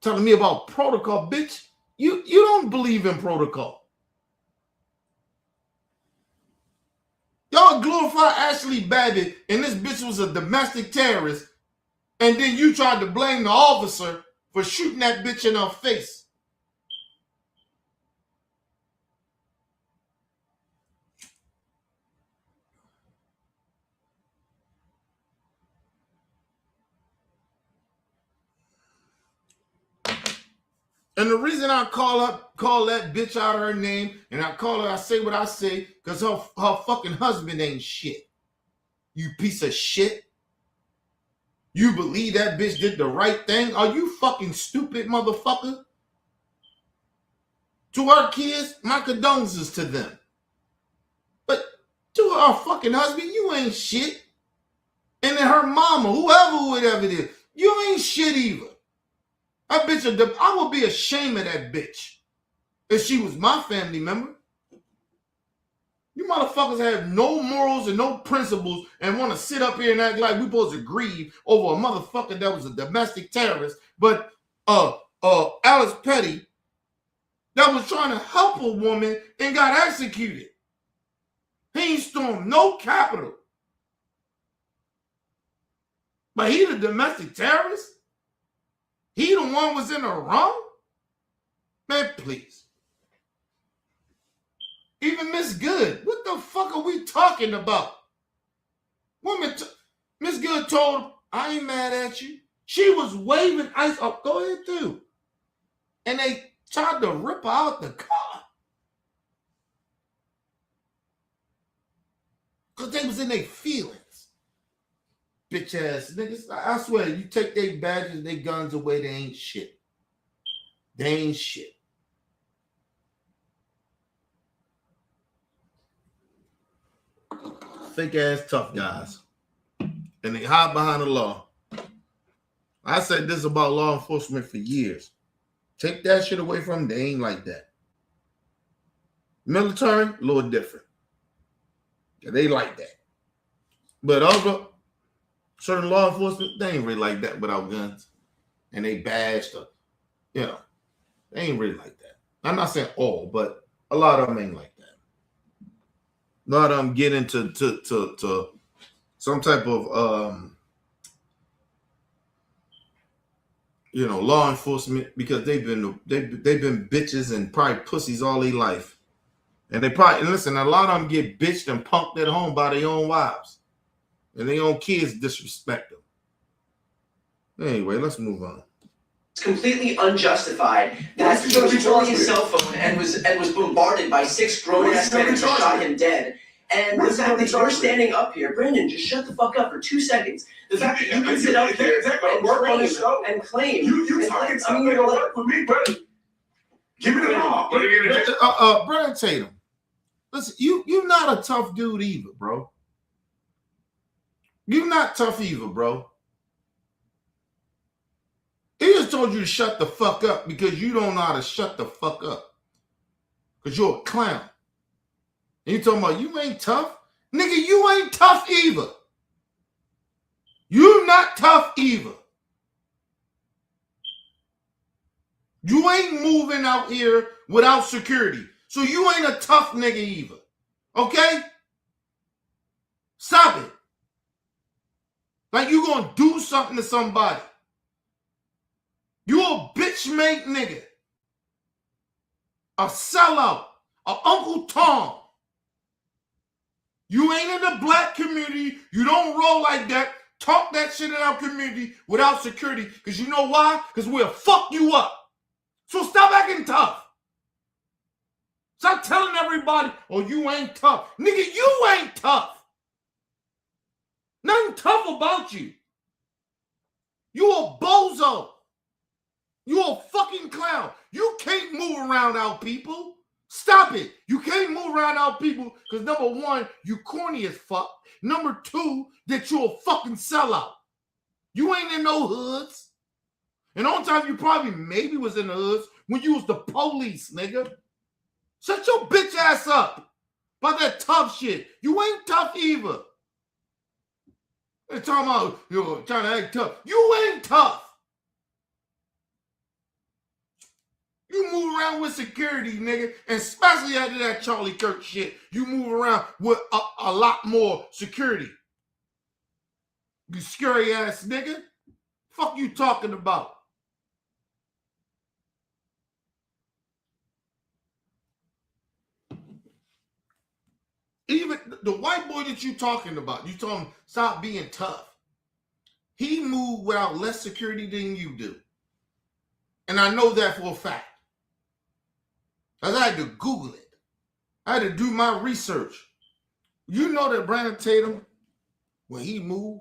Telling me about protocol, bitch. You don't believe in protocol. Y'all glorify Ashley Babbitt and this bitch was a domestic terrorist and then you tried to blame the officer for shooting that bitch in her face. And the reason I call that bitch out of her name, and I say what I say, because her fucking husband ain't shit. You piece of shit. You believe that bitch did the right thing? Are you fucking stupid, motherfucker? To her kids, my condolences to them. But to her fucking husband, you ain't shit. And then her mama, whoever it is, you ain't shit either. That bitch, I would be ashamed of that bitch if she was my family member. You motherfuckers have no morals and no principles and want to sit up here and act like we supposed to grieve over a motherfucker that was a domestic terrorist, but Alice Petty that was trying to help a woman and got executed. He ain't stormed no Capitol. But he the domestic terrorist? He the one was in the wrong? Man, please. Even Miss Good, what the fuck are we talking about? Miss Good told him, I ain't mad at you. She was waving ice up. Go ahead, too. And they tried to rip her out the car. Because they was in their feelings. Bitch ass niggas. I swear, you take their badges, their guns away, they ain't shit. They ain't shit. Fake ass tough guys. And they hide behind the law. I said this about law enforcement for years. Take that shit away from them, they ain't like that. Military, a little different. Yeah, they like that. But other certain law enforcement, they ain't really like that without guns. And they bashed up. You know, they ain't really like that. I'm not saying all, but a lot of them ain't like that. A lot of them get into to some type of law enforcement because they've been bitches and probably pussies all their life. And they probably, listen, a lot of them get bitched and punked at home by their own wives. And their own kids disrespect them. Anyway, let's move on. It's completely unjustified that he was holding his cell phone and was bombarded by 6 grown-ass men who shot him dead. And the fact that you're standing up here, Brandon, just shut the fuck up for 2 seconds. The fact that you can sit up here and claim. You talking something that work with me, buddy. Give me the law. Brandon Tatum, listen, you're not a tough dude either, bro. You're not tough either, bro. He just told you to shut the fuck up because you don't know how to shut the fuck up. Because you're a clown. And you talking about you ain't tough? Nigga, you ain't tough either. You not tough either. You ain't moving out here without security. So you ain't a tough nigga either. Okay? Stop it. Like you gonna do something to somebody. You a bitch-made nigga. A sellout. A Uncle Tom. You ain't in the black community. You don't roll like that. Talk that shit in our community without security. Because you know why? Because we'll fuck you up. So stop acting tough. Stop telling everybody, oh, you ain't tough. Nigga, you ain't tough. Nothing tough about you. You a bozo. You a fucking clown. You can't move around our people. Stop it. You can't move around our people because number one, you corny as fuck. Number two, that you a fucking sellout. You ain't in no hoods. And the only time you probably maybe was in the hoods when you was the police, nigga. Shut your bitch ass up about that tough shit. You ain't tough either. They're talking about you're trying to act tough. You ain't tough. You move around with security, nigga, and especially after that Charlie Kirk shit, you move around with a lot more security. You scary ass nigga. Fuck you talking about? Even the white boy that you talking about, you told him stop being tough. He moved without less security than you do. And I know that for a fact. Because I had to Google it. I had to do my research. You know that Brandon Tatum, when he moved,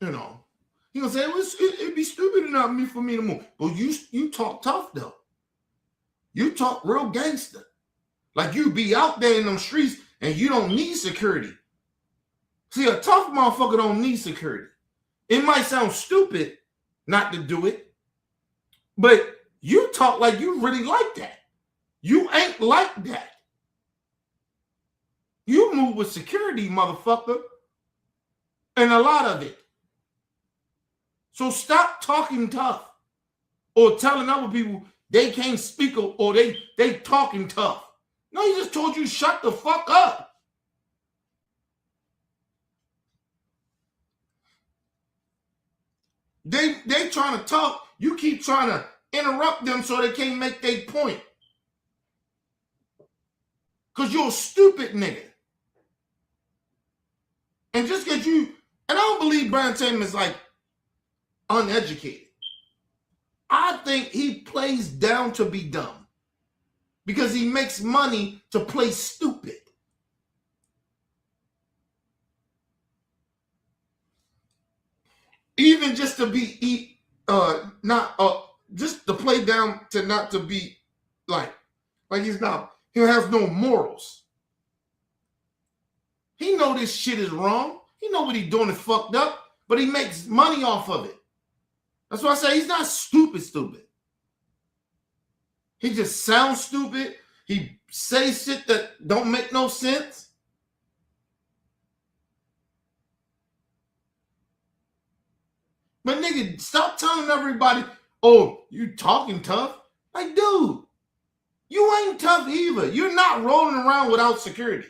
you know, he gonna say, well, it'd be stupid enough for me to move. But you talk tough, though. You talk real gangster. Like you be out there in them streets and you don't need security. See, a tough motherfucker don't need security. It might sound stupid not to do it, but you talk like you really like that. You ain't like that. You move with security, motherfucker, and a lot of it. So stop talking tough or telling other people they can't speak or they talking tough. No, he just told you shut the fuck up. They trying to talk. You keep trying to interrupt them so they can't make their point. Because you're a stupid nigga. And just because and I don't believe Brandon Tatum is like uneducated. I think he plays down to be dumb. Because he makes money to play stupid. Even just to be just to play down to not to be like he's not, he has no morals. He know this shit is wrong. He know what he doing is fucked up. but he makes money off of it. That's why I say he's not stupid. He just sounds stupid. He says shit that don't make no sense. But nigga, stop telling everybody, oh, you talking tough. Like, dude, you ain't tough either. You're not rolling around without security.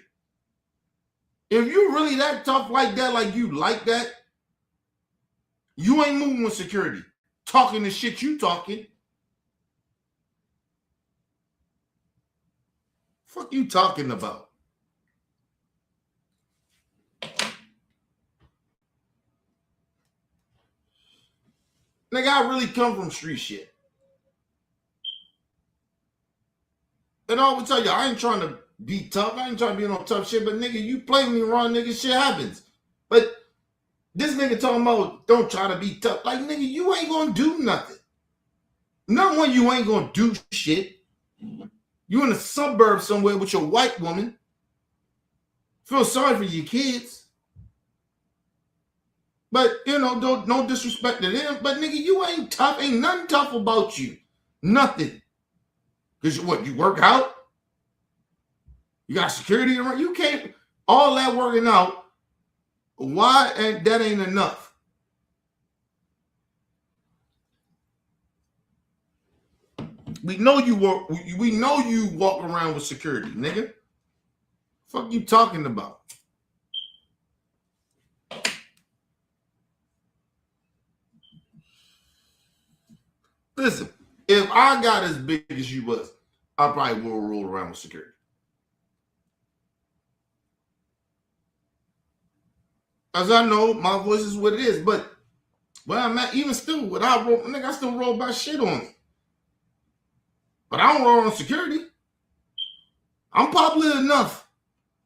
If you really that tough like that, like you like that, you ain't moving with security. Talking the shit you talking. Fuck you talking about? Nigga, I really come from street shit. And I always tell you, I ain't trying to be tough. I ain't trying to be no tough shit. But nigga, you play me wrong, nigga, shit happens. But this nigga talking about don't try to be tough. Like, nigga, you ain't gonna do nothing. Not when you ain't gonna do shit. You in the suburbs somewhere with your white woman. Feel sorry for your kids. But, you know, no disrespect to them. But, nigga, you ain't tough. Ain't nothing tough about you. Nothing. Because what, you work out? You got security around? You can't, all that working out, why that ain't enough? We know you walk around with security, nigga. Fuck you talking about? Listen, if I got as big as you was, I probably will roll around with security. As I know, my voice is what it is, but where I'm at, even still, without roll, nigga, I still roll my shit on it. But I don't roll on security. I'm popular enough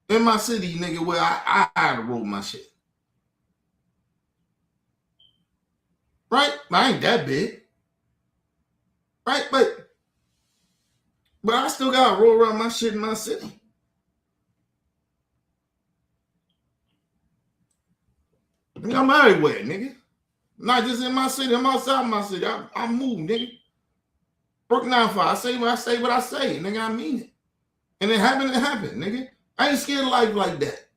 in my city, nigga, where I had to roll my shit. Right? I ain't that big. Right? But I still gotta roll around my shit in my city. Nigga, I'm everywhere, nigga. Not just in my city, I'm outside my city. I move, nigga. Work 9 to 5. I say what I say, nigga. I mean it. And it happened, nigga. I ain't scared of life like that.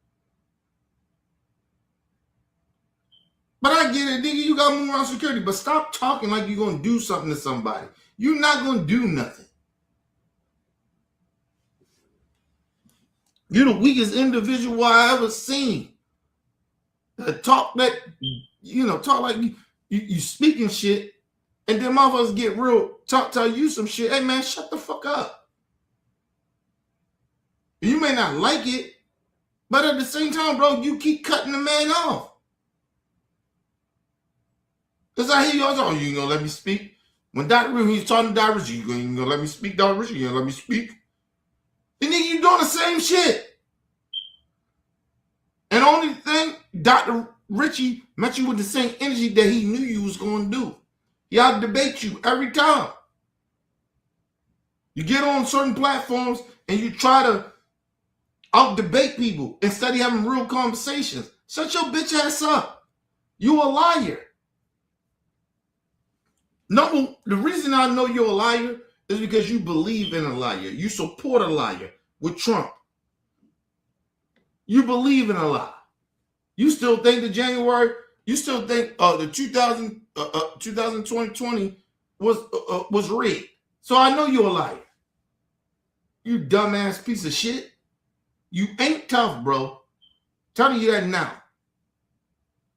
But I get it, nigga. You gotta move around security. But stop talking like you're gonna do something to somebody. You're not gonna do nothing. You're the weakest individual I ever seen. Talk like you speaking shit, and then motherfuckers get real, tell you some shit. Hey man, shut the fuck up. You may not like it, but at the same time, bro, you keep cutting the man off. Because I hear you all, oh, you ain't gonna let me speak. When Dr. Rich, he's talking to Dr. Rich, you ain't gonna let me speak, Dr. Rich, you gonna let me speak. And then you doing the same shit. And the only thing, Dr. Richie met you with the same energy that he knew you was going to do. Y'all debate you every time. You get on certain platforms and you try to out-debate people instead of having real conversations. Shut your bitch ass up. You a liar. The reason I know you're a liar is because you believe in a liar. You support a liar with Trump. You believe in a lie. You still think the January, you still think the 2020 was rigged. So I know you're a liar. You dumbass piece of shit. You ain't tough, bro. Telling you that now.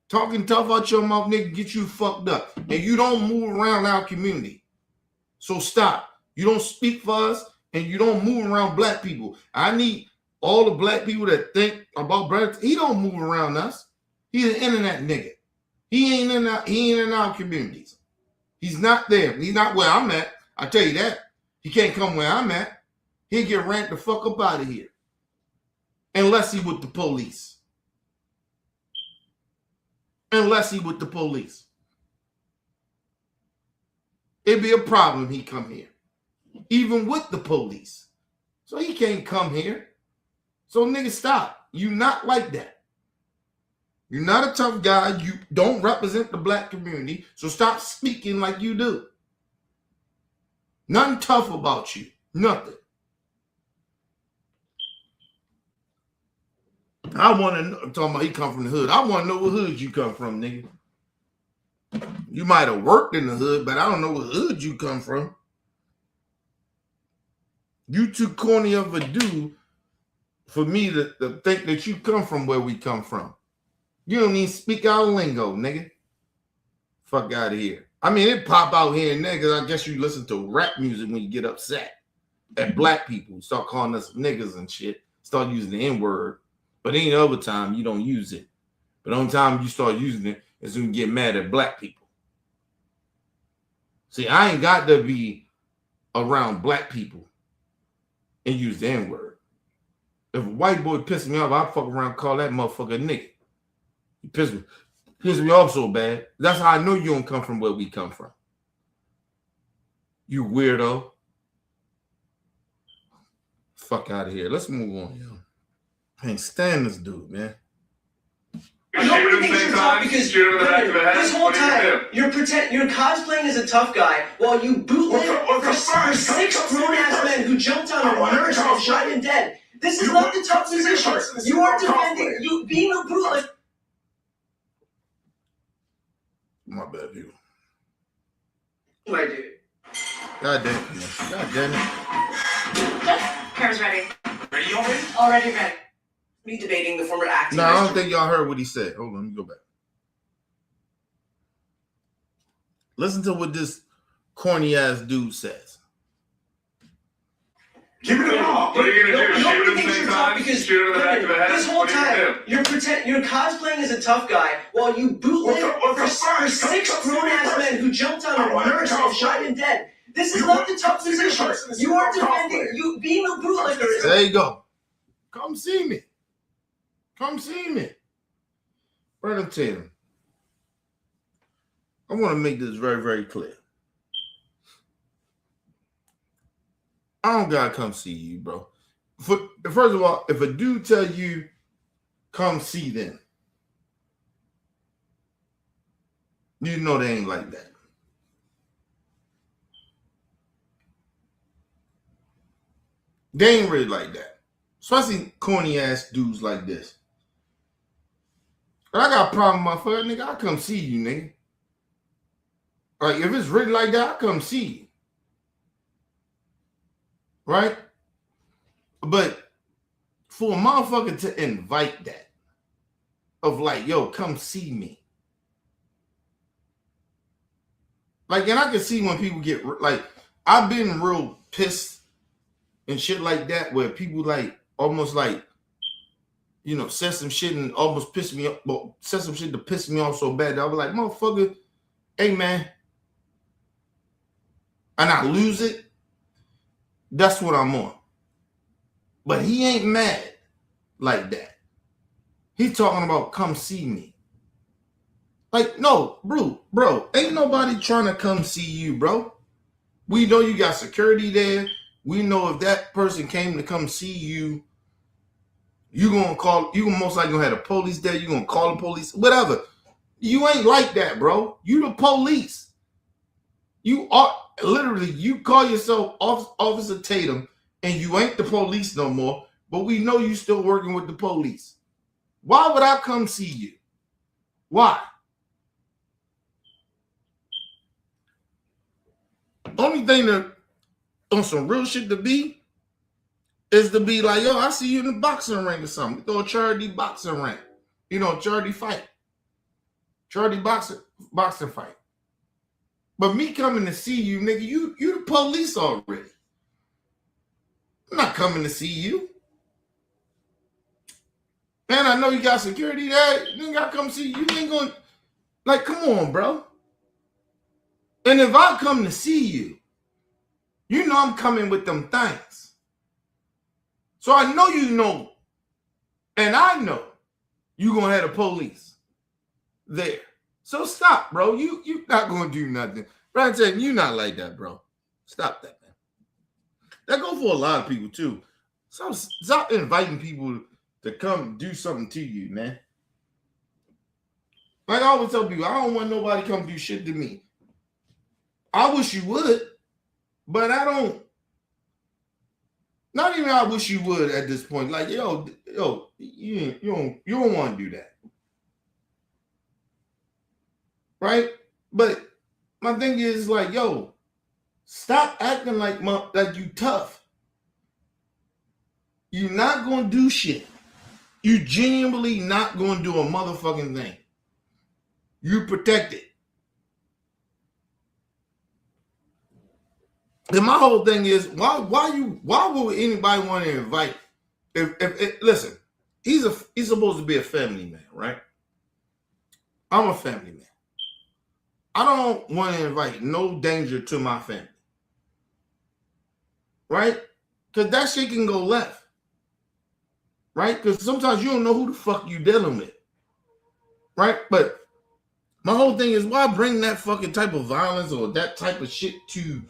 Talking tough out your mouth, nigga, get you fucked up. And you don't move around our community. So stop. You don't speak for us, and you don't move around black people. I need all the black people that think about brothers. He don't move around us. He's an internet nigga. He ain't in our communities. He's not there. He's not where I'm at. I tell you that. He can't come where I'm at. He'll get ranked the fuck up out of here. Unless he with the police. It'd be a problem he come here. Even with the police. So he can't come here. So nigga, stop. You not like that. You're not a tough guy. You don't represent the black community, so stop speaking like you do. Nothing tough about you. Nothing. I want to know, I'm talking about he come from the hood. I want to know what hood you come from, nigga. You might have worked in the hood, but I don't know what hood you come from. You too corny of a dude for me to think that you come from where we come from. You don't even speak our lingo, nigga. Fuck out of here. I mean, it pop out here and there because I guess you listen to rap music when you get upset at black people. Start calling us niggas and shit. Start using the N-word. But any other time, you don't use it. But the only time you start using it is when you get mad at black people. See, I ain't got to be around black people and use the N-word. If a white boy pisses me off, I fuck around and call that motherfucker a nigga. He pisses me off so bad. That's how I know you don't come from where we come from. You weirdo. Fuck out of here. Let's move on, yo. I can't stand this dude, man. Nobody thinks you're tough because this whole time you're cosplaying as a tough guy while you bootleg for 6 grown-ass men who jumped on a nurse and shot him dead. This is not the tough position. You are defending you being a bootleg. My bad, people. I do. God damn it, man. God damn it. Car's ready. Ready already? Already ready. Me debating the former acting. No, I don't think y'all heard what he said. Hold on, let me go back. Listen to what this corny ass dude says. Give me the ball. What are you gonna do? Shoot Nobody him thinks 6 you're tough times? because Shoot him in the back of the head? this whole What are you time gonna do? you're cosplaying as a tough guy while you bootleg for 6 grown-ass men who jumped on a nurse and shot him dead. This is not the tough position. You are defending you being a bootlegger. There you go. Come see me. Come see me. Brother Tatum, I want to make this very, very clear. I don't gotta come see you, bro. First of all, if a dude tell you come see them, you know they ain't like that. They ain't really like that. Especially corny ass dudes like this. But I got a problem with my foot, nigga. I come see you, nigga. Like, if it's really like that, I come see you. Right? But for a motherfucker to invite that, of like, yo, come see me. Like, and I can see when people get, like, I've been real pissed and shit like that where people like, almost like, you know, said some shit and almost pissed me off, but said some shit to piss me off so bad that I was like, motherfucker, hey, man. And I lose it. That's what I'm on. But he ain't mad like that. He's talking about come see me. Like, no, bro, ain't nobody trying to come see you, bro. We know you got security there. We know if that person came to come see you, you most likely gonna have the police there. You gonna call the police, whatever. You ain't like that, bro. You the police. You are literally, you call yourself Officer Tatum and you ain't the police no more, but we know you still working with the police. Why would I come see you? Why? Only thing that on some real shit to be is to be like, yo, I see you in the boxing ring or something. Throw a charity boxing ring. You know, charity fight. Charity boxing fight. But me coming to see you, nigga, you the police already. I'm not coming to see you. Man, I know you got security there. You ain't got to come see you. You ain't going to, like, come on, bro. And if I come to see you, you know I'm coming with them things. So I know you know, and I know you going to have the police there. So stop, bro. You not going to do nothing. Right, saying you not like that, bro. Stop that, man. That go for a lot of people, too. Stop inviting people to come do something to you, man. Like I always tell people, I don't want nobody to come do shit to me. I wish you would, but I don't. Not even I wish you would at this point. Like, yo, you don't want to do that. Right? But my thing is like, yo, stop acting like you tough. You're not gonna do shit. You genuinely not gonna do a motherfucking thing. You protect it. And my whole thing is, why would anybody want to invite? If listen, he's supposed to be a family man, right? I'm a family man. I don't want to invite no danger to my family, right? Because that shit can go left, right? Because sometimes you don't know who the fuck you dealing with, right? But my whole thing is, why bring that fucking type of violence or that type of shit to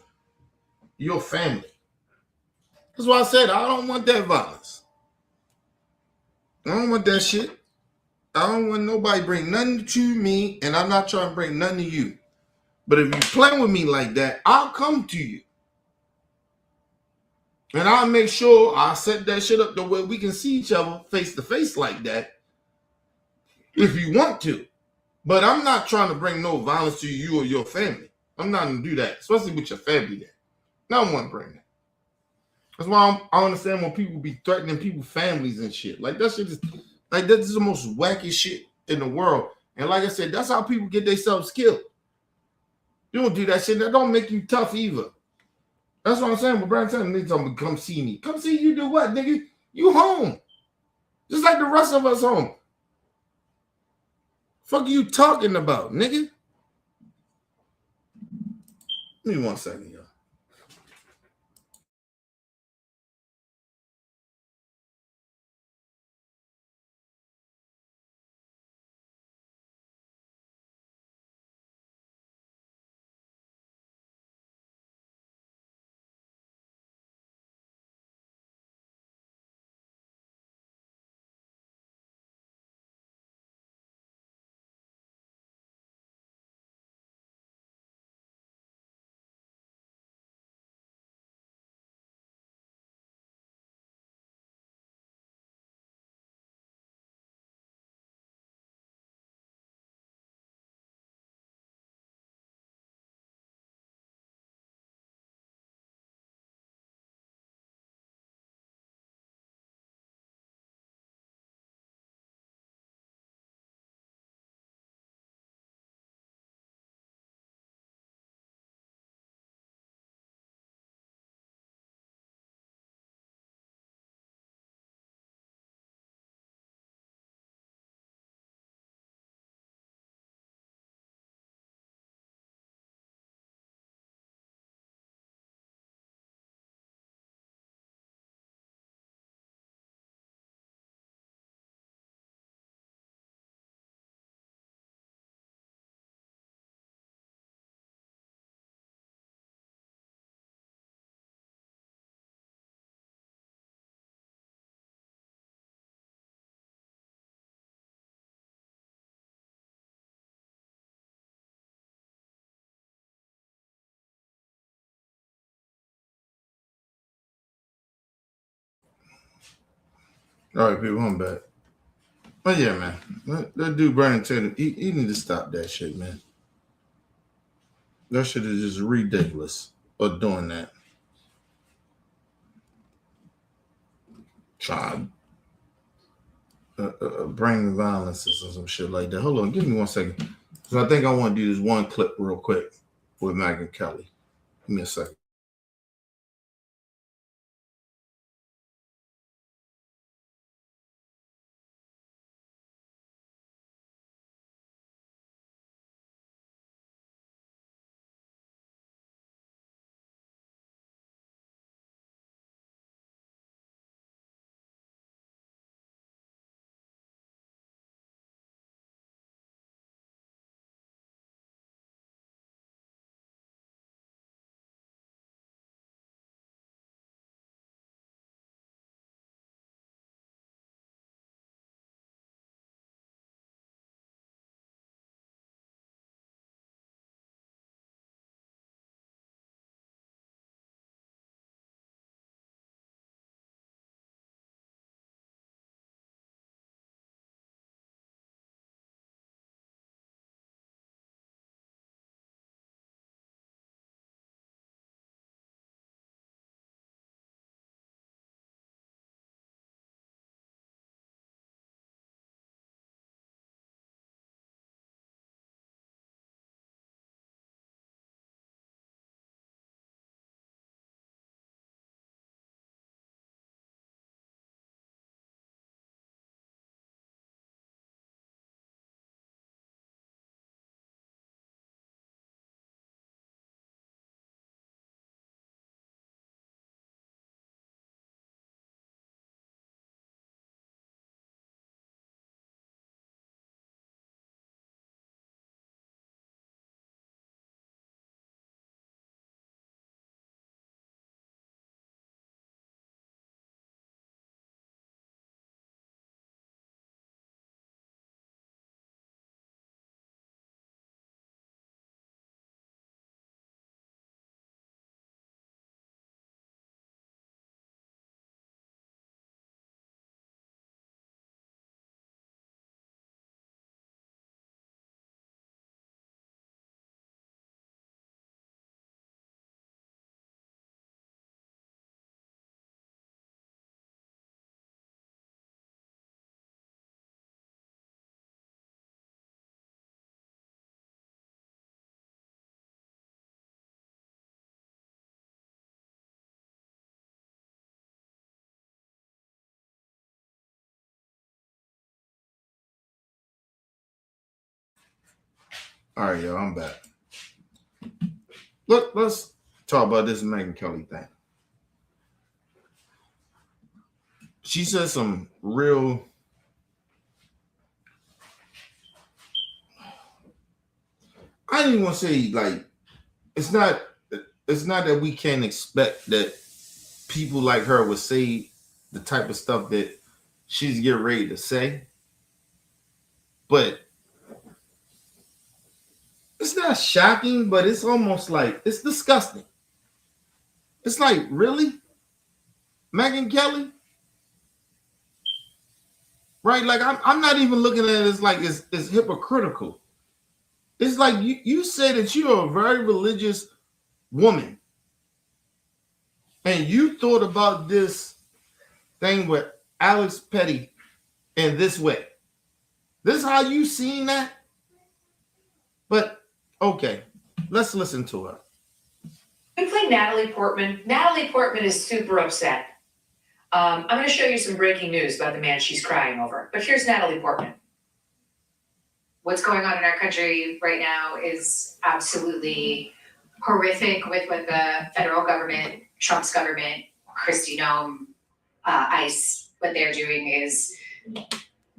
your family? That's why I said I don't want that violence. I don't want that shit. I don't want nobody bring nothing to me, and I'm not trying to bring nothing to you. But if you play with me like that, I'll come to you. And I'll make sure I set that shit up the way we can see each other face to face like that if you want to. But I'm not trying to bring no violence to you or your family. I'm not going to do that, especially with your family there. No one want to bring that. That's why I understand when people be threatening people's families and shit. Like that shit is like that's the most wacky shit in the world. And like I said, that's how people get themselves killed. You don't do that shit. That don't make you tough either. That's what I'm saying. But Brian Taylor needs somebody to come see me. Come see you do what, nigga? You home. Just like the rest of us home. Fuck are you talking about, nigga? Give me 1 second, y'all. All right, people, I'm back. But yeah, man, that dude Brian Taylor, he need to stop that shit, man. That shit is just ridiculous of doing that. Trying to bring violence or some shit like that. Hold on, give me 1 second. So I think I want to do this one clip real quick with Megyn Kelly. Give me a second. All right, y'all, I'm back. Let's talk about this Megyn Kelly thing. She said some real. I didn't want to say like it's not that we can't expect that people like her would say the type of stuff that she's getting ready to say, but it's not shocking, but it's almost like it's disgusting. It's like, really? Megyn Kelly? Right? Like I'm not even looking at it as like it's hypocritical. It's like you say that you're a very religious woman. And you thought about this thing with Alex Petty in this way. This is how you seen that? But okay, let's listen to her. We play Natalie Portman. Natalie Portman is super upset. I'm going to show you some breaking news about the man she's crying over. But here's Natalie Portman. What's going on in our country right now is absolutely horrific with what the federal government, Trump's government, Kristi Noem, ICE, what they're doing is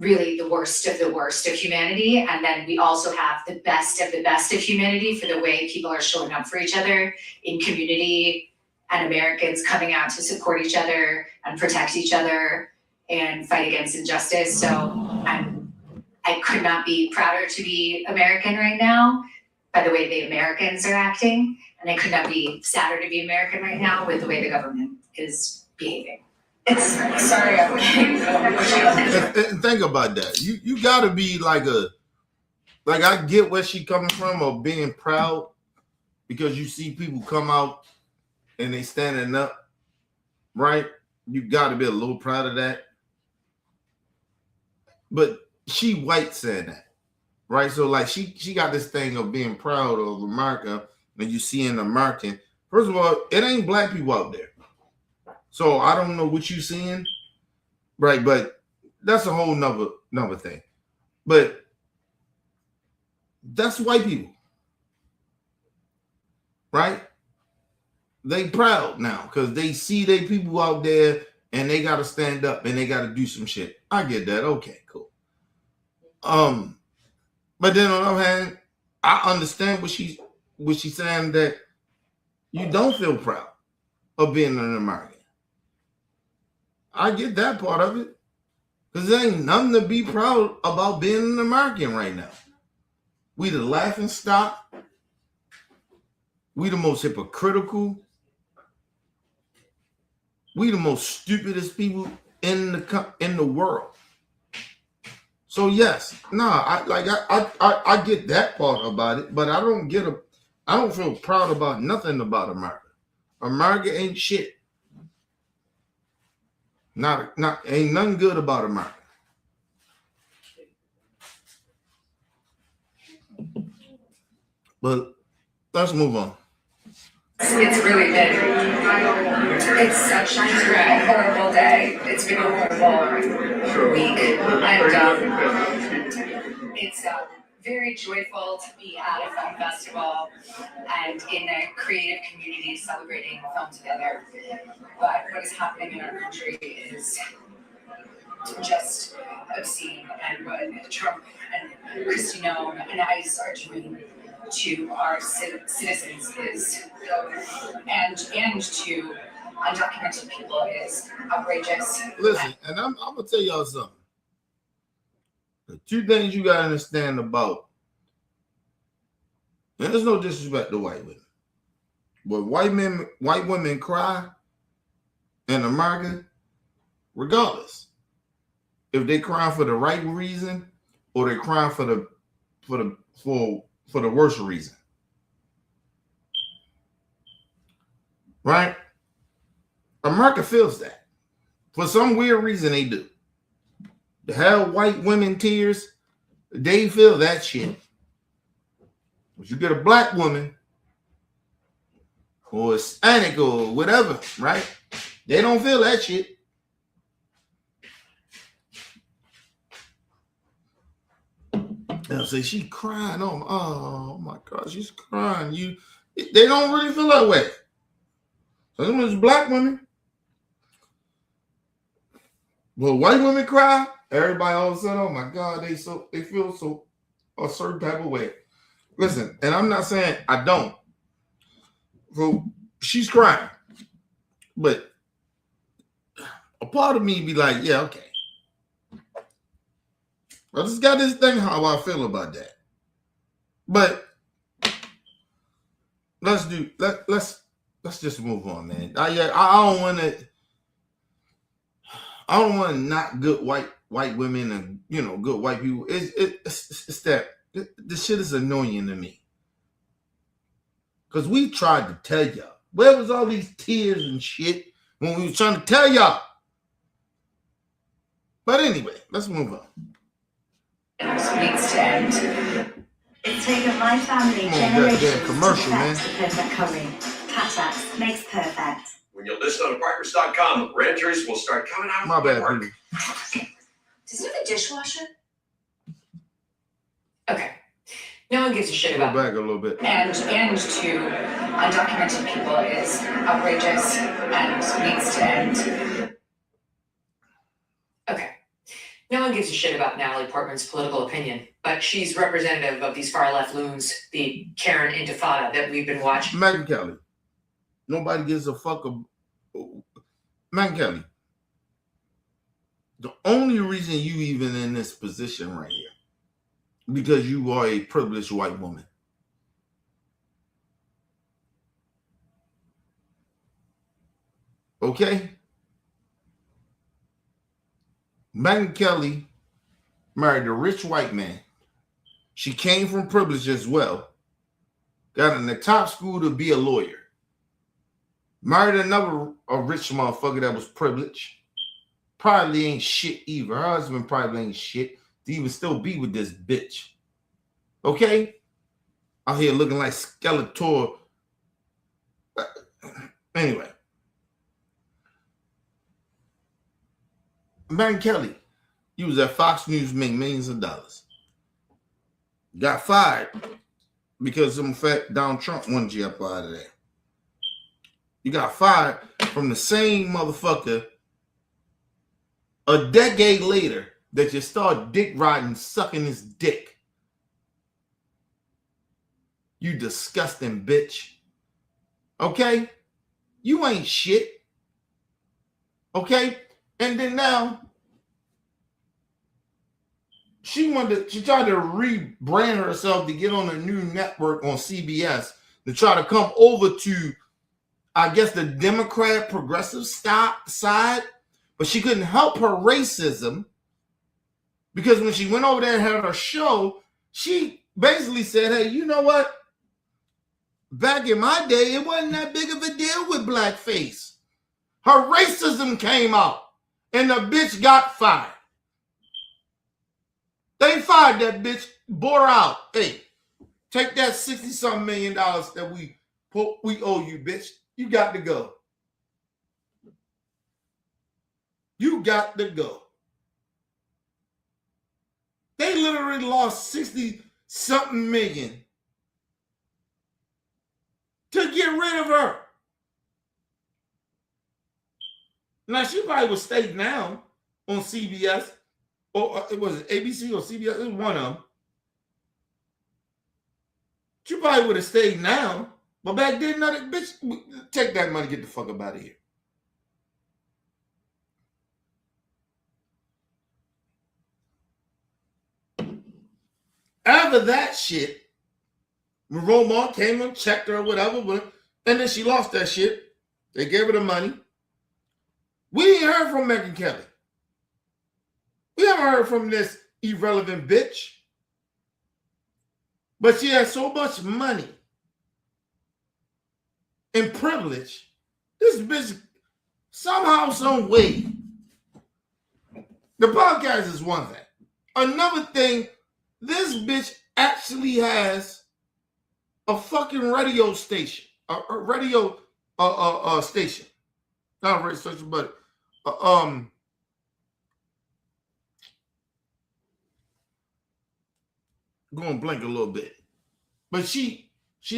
really the worst of humanity. And then we also have the best of humanity for the way people are showing up for each other in community and Americans coming out to support each other and protect each other and fight against injustice. So I could not be prouder to be American right now by the way the Americans are acting. And I could not be sadder to be American right now with the way the government is behaving. Sorry, I'm and think about that. You gotta be like I get where she coming from of being proud because you see people come out and they standing up, right? You gotta be a little proud of that. But she white saying that, right? So like she got this thing of being proud of America, and you see in American. First of all, it ain't black people out there. So I don't know what you seeing, right? But that's a whole nother thing. But that's white people, right? They proud now because they see they people out there and they got to stand up and they got to do some shit. I get that. Okay, cool. But then on the other hand, I understand what she's saying that you don't feel proud of being an American. I get that part of it because there ain't nothing to be proud about being an American right now. We the laughing stock. We the most hypocritical. We the most stupidest people in the world. So yes, I get that part about it, but I don't feel proud about nothing about America. America ain't shit. Ain't nothing good about America. But let's move on. It's really been, it's such a horrible day. It's been a horrible week. And it's very joyful to be at a film festival and in a creative community celebrating film together. But what is happening in our country is just obscene, and what Trump and Kristi Noem and ICE are doing to our citizens is, and to undocumented people is outrageous. Listen, and I'm gonna tell y'all something. The two things you gotta understand about, and there's no disrespect to white women, but white women cry in America, regardless if they cry for the right reason or they cry for the worst reason, right? America feels that. For some weird reason, they do. To have white women tears, they feel that shit. But you get a black woman or Hispanic or whatever, right? They don't feel that shit. They'll say she crying. Oh my God, she's crying. They don't really feel that way. Some of black women. Well, white women cry. Everybody all of a sudden, oh my God, they feel so a certain type of way. Listen, and I'm not saying I don't. So she's crying, but a part of me be like, yeah, okay. I just got this thing how I feel about that. But let's just move on, man. I don't want to knock good white women and good white people. It's that this shit is annoying to me. Because we tried to tell y'all. Where was all these tears and shit when we were trying to tell y'all? But anyway, let's move on. Needs to end. It's taken my family generations to perfect the perfect curry. Cataract makes perfect. When you list on apartments.com, renters will start coming out. My bad, Peter. Does it have a dishwasher? Okay. No one gives a shit Go about back a little bit. And to undocumented people is outrageous and needs to end. Okay. No one gives a shit about Natalie Portman's political opinion, but she's representative of these far left loons, the Karen Intifada that we've been watching. Megyn Kelly. Nobody gives a fuck. Megyn Kelly. The only reason you even in this position right here, because you are a privileged white woman. Okay? Megyn Kelly married a rich white man. She came from privilege as well. Got in the top school to be a lawyer. Married a rich motherfucker that was privileged. Probably ain't shit either. Her husband probably ain't shit to even still be with this bitch. Okay? Out here looking like Skeletor. Anyway. Megyn Kelly, you was at Fox News making millions of dollars. Got fired because some fat Donald Trump wanted you up out of there. You got fired from the same motherfucker a decade later that you start dick riding, sucking his dick. You disgusting bitch. Okay? You ain't shit. Okay? And then now, she tried to rebrand herself to get on a new network on CBS to try to come over to, I guess, the Democrat progressive side. But she couldn't help her racism because when she went over there and had her show, she basically said, hey, you know what? Back in my day, it wasn't that big of a deal with blackface. Her racism came out and the bitch got fired. They fired that bitch, bought her out. Hey, take that $60-something million that we owe you, bitch. You got to go. You got to go. They literally lost 60-something million to get rid of her. Now, she probably would stay now on CBS, or it was ABC or CBS, it was one of them. She probably would have stayed now, but back then, bitch, take that money, get the fuck up out of here. After that shit, when Romar came and checked her or whatever, and then she lost that shit. They gave her the money. We ain't heard from Megyn Kelly. We haven't heard from this irrelevant bitch. But she has so much money and privilege. This bitch, somehow, some way. The podcast is one thing. Another thing, this bitch actually has a fucking radio station. A radio station. Not a radio station, but going blank a little bit. But she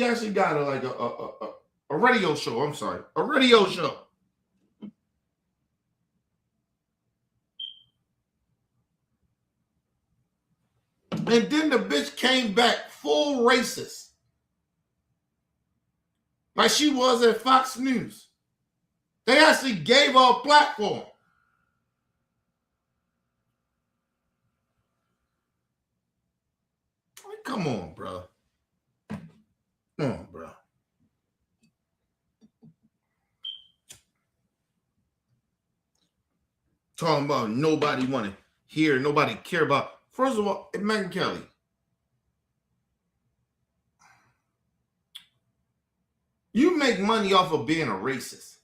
actually got a radio show. I'm sorry, a radio show. And then the bitch came back full racist. Like she was at Fox News. They actually gave her a platform. Like, come on, bro. Come on, bro. Talking about nobody want to hear, nobody care about. First of all, Megyn Kelly. You make money off of being a racist.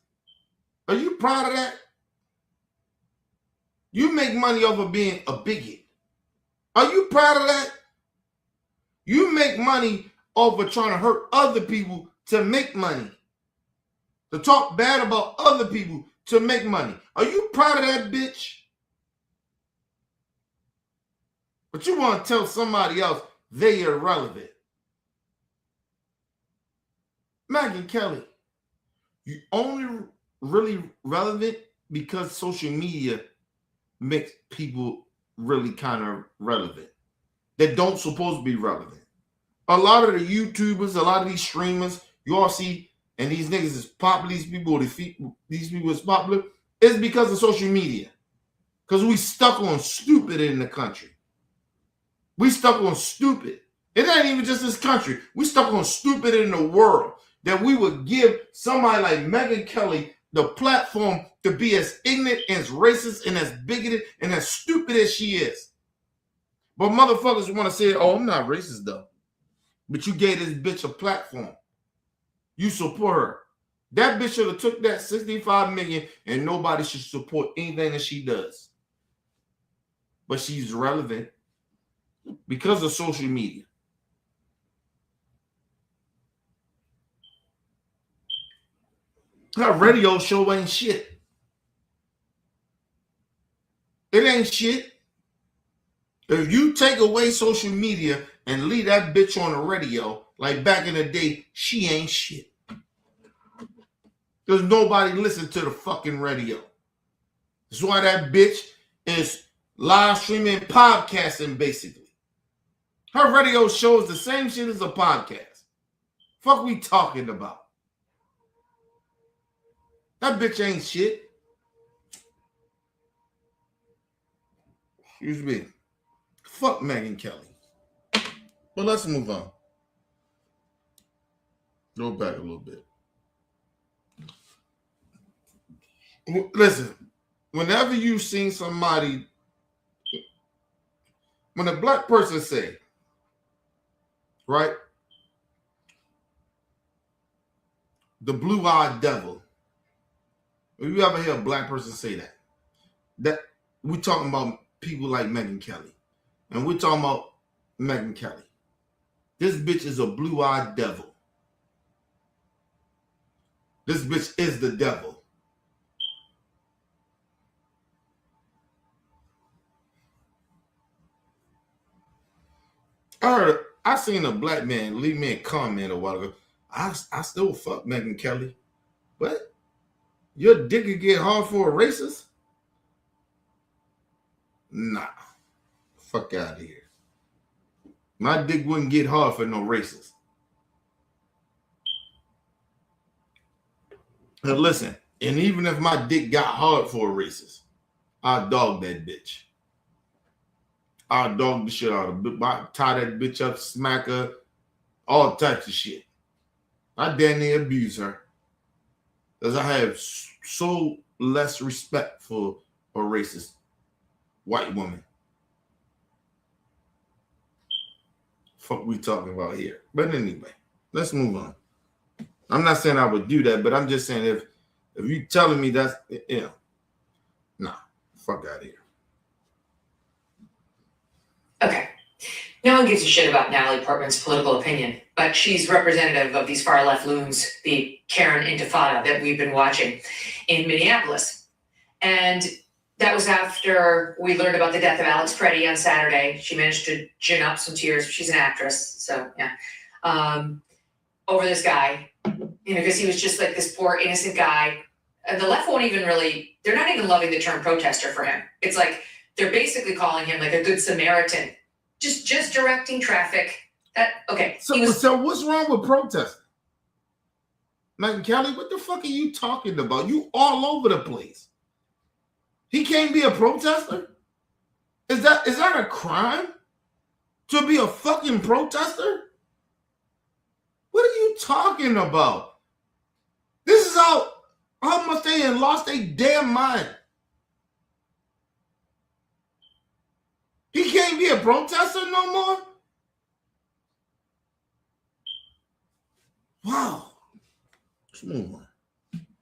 Are you proud of that? You make money off of being a bigot. Are you proud of that? You make money off of trying to hurt other people to make money. To talk bad about other people to make money. Are you proud of that, bitch? But you want to tell somebody else they irrelevant. Megyn Kelly, you only really relevant because social media makes people really kind of relevant. That don't supposed to be relevant. A lot of the YouTubers, a lot of these streamers, you all see, and these niggas is popular, these people is popular, it's because of social media. Because we stuck on stupid in the country. We stuck on stupid. It ain't even just this country. We stuck on stupid in the world. That we would give somebody like Megyn Kelly the platform to be as ignorant, as racist, and as bigoted, and as stupid as she is. But motherfuckers want to say, oh, I'm not racist though. But you gave this bitch a platform. You support her. That bitch should have took that $65 million and nobody should support anything that she does. But she's relevant because of social media. Her radio show ain't shit. It ain't shit. If you take away social media and leave that bitch on the radio, like back in the day, she ain't shit. Because nobody listen to the fucking radio. That's why that bitch is live streaming, podcasting, basically. Her radio show is the same shit as a podcast. Fuck we talking about? That bitch ain't shit. Excuse me. Fuck Megyn Kelly. But let's move on. Go back a little bit. Listen, whenever you seen somebody, when a black person say, right, the blue-eyed devil, if you ever hear a black person say that we're talking about people like Megyn Kelly. And we're talking about Megyn Kelly. This bitch is a blue-eyed devil. This bitch is the devil. I seen a black man leave me a comment a while ago. I still fuck Megyn Kelly. What? Your dick could get hard for a racist? Nah. Fuck out of here. My dick wouldn't get hard for no racist. Now listen, and even if my dick got hard for a racist, I'd dog that bitch. I'd dog the shit out of her. Tie that bitch up, smack her, all types of shit. I damn near abuse her. Because I have so less respect for a racist white woman. Fuck we talking about here. But anyway, let's move on. I'm not saying I would do that, but I'm just saying if you telling me that's, nah, fuck out of here. Okay. No one gives a shit about Natalie Portman's political opinion, but she's representative of these far-left loons, the Karen Intifada that we've been watching in Minneapolis. And That was after we learned about the death of Alex Preddy on Saturday. She managed to gin up some tears. She's an actress, so yeah. Over this guy, because he was just like this poor innocent guy. And the left won't even really, they're not even loving the term protester for him. It's like, they're basically calling him like a good Samaritan. Just directing traffic. So what's wrong with protesting? Megyn Kelly, what the fuck are you talking about? You all over the place. He can't be a protester? Is that a crime? To be a fucking protester? What are you talking about? This is how much they had lost their damn mind. He can't be a protester no more? Wow. Let's move on.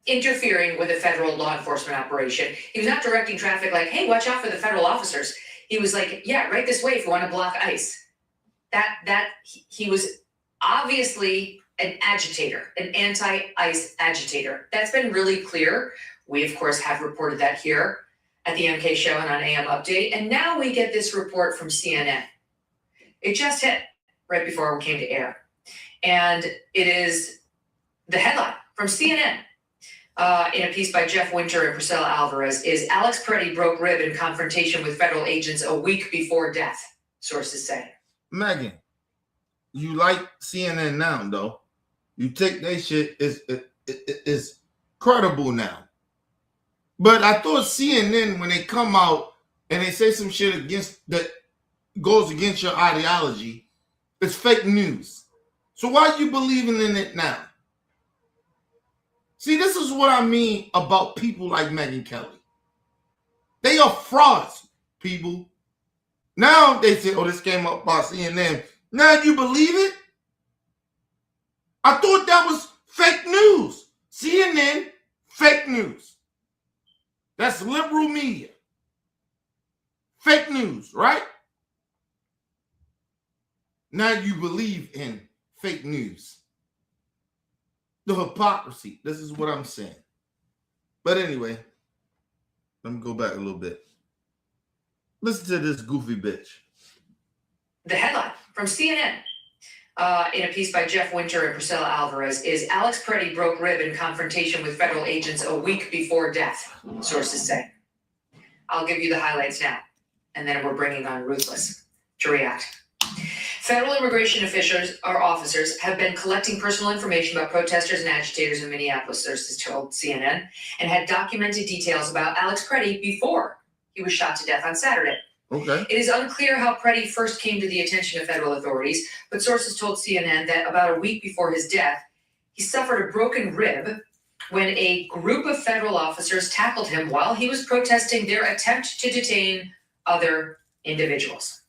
Interfering with a federal law enforcement operation. He was not directing traffic like, hey, watch out for the federal officers. He was like, yeah, right this way if you want to block ICE. He was obviously an agitator, an anti-ICE agitator. That's been really clear. We, of course, have reported that here at the MK Show and on AM Update. And now we get this report from CNN. It just hit right before we came to air. And it is the headline from CNN in a piece by Jeff Winter and Priscilla Alvarez is Alex Preddy broke rib in confrontation with federal agents a week before death, sources say. Megyn, you like CNN now, though. You take that shit is credible now. But I thought CNN, when they come out and they say some shit that goes against your ideology, it's fake news. So why are you believing in it now? See, this is what I mean about people like Megyn Kelly. They are frauds, people. Now they say, oh, this came up by CNN. Now you believe it? I thought that was fake news. CNN, fake news. That's liberal media. Fake news, right? Now you believe in fake news. The hypocrisy. This is what I'm saying. But anyway, let me go back a little bit. Listen to this goofy bitch. The headline from CNN in a piece by Jeff Winter and Priscilla Alvarez is Alex Preddy broke rib in confrontation with federal agents a week before death, sources say. I'll give you the highlights now, and then we're bringing on Ruthless to react. Federal immigration officials or officers have been collecting personal information about protesters and agitators in Minneapolis, sources told CNN, and had documented details about Alex Preddy before he was shot to death on Saturday. Okay. It is unclear how Preddy first came to the attention of federal authorities, but sources told CNN that about a week before his death, he suffered a broken rib when a group of federal officers tackled him while he was protesting their attempt to detain other individuals.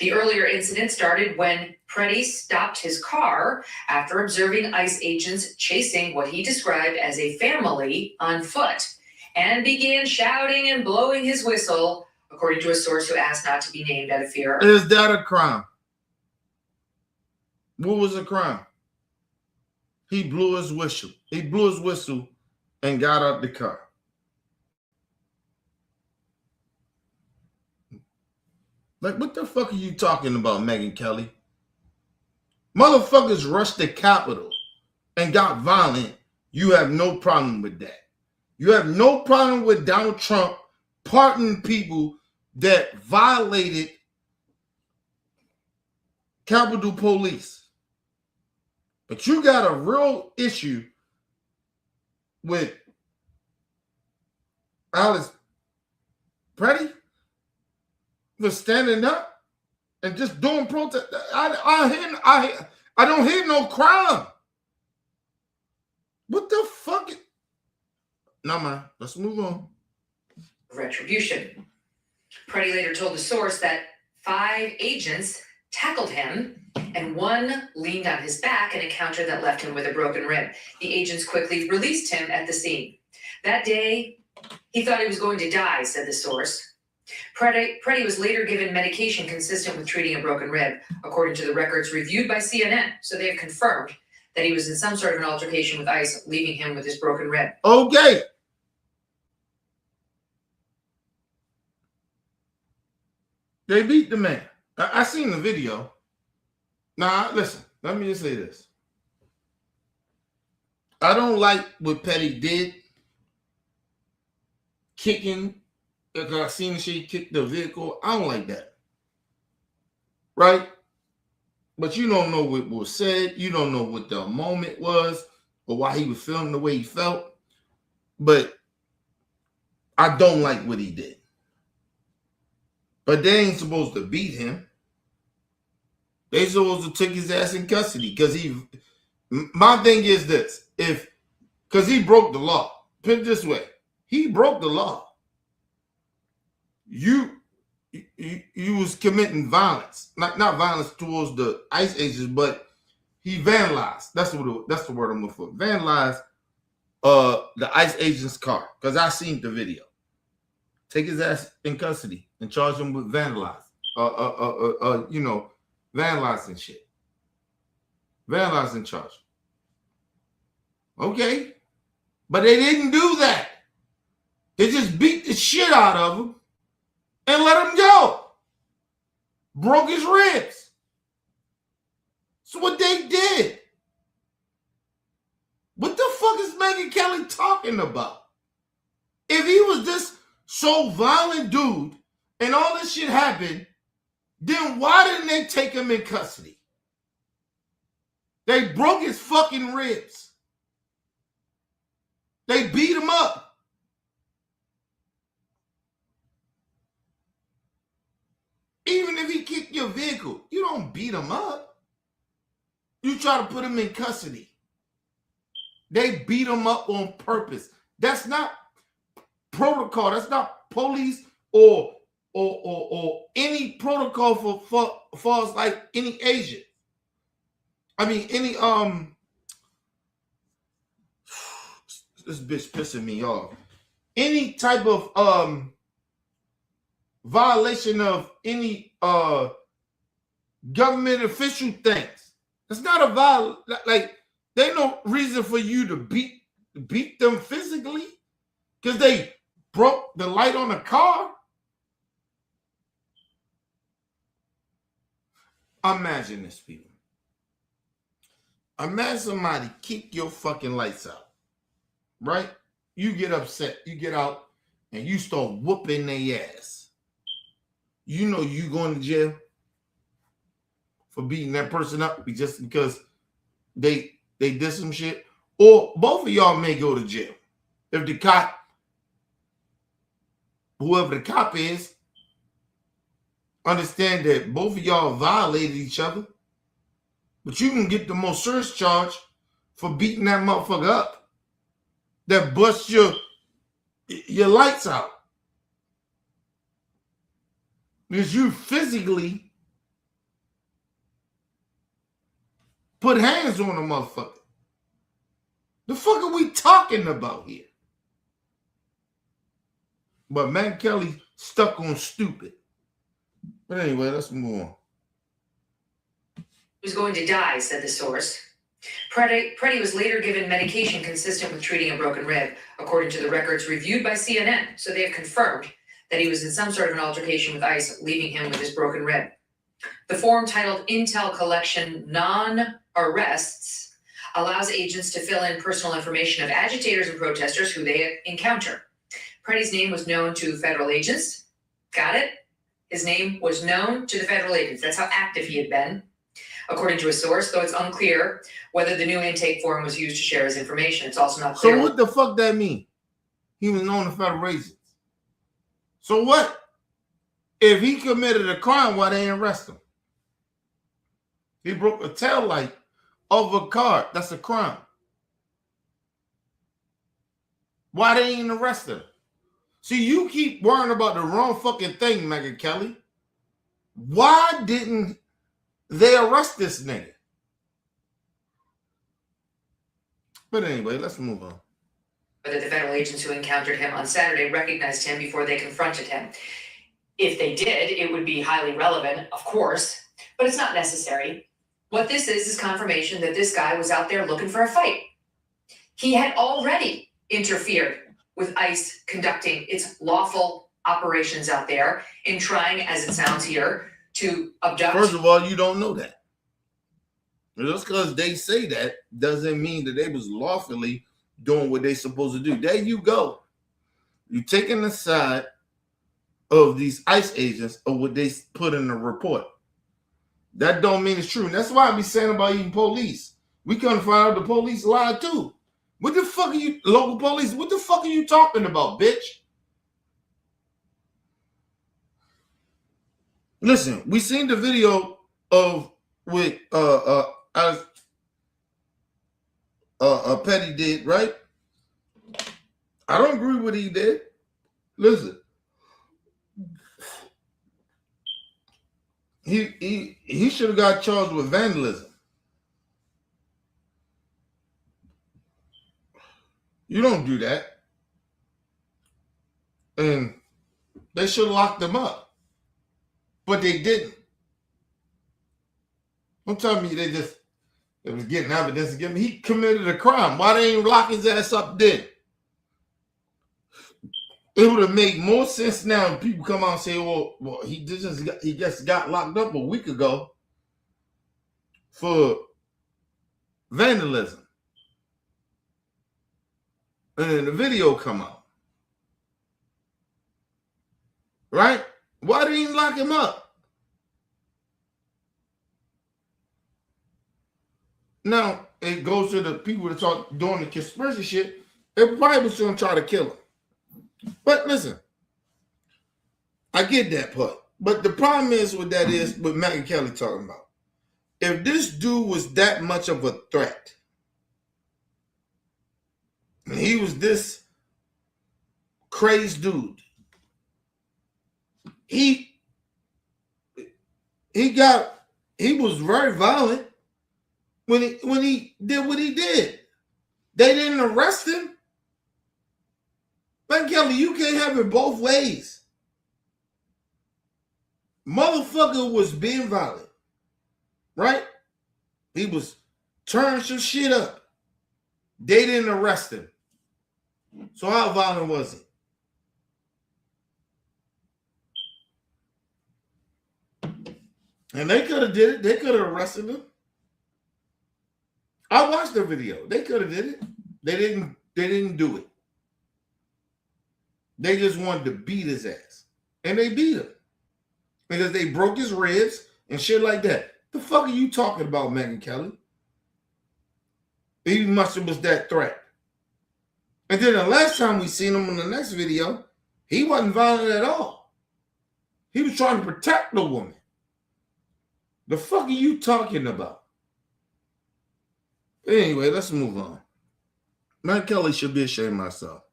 The earlier incident started when Preddy stopped his car after observing ICE agents chasing what he described as a family on foot and began shouting and blowing his whistle, according to a source who asked not to be named out of fear. Is that a crime? What was the crime? He blew his whistle. He blew his whistle and got out the car. Like, what the fuck are you talking about, Megyn Kelly? Motherfuckers rushed the Capitol and got violent. You have no problem with that. You have no problem with Donald Trump pardoning people that violated Capitol Police. But you got a real issue with Alex Preddy for standing up and just doing protest. I don't hear no crime. What the fuck? No, man. Let's move on. Retribution. Preddy later told the source that 5 agents tackled him and one leaned on his back in a counter that left him with a broken rib. The agents quickly released him at the scene. That day, he thought he was going to die, said the source. Preddy was later given medication consistent with treating a broken rib, according to the records reviewed by CNN. So they have confirmed that he was in some sort of an altercation with ICE, leaving him with his broken rib. Okay. They beat the man. I seen the video. Now, listen, let me just say this. I don't like what Petty did. Kicking, because I seen the shit, he kicked the vehicle. I don't like that. Right? But you don't know what was said. You don't know what the moment was or why he was feeling the way he felt. But I don't like what he did. But they ain't supposed to beat him. They supposed to take his ass in custody because my thing is this, because he broke the law. Put it this way, he broke the law. You was committing violence, not violence towards the ICE agents, but he vandalized. That's the word I'm looking for. Vandalized the ICE agent's car because I seen the video. Take his ass in custody and charge him with vandalizing. Vandalizing shit. Vandalizing charge. Okay. But they didn't do that. They just beat the shit out of him and let him go. Broke his ribs. That's what they did. What the fuck is Megyn Kelly talking about? If he was this so violent dude and all this shit happened, then why didn't they take him in custody? They broke his fucking ribs. They beat him up. Even if he kicked your vehicle, you don't beat him up. You try to put him in custody. They beat him up on purpose. That's not protocol. That's not police or any protocol for us, like any agent. I mean, any this bitch pissing me off. Any type of violation of any government official things. It's not a violation. Like, there's no reason for you to beat them physically because they broke the light on the car. Imagine this, people. Imagine somebody kick your fucking lights out, right? You get upset, you get out, and you start whooping their ass. You know you going to jail for beating that person up just because they did some shit. Or both of y'all may go to jail. If the cop, whoever the cop is, understand that both of y'all violated each other, but you can get the most serious charge for beating that motherfucker up that busts your lights out. Because you physically put hands on a motherfucker. The fuck are we talking about here? But Megyn Kelly stuck on stupid. But anyway, let's move on. He was going to die, said the source. Preddy was later given medication consistent with treating a broken rib, according to the records reviewed by CNN. So they have confirmed that he was in some sort of an altercation with ICE, leaving him with his broken rib. The form titled Intel Collection Non-Arrests allows agents to fill in personal information of agitators and protesters who they encounter. Preddy's name was known to federal agents. Got it? His name was known to the federal agents. That's how active he had been, according to a source, though it's unclear whether the new intake form was used to share his information. It's also not clear. So what the fuck that mean? He was known to federal agents. So what? If he committed a crime, why they didn't arrest him? He broke a tail light of a car. That's a crime. Why they ain't arrest him? See, you keep worrying about the wrong fucking thing, Megyn Kelly. Why didn't they arrest this nigga? But anyway, let's move on. Whether the federal agents who encountered him on Saturday recognized him before they confronted him. If they did, it would be highly relevant, of course, but it's not necessary. What this is confirmation that this guy was out there looking for a fight. He had already interfered with ICE conducting its lawful operations out there in trying, as it sounds here, to abduct. First of all, you don't know that. Just because they say that doesn't mean that they was lawfully doing what they supposed to do. There you go. You're taking the side of these ICE agents of what they put in the report. That don't mean it's true. And that's why I be saying about even police. We couldn't find out the police lied too. What the fuck are you, local police? What the fuck are you talking about, bitch? Listen, we seen the video of with as Petty did, right? I don't agree with what he did. Listen, he should have got charged with vandalism. You don't do that. And they should have locked him up. But they didn't. Don't tell me they was getting evidence against him. He committed a crime. Why they ain't lock his ass up then? It would have made more sense now if people come out and say, well he just got locked up a week ago for vandalism. And then the video come out. Right? Why didn't he lock him up? Now, it goes to the people that talk doing the conspiracy shit. They probably was going to try to kill him. But listen, I get that part. But the problem is with that is what Matt and Kelly talking about. If this dude was that much of a threat, and he was this crazed dude, he was very violent when he did what he did. They didn't arrest him. Man, Kelly, you can't have it both ways. Motherfucker was being violent, right? He was turning some shit up. They didn't arrest him. So how violent was he? And they could have did it. They could have arrested him. I watched the video. They could have did it. They didn't do it. They just wanted to beat his ass. And they beat him. Because they broke his ribs and shit like that. The fuck are you talking about, Megan Kelly? He must have was that threat. And then the last time we seen him in the next video, he wasn't violent at all. He was trying to protect the woman. The fuck are you talking about? Anyway, let's move on. Megan Kelly should be ashamed of myself.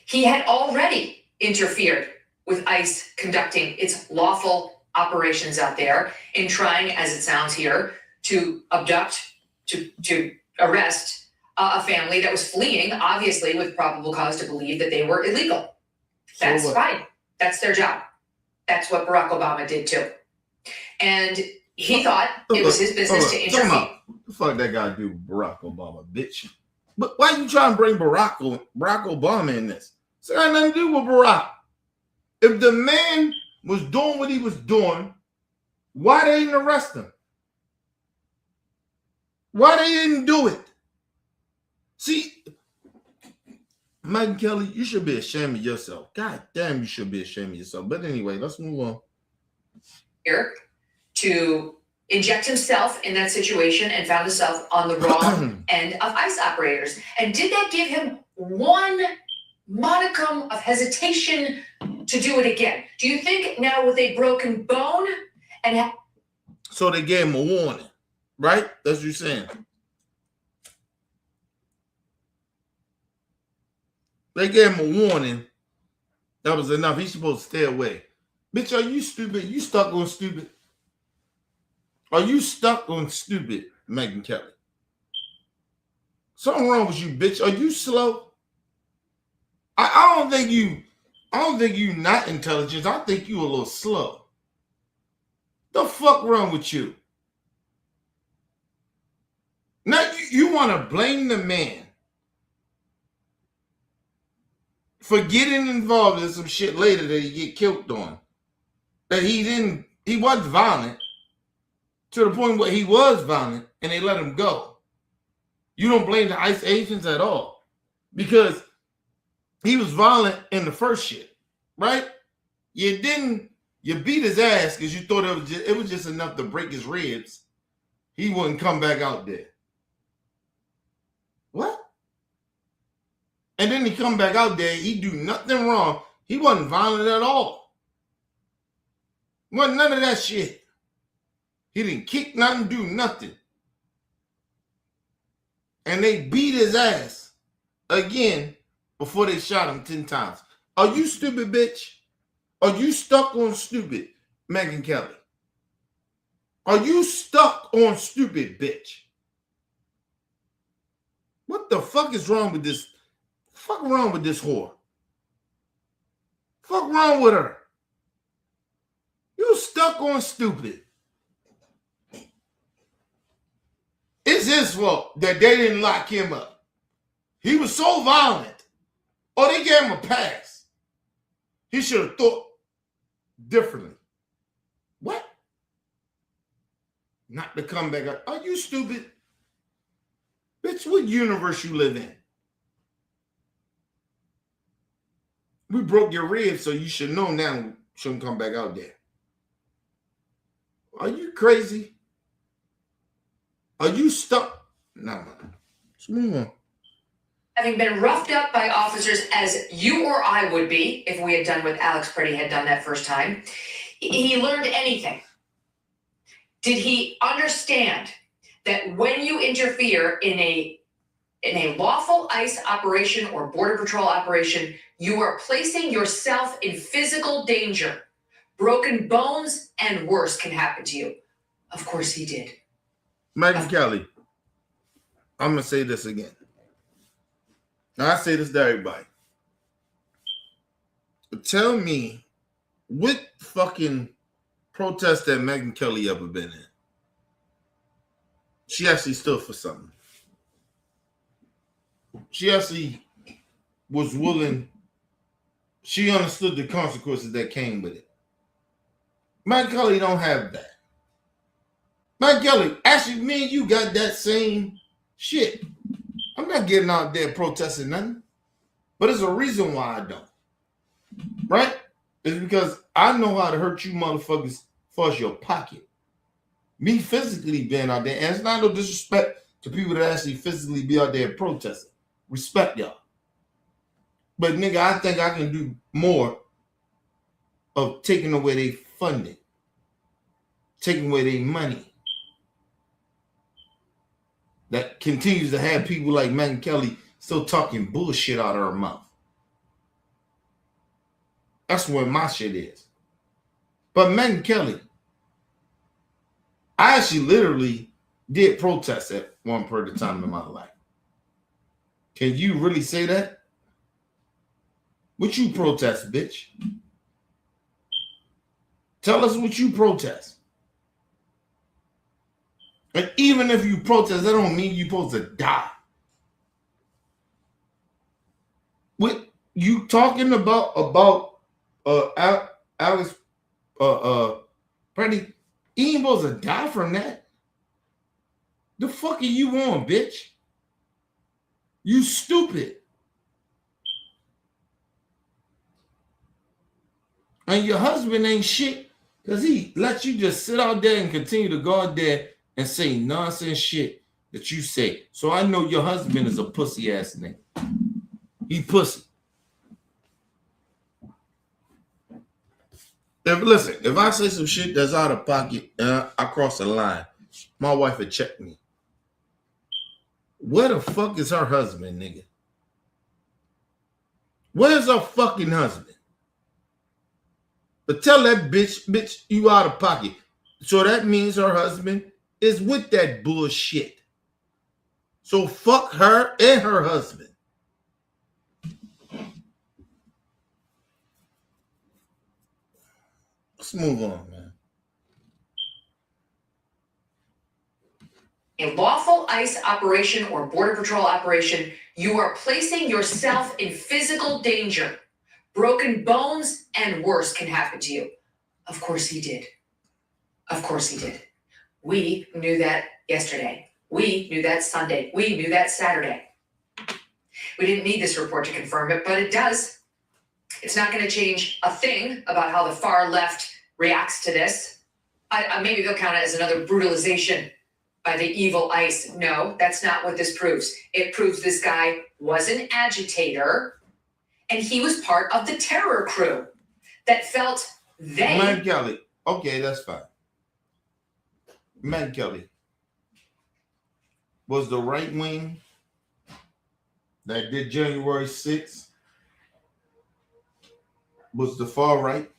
He had already interfered with ICE conducting its lawful operations out there in trying, as it sounds here, to abduct, to arrest a family that was fleeing, obviously with probable cause to believe that they were illegal. That's fine. That's their job. That's what Barack Obama did too. And he thought it was his business to intervene. What the fuck that guy do, Barack Obama, bitch? But why you trying to bring Barack Obama in this? It's got nothing to do with Barack. If the man was doing what he was doing, why they didn't arrest him? Why they didn't do it? See, Megan Kelly, you should be ashamed of yourself. God damn, you should be ashamed of yourself. But anyway, let's move on. Here to inject himself in that situation and found himself on the wrong end of ICE operators. And did that give him one modicum of hesitation to do it again? Do you think now with a broken bone and so they gave him a warning, right? That's what you're saying. They gave him a warning. That was enough. He's supposed to stay away. Bitch, are you stupid? You stuck on stupid? Are you stuck on stupid, Megan Kelly? Something wrong with you, bitch. Are you slow? I don't think you not intelligent. I think you a little slow. The fuck wrong with you? Now you want to blame the man for getting involved in some shit later that he get killed on. That he wasn't violent to the point where he was violent and they let him go. You don't blame the ICE agents at all because he was violent in the first shit, right? You beat his ass because you thought it was just enough to break his ribs. He wouldn't come back out there. What? And then he come back out there, he do nothing wrong. He wasn't violent at all. Wasn't none of that shit. He didn't kick nothing, do nothing. And they beat his ass again before they shot him 10 times. Are you stupid, bitch? Are you stuck on stupid, Megyn Kelly? Are you stuck on stupid, bitch? What the fuck is wrong with this? Fuck wrong with this whore? Fuck wrong with her? You stuck on stupid. It's his fault that they didn't lock him up. He was so violent. Or they gave him a pass. He should have thought differently. What? Not to come back up. Are you stupid? Bitch, what universe you live in? We broke your ribs, so you should know now you shouldn't come back out there. Are you crazy? Are you stuck? No. Let's move on. Having been roughed up by officers as you or I would be if we had done what Alex Pretty had done that first time, he learned anything. Did he understand that when you interfere in a lawful ICE operation or Border Patrol operation, you are placing yourself in physical danger? Broken bones and worse can happen to you. Of course he did. Megyn Kelly, I'm going to say this again. Now, I say this to everybody. Tell me what fucking protest that Megyn Kelly ever been in. She actually stood for something. She actually was willing. She understood the consequences that came with it. Megyn Kelly don't have that. Megyn Kelly, actually, me and you got that same shit. I'm not getting out there protesting nothing. But there's a reason why I don't. Right? It's because I know how to hurt you motherfuckers as far as your pocket. Me physically being out there, and it's not no disrespect to people that actually physically be out there protesting. Respect y'all. But nigga, I think I can do more of taking away their funding, taking away their money. That continues to have people like Megyn Kelly still talking bullshit out of her mouth. That's where my shit is. But Megyn Kelly, I actually literally did protest at one period of time in my life. Can you really say that? What you protest, bitch? Tell us what you protest. And even if you protest, that don't mean you're supposed to die. What you talking about Alex Pretty? He ain't supposed to die from that. The fuck are you on, bitch? You stupid. And your husband ain't shit because he let you just sit out there and continue to go out there and say nonsense shit that you say. So I know your husband is a pussy ass nigga. He pussy. If I say some shit that's out of pocket and I cross the line, my wife would check me. Where the fuck is her husband, nigga? Where's her fucking husband? But tell that bitch, you out of pocket. So that means her husband is with that bullshit. So fuck her and her husband. Let's move on, man. a lawful ICE operation or Border Patrol operation, you are placing yourself in physical danger. Broken bones and worse can happen to you. Of course he did. Of course he did. We knew that yesterday. We knew that Sunday. We knew that Saturday. We didn't need this report to confirm it, but it does. It's not going to change a thing about how the far left reacts to this. Maybe they'll count it as another brutalization by the evil ICE. No, that's not what this proves. It proves this guy was an agitator and he was part of the terror crew that felt they... Matt Kelly. Okay, that's fine. Matt Kelly was the right wing that did January 6th was the far right.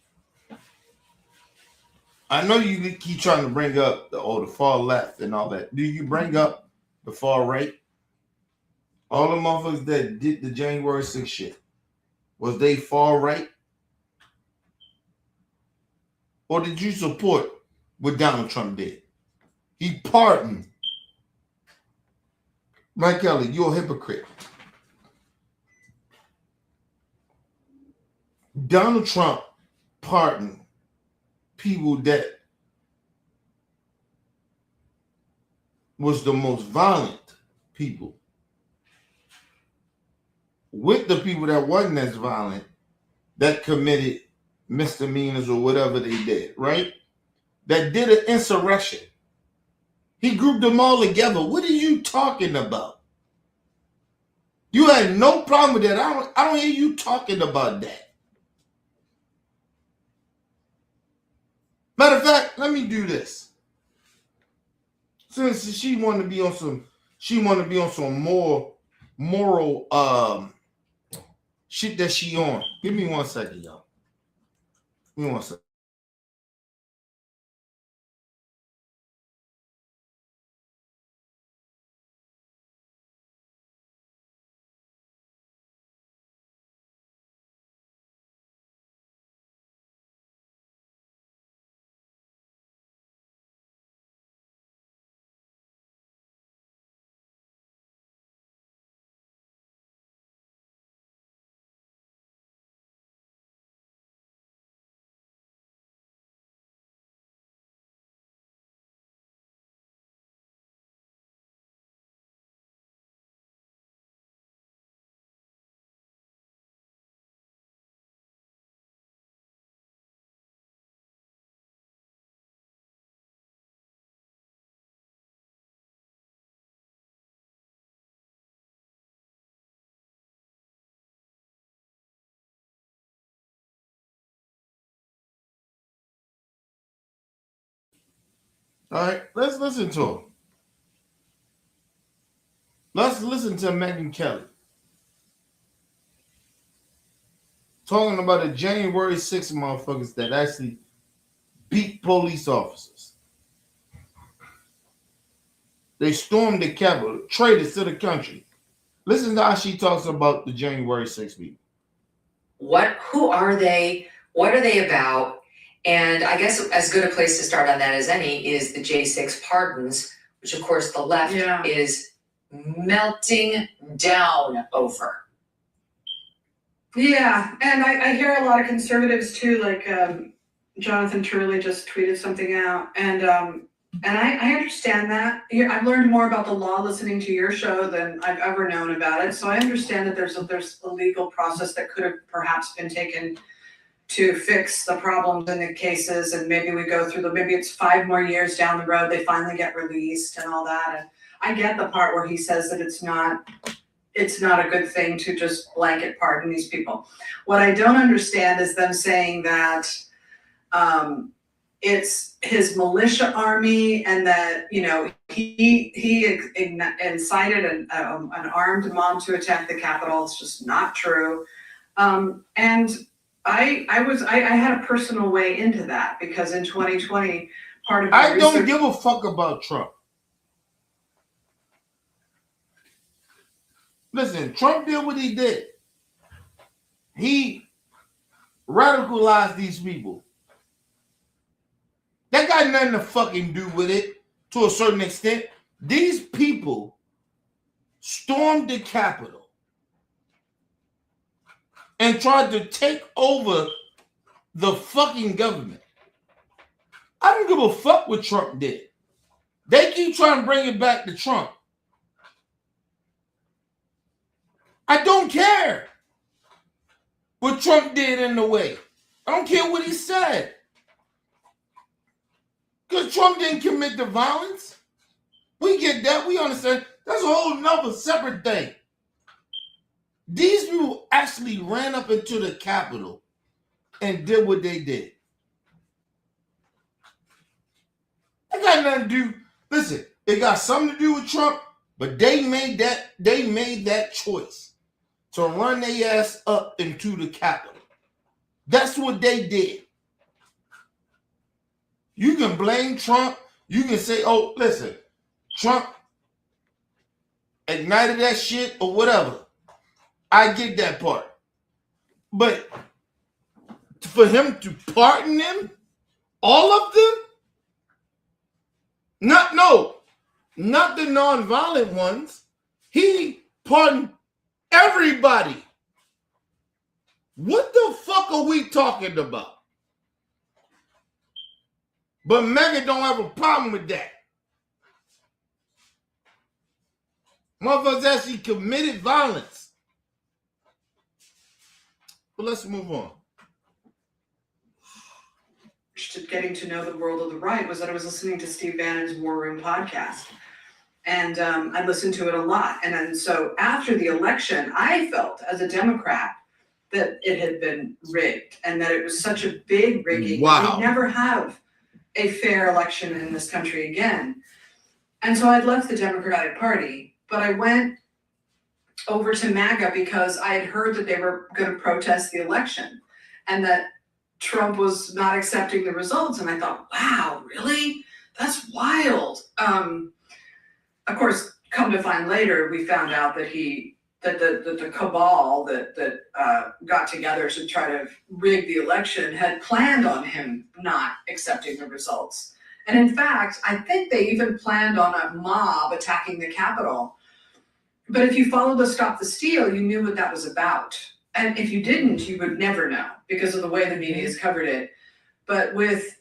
I know you keep trying to bring up the far left and all that. Do you bring up the far right? All the motherfuckers that did the January 6th shit, was they far right? Or did you support what Donald Trump did? He pardoned. Mike Kelly, you're a hypocrite. Donald Trump pardoned people that was the most violent people with the people that wasn't as violent that committed misdemeanors or whatever they did, right? That did an insurrection. He grouped them all together. What are you talking about? You had no problem with that. I don't hear you talking about that. Matter of fact, let me do this. Since she want to be on some more moral shit that she on. Give me 1 second, y'all. Give me 1 second. All right, let's listen to him. Let's listen to Megyn Kelly talking about the January 6th motherfuckers that actually beat police officers. They stormed the Capitol, traitors to the country. Listen to how she talks about the January 6th people. Who are they? What are they about? And I guess as good a place to start on that as any is the J6 pardons, which of course the left is melting down over. Yeah, and I hear a lot of conservatives too, like Jonathan Turley just tweeted something out, and I understand that. I've learned more about the law listening to your show than I've ever known about it, so I understand that there's a legal process that could have perhaps been taken to fix the problems in the cases, and maybe we go through maybe it's 5 more years down the road, they finally get released and all that. And I get the part where he says that it's not a good thing to just blanket pardon these people. What I don't understand is them saying that it's his militia army and that, he incited an armed mob to attack the Capitol. It's just not true. And I had a personal way into that because in 2020, part of I don't give a fuck about Trump. Listen, Trump did what he did. He radicalized these people. That got nothing to fucking do with it to a certain extent. These people stormed the Capitol and tried to take over the fucking government. I don't give a fuck what Trump did. They keep trying to bring it back to Trump. I don't care what Trump did in the way. I don't care what he said. Because Trump didn't commit the violence. We get that. We understand. That's a whole nother separate thing. These people actually ran up into the Capitol and did what they did. It got nothing to do. Listen, it got something to do with Trump, but they made that choice to run their ass up into the Capitol. That's what they did. You can blame Trump. You can say, oh, listen, Trump ignited that shit or whatever. I get that part. But for him to pardon them, all of them, not the nonviolent ones. He pardoned everybody. What the fuck are we talking about? But Maga don't have a problem with that. Motherfuckers actually committed violence. But let's move on. Getting to know the world of the right was that I was listening to Steve Bannon's War Room podcast. And I listened to it a lot. And then so after the election, I felt as a Democrat that it had been rigged and that it was such a big rigging. Wow. We'd never have a fair election in this country again. And so I'd left the Democratic Party, but I went over to MAGA because I had heard that they were going to protest the election and that Trump was not accepting the results. And I thought, wow, really? That's wild. Of course, come to find later, we found out that the cabal that got together to try to rig the election had planned on him not accepting the results. And in fact, I think they even planned on a mob attacking the Capitol. But if you followed the Stop the Steal, you knew what that was about. And if you didn't, you would never know because of the way the media has covered it. But with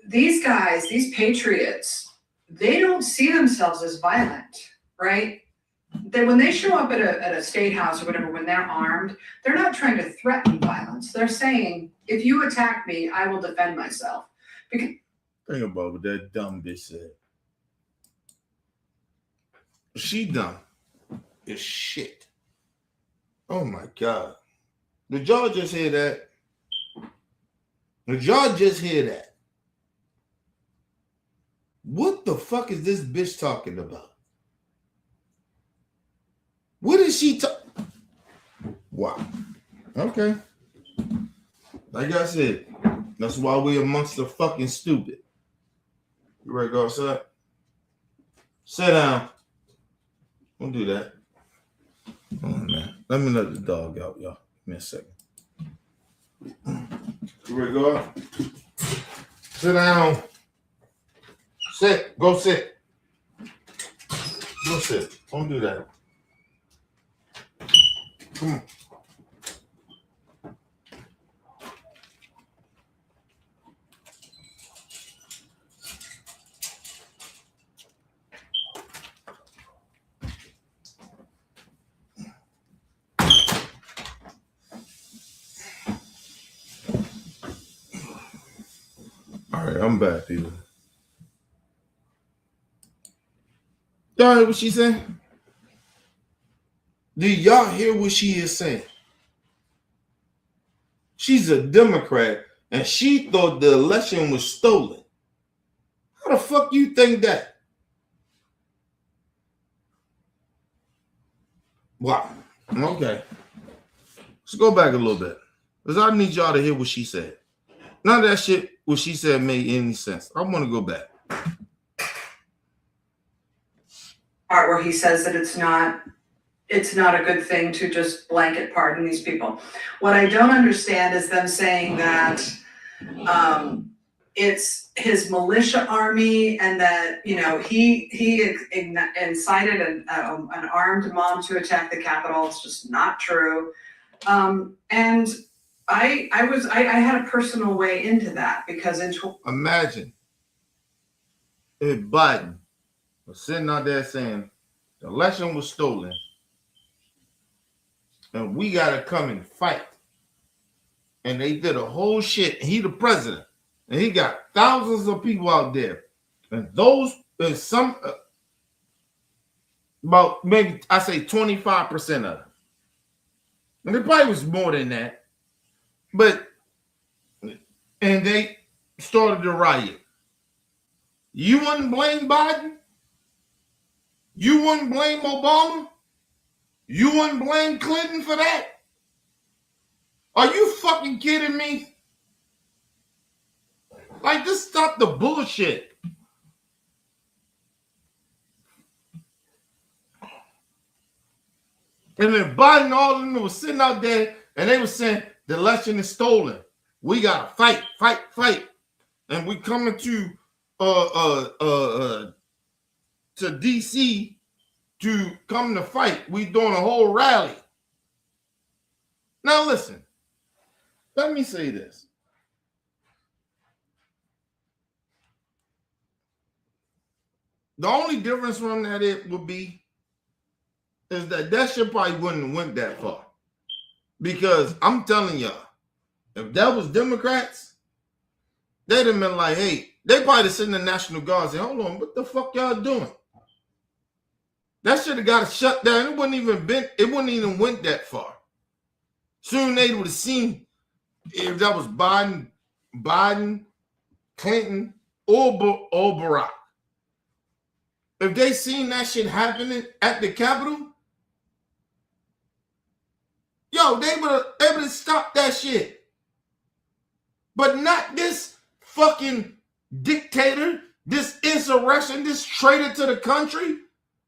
these guys, these patriots, they don't see themselves as violent, right? When they show up at a state house or whatever, when they're armed, they're not trying to threaten violence. They're saying, if you attack me, I will defend myself. Think about what that dumb bitch said. She dumb as shit. Oh my God. Did y'all just hear that? Did y'all just hear that? What the fuck is this bitch talking about? What is she talking? Wow. Okay. Like I said, that's why we're amongst the fucking stupid. You ready to go outside? Sit down. Don't do that. Hold on, man. Let me let the dog out, y'all. Give me a second. You ready to go out? Sit down. Sit. Go sit. Go sit. Don't do that. Come on. All right, I'm back, people. Y'all hear what she's saying? Do y'all hear what she is saying? She's a Democrat, and she thought the election was stolen. How the fuck you think that? Wow. Okay. Let's go back a little bit. Because I need y'all to hear what she said. None of that shit, what she said, made any sense. I want to go back. part where he says that it's not a good thing to just blanket pardon these people. What I don't understand is them saying that it's his militia army, and that he incited an armed mob to attack the Capitol. It's just not true. And I had a personal way into that because imagine if Biden was sitting out there saying the election was stolen and we gotta come and fight. And they did a whole shit. He the president. And he got thousands of people out there. And those, there's some, about maybe, I say 25% of them. And it probably was more than that. But, and they started the riot. You wouldn't blame Biden? You wouldn't blame Obama? You wouldn't blame Clinton for that? Are you fucking kidding me? Like, just stop the bullshit. And then Biden, all of them was sitting out there and they were saying the election is stolen. We gotta fight, fight, fight. And we coming to DC to come to fight. We doing a whole rally. Now listen, let me say this. The only difference from that it would be is that shit probably wouldn't have went that far. Because I'm telling y'all, if that was Democrats, they'd have been like, hey, they probably send the National Guard and say, hold on, what the fuck y'all doing? That should have got shut down. It wouldn't even went that far. Soon they would have seen if that was Biden, Clinton, or Barack. If they seen that shit happening at the Capitol, yo, they would have stopped that shit. But not this fucking dictator, this insurrection, this traitor to the country.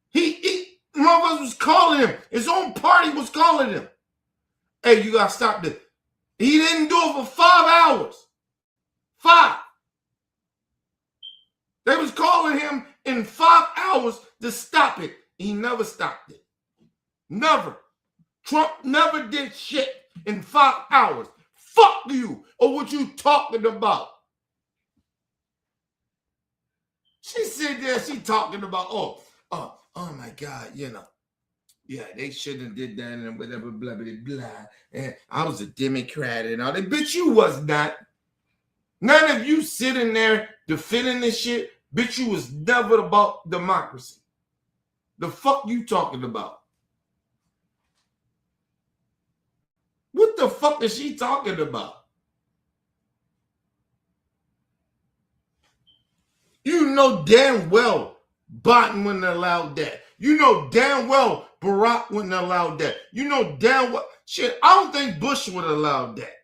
He motherfuckers was calling him. His own party was calling him. Hey, you gotta stop this. He didn't do it for 5 hours. 5. They was calling him in 5 hours to stop it. He never stopped it. Never. Trump never did shit in 5 hours. Fuck you or what you talking about. She sit there, she talking about, oh my God, yeah, they shouldn't have did that and whatever, blah, blah, blah. And I was a Democrat and all that. Bitch, you was not. None of you sitting there defending this shit. Bitch, you was never about democracy. The fuck you talking about? What the fuck is she talking about? You know damn well Biden wouldn't have allowed that. You know damn well Barack wouldn't have allowed that. You know damn well, shit, I don't think Bush would have allowed that.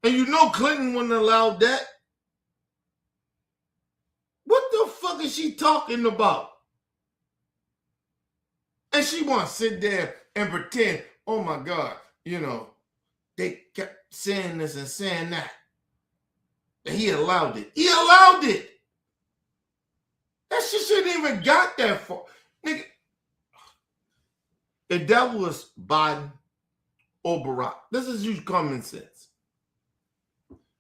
And you know Clinton wouldn't have allowed that. What the fuck is she talking about? And she want to sit there and pretend, oh my God, they kept saying this and saying that. And he allowed it. He allowed it. That shit shouldn't even got that far. Nigga, if that was Biden or Barack, this is use common sense.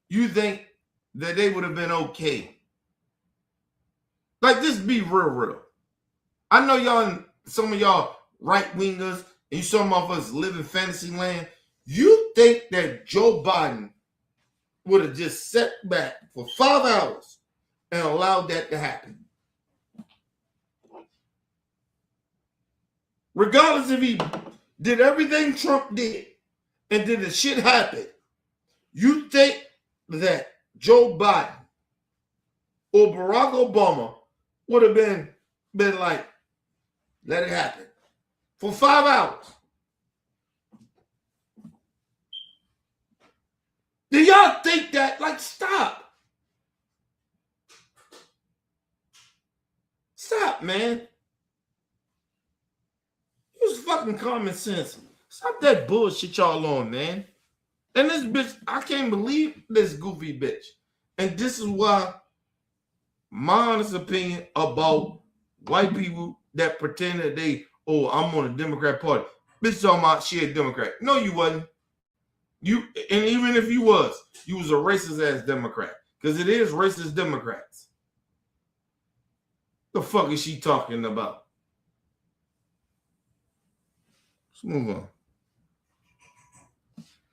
You think that they would have been okay? Like, just be real. I know y'all, some of y'all right-wingers, and some of us live in fantasy land. You think that Joe Biden would have just sat back for 5 hours and allowed that to happen? Regardless if he did everything Trump did and did the shit happen, you think that Joe Biden or Barack Obama would have been like, let it happen for 5 hours? Do y'all think that? Like, stop. Stop, man. Use fucking common sense. Stop that bullshit y'all on, man. And this bitch, I can't believe this goofy bitch. And this is why my honest opinion about white people that pretend that I'm on the Democrat Party. Bitch talking about she a Democrat. No, you wasn't. And even if you was a racist ass Democrat. Because it is racist Democrats. The fuck is she talking about? Let's move on.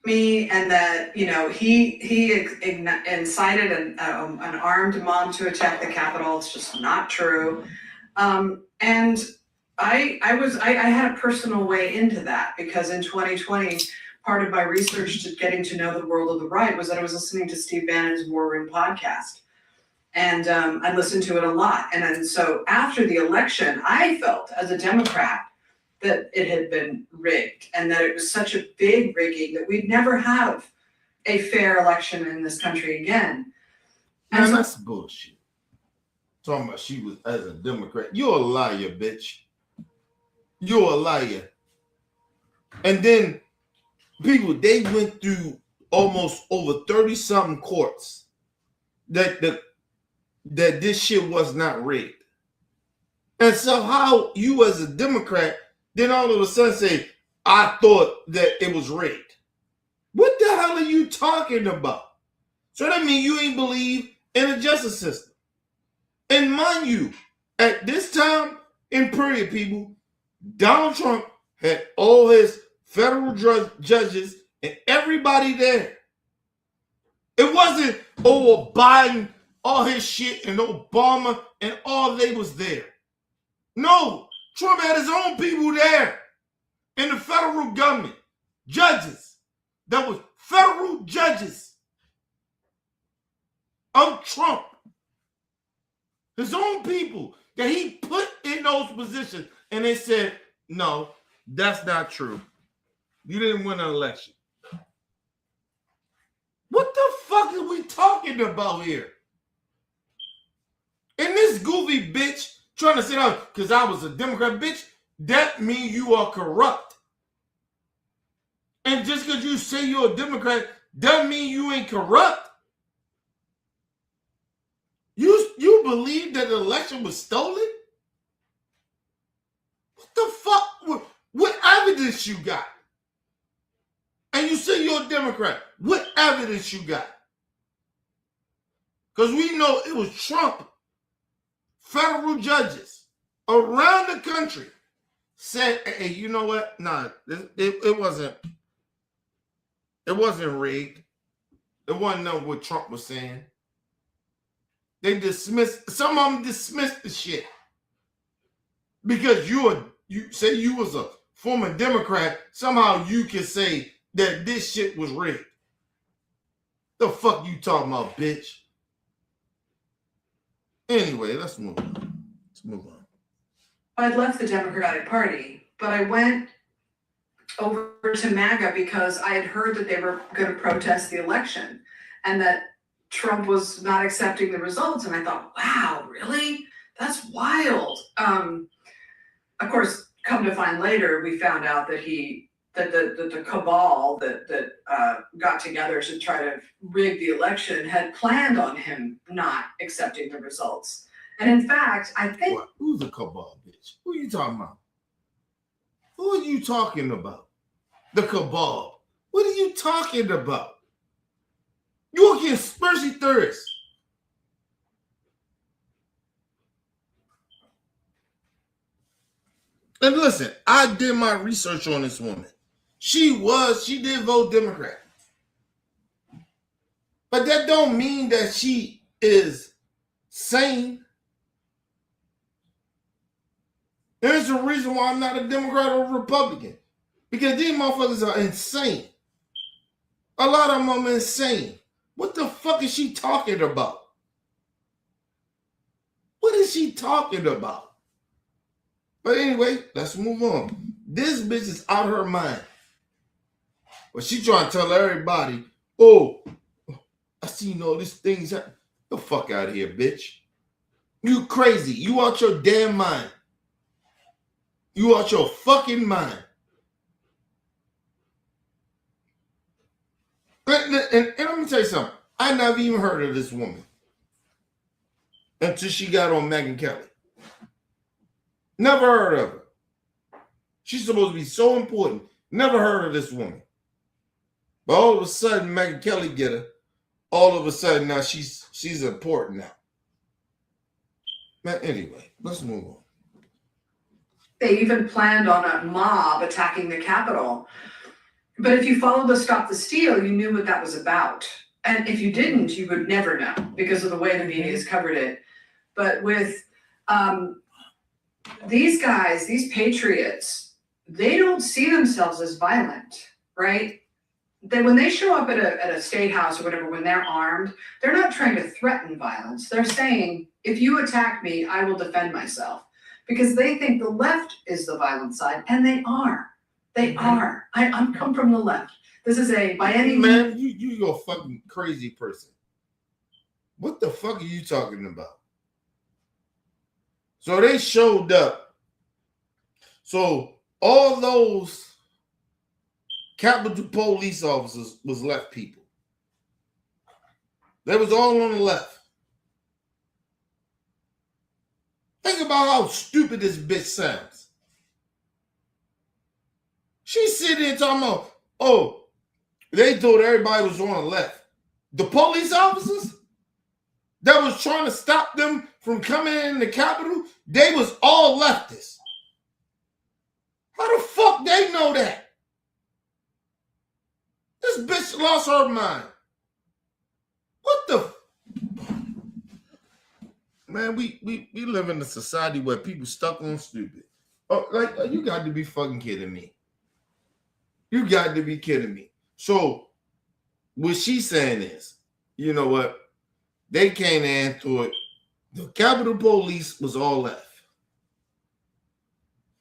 Me, and that, he incited an armed mob to attack the Capitol. It's just not true. And I had a personal way into that, because in 2020, part of my research to getting to know the world of the right was that I was listening to Steve Bannon's War Room podcast. And I listened to it a lot. And then so after the election, I felt as a Democrat that it had been rigged, and that it was such a big rigging that we'd never have a fair election in this country again. And that's bullshit. Talking about she was as a Democrat. You're a liar, bitch. You're a liar. And then people, they went through almost over 30-something courts that this shit was not rigged. And so how you as a Democrat then all of a sudden say, I thought that it was rigged. What the hell are you talking about? So that means you ain't believe in the justice system. And mind you, at this time in period, people, Donald Trump had all his federal judges and everybody there. It wasn't, Biden, all his shit, and Obama, and all they was there. No. Trump had his own people there in the federal government, judges. That was federal judges of Trump. His own people that he put in those positions. And they said, no, that's not true. You didn't win an election. What the fuck are we talking about here? And this goofy bitch trying to sit out because I was a Democrat, bitch, that means you are corrupt. And just because you say you're a Democrat doesn't mean you ain't corrupt. You believe that the election was stolen? What the fuck? What evidence you got? And you say you're a Democrat. What evidence you got? Because we know it was Trump. Federal judges around the country said, hey, you know what? Nah, it wasn't rigged. It wasn't know what Trump was saying. Some of them dismissed the shit. Because you say you was a former Democrat, somehow you can say that this shit was rigged. The fuck you talking about, bitch? Anyway, let's move on. I'd left the Democratic Party, but I went over to MAGA because I had heard that they were going to protest the election and that Trump was not accepting the results. And I thought, wow, really? That's wild. Of course, come to find later, we found out that the cabal that got together to try to rig the election had planned on him not accepting the results. And in fact, I think... What? Who's the cabal, bitch? Who are you talking about? Who are you talking about? The cabal. What are you talking about? You're a conspiracy theorist. And listen, I did my research on this woman. She did vote Democrat. But that don't mean that she is sane. There's a reason why I'm not a Democrat or a Republican. Because these motherfuckers are insane. A lot of them are insane. What the fuck is she talking about? What is she talking about? But anyway, let's move on. This bitch is out of her mind. But she trying to tell everybody, oh, I seen all these things. Get the fuck out of here, bitch. You crazy. You out your damn mind. You out your fucking mind. And let me tell you something. I never even heard of this woman until she got on Megyn Kelly. Never heard of her. She's supposed to be so important. Never heard of this woman. But all of a sudden, Megyn Kelly get her. All of a sudden, now she's important now. Man, anyway, let's move on. They even planned on a mob attacking the Capitol. But if you followed the Stop the Steal, you knew what that was about. And if you didn't, you would never know because of the way the media has covered it. But with these guys, these patriots, they don't see themselves as violent, right? When they show up at a state house or whatever, when they're armed, they're not trying to threaten violence. They're saying, if you attack me, I will defend myself. Because they think the left is the violent side, and they are. They are. I'm come from the left. This is by any means. Man, you're a fucking crazy person. What the fuck are you talking about? So they showed up. So all those Capitol Police officers was left people. They was all on the left. Think about how stupid this bitch sounds. She's sitting there talking about, oh, they thought everybody was on the left. The police officers that was trying to stop them from coming in the Capitol, they was all leftists. How the fuck they know that? This bitch lost her mind. What the? Man, we live in a society where people stuck on stupid. Oh, you got to be fucking kidding me. You got to be kidding me. So what she's saying is, you know what? They came in and thought the Capitol Police was all left.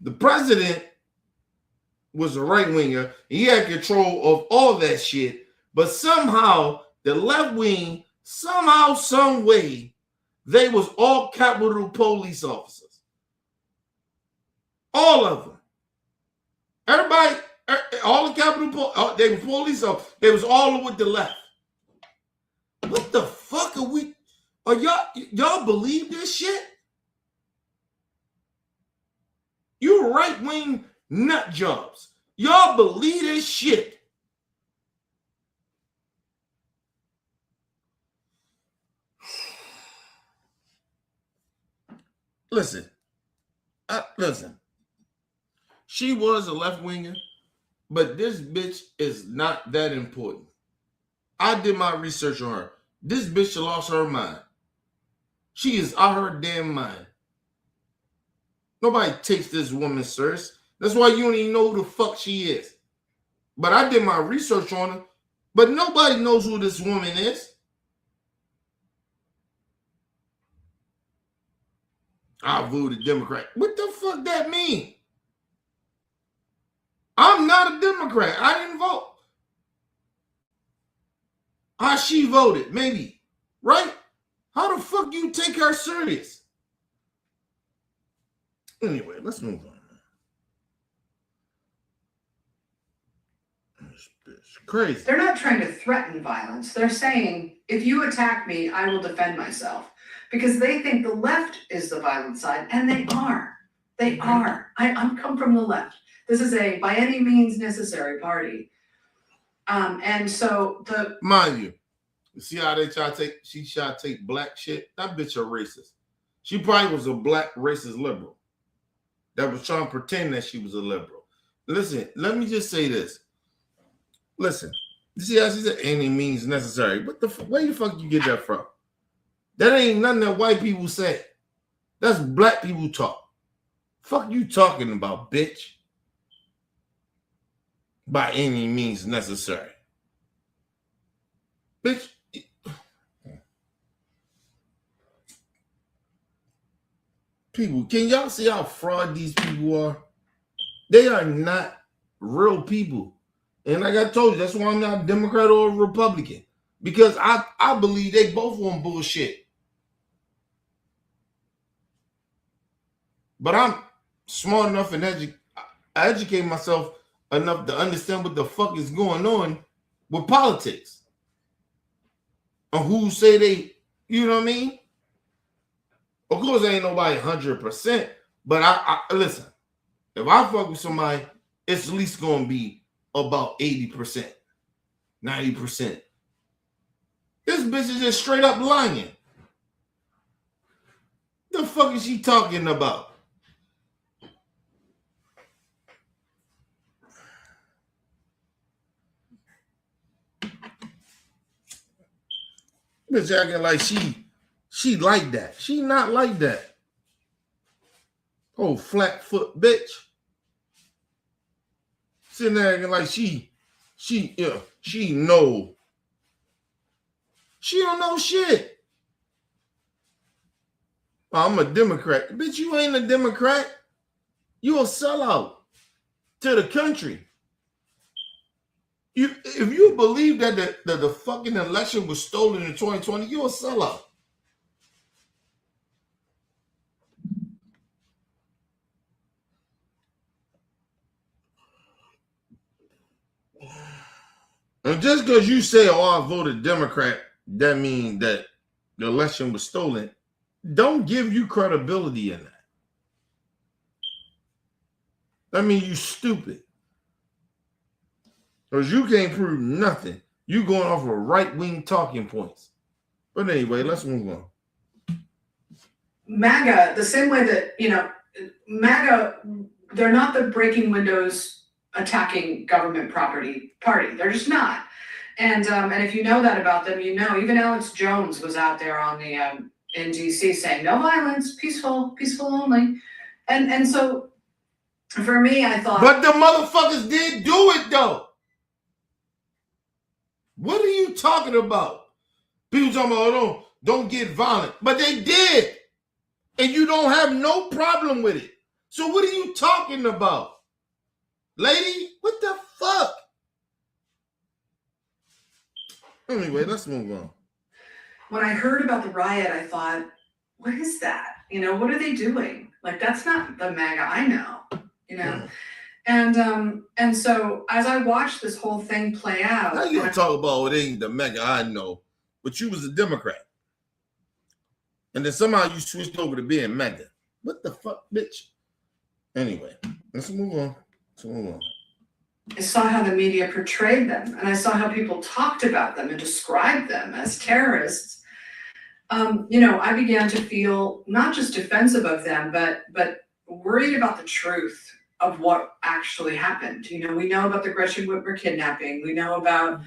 The president was a right winger. He had control of all that shit. But somehow the left wing, somehow, some way, they was all Capitol Police officers. All of them. Everybody, all the Capitol, they were police officers. They was all with the left. What the fuck are we? Are y'all believe this shit? You right-wing nut jobs. Y'all believe this shit. Listen. Listen. She was a left-winger, but this bitch is not that important. I did my research on her. This bitch lost her mind. She is out her damn mind. Nobody takes this woman serious. That's why you don't even know who the fuck she is. But I did my research on her, but nobody knows who this woman is. I voted Democrat. What the fuck that mean? I'm not a Democrat. I didn't vote. She voted, maybe. Right? How the fuck do you take her serious? Anyway, let's move on. It's crazy. They're not trying to threaten violence. They're saying, if you attack me, I will defend myself. Because they think the left is the violent side, and they are. They are. I'm come from the left. This is by any means necessary party. And so mind you see how they try to take black shit? That bitch a racist. She probably was a black racist liberal that was trying to pretend that she was a liberal. Listen, let me just say this. Listen, you see how she said any means necessary. Where the fuck you get that from? That ain't nothing that white people say. That's black people talk. Fuck you talking about, bitch? By any means necessary. Bitch. People, can y'all see how fraud these people are? They are not real people. And like I told you, that's why I'm not a Democrat or a Republican. Because I believe they both want bullshit. But I'm smart enough and I educate myself enough to understand what the fuck is going on with politics. on who say they, you know what I mean? Of course, ain't nobody 100%, but I listen, if I fuck with somebody, it's at least gonna be about 80%, 90%. This bitch is just straight up lying. The fuck is she talking about? Bitch acting like she like that. She not like that. Oh, flat foot bitch. Sitting there acting like she know. She don't know shit. I'm a Democrat. Bitch, you ain't a Democrat. You a sellout to the country. If you believe that the fucking election was stolen in 2020, you're a sellout. And just because you say, oh, I voted Democrat, that means that the election was stolen. Don't give you credibility in that. That means you stupid. Because you can't prove nothing. You going off of right-wing talking points. But anyway, let's move on. MAGA, the same way that, MAGA, they're not the breaking windows, attacking government property party. They're just not. And if you know that about them, even Alex Jones was out there on the in DC saying no violence, peaceful only. And so for me, I thought, but the motherfuckers did do it though. What are you talking about? People talking about, oh, don't get violent, but they did, and you don't have no problem with it. So what are you talking about, lady? What the fuck? Anyway, let's move on. When I heard about the riot, I thought, what is that? What are they doing? Like, that's not the MAGA I know, And so as I watched this whole thing play out. Now you don't talk about it ain't the MAGA I know, but you was a Democrat. And then somehow you switched over to being MAGA. What the fuck, bitch? Anyway, let's move on. I saw how the media portrayed them, and I saw how people talked about them and described them as terrorists. I began to feel not just defensive of them, but worried about the truth of what actually happened. We know about the Gretchen Whitmer kidnapping. We know about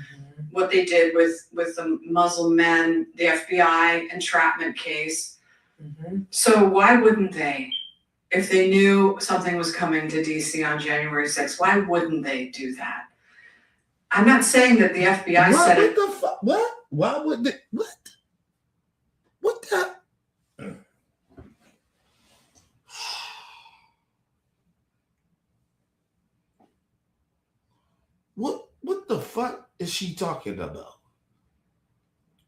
what they did with the Muslim men, the FBI entrapment case. So why wouldn't they? If they knew something was coming to DC on January 6th, why wouldn't they do that? I'm not saying that the FBI said it. What the fuck? What? Why would they? What? What the? What the fuck is she talking about?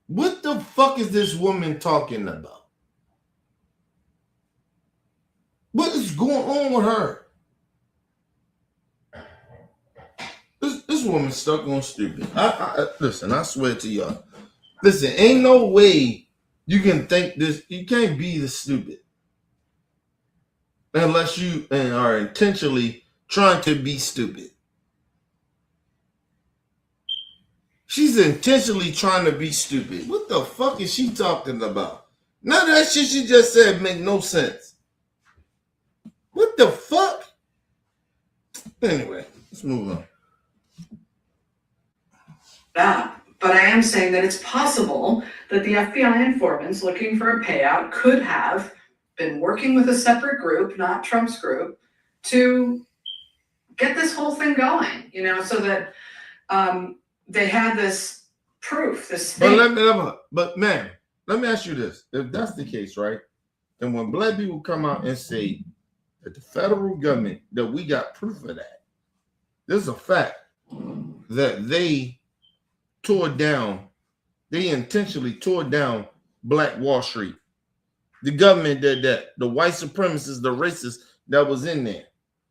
What the fuck is this woman talking about? What is going on with her? This woman's stuck on stupid. Listen, I swear to y'all. Listen, ain't no way you can think this. You can't be this stupid unless you are intentionally trying to be stupid. She's intentionally trying to be stupid. What the fuck is she talking about? None of that shit she just said make no sense. What the fuck? Anyway, let's move on. But I am saying that it's possible that the FBI informants looking for a payout could have been working with a separate group, not Trump's group, to get this whole thing going, so that they had this proof, this thing. But man, let me ask you this. If that's the case, right? Then when black people come out and say that the federal government, that we got proof of that, this is a fact, that they intentionally tore down Black Wall Street. The government did that. The white supremacists, the racists that was in there.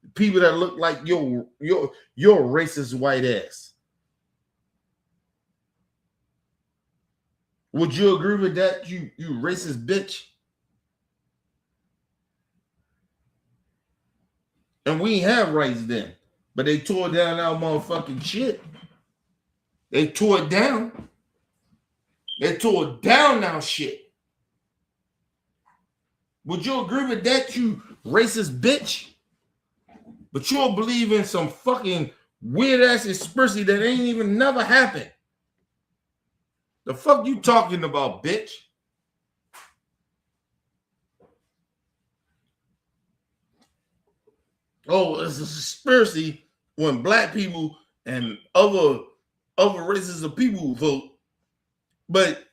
The people that look like your racist white ass. Would you agree with that, you racist bitch? And we ain't have rights then. But they tore down our motherfucking shit. They tore it down. They tore down our shit. Would you agree with that, you racist bitch? But you'll believe in some fucking weird ass conspiracy that ain't even never happened. The fuck you talking about, bitch? Oh, it's a conspiracy when black people and other races of people vote. But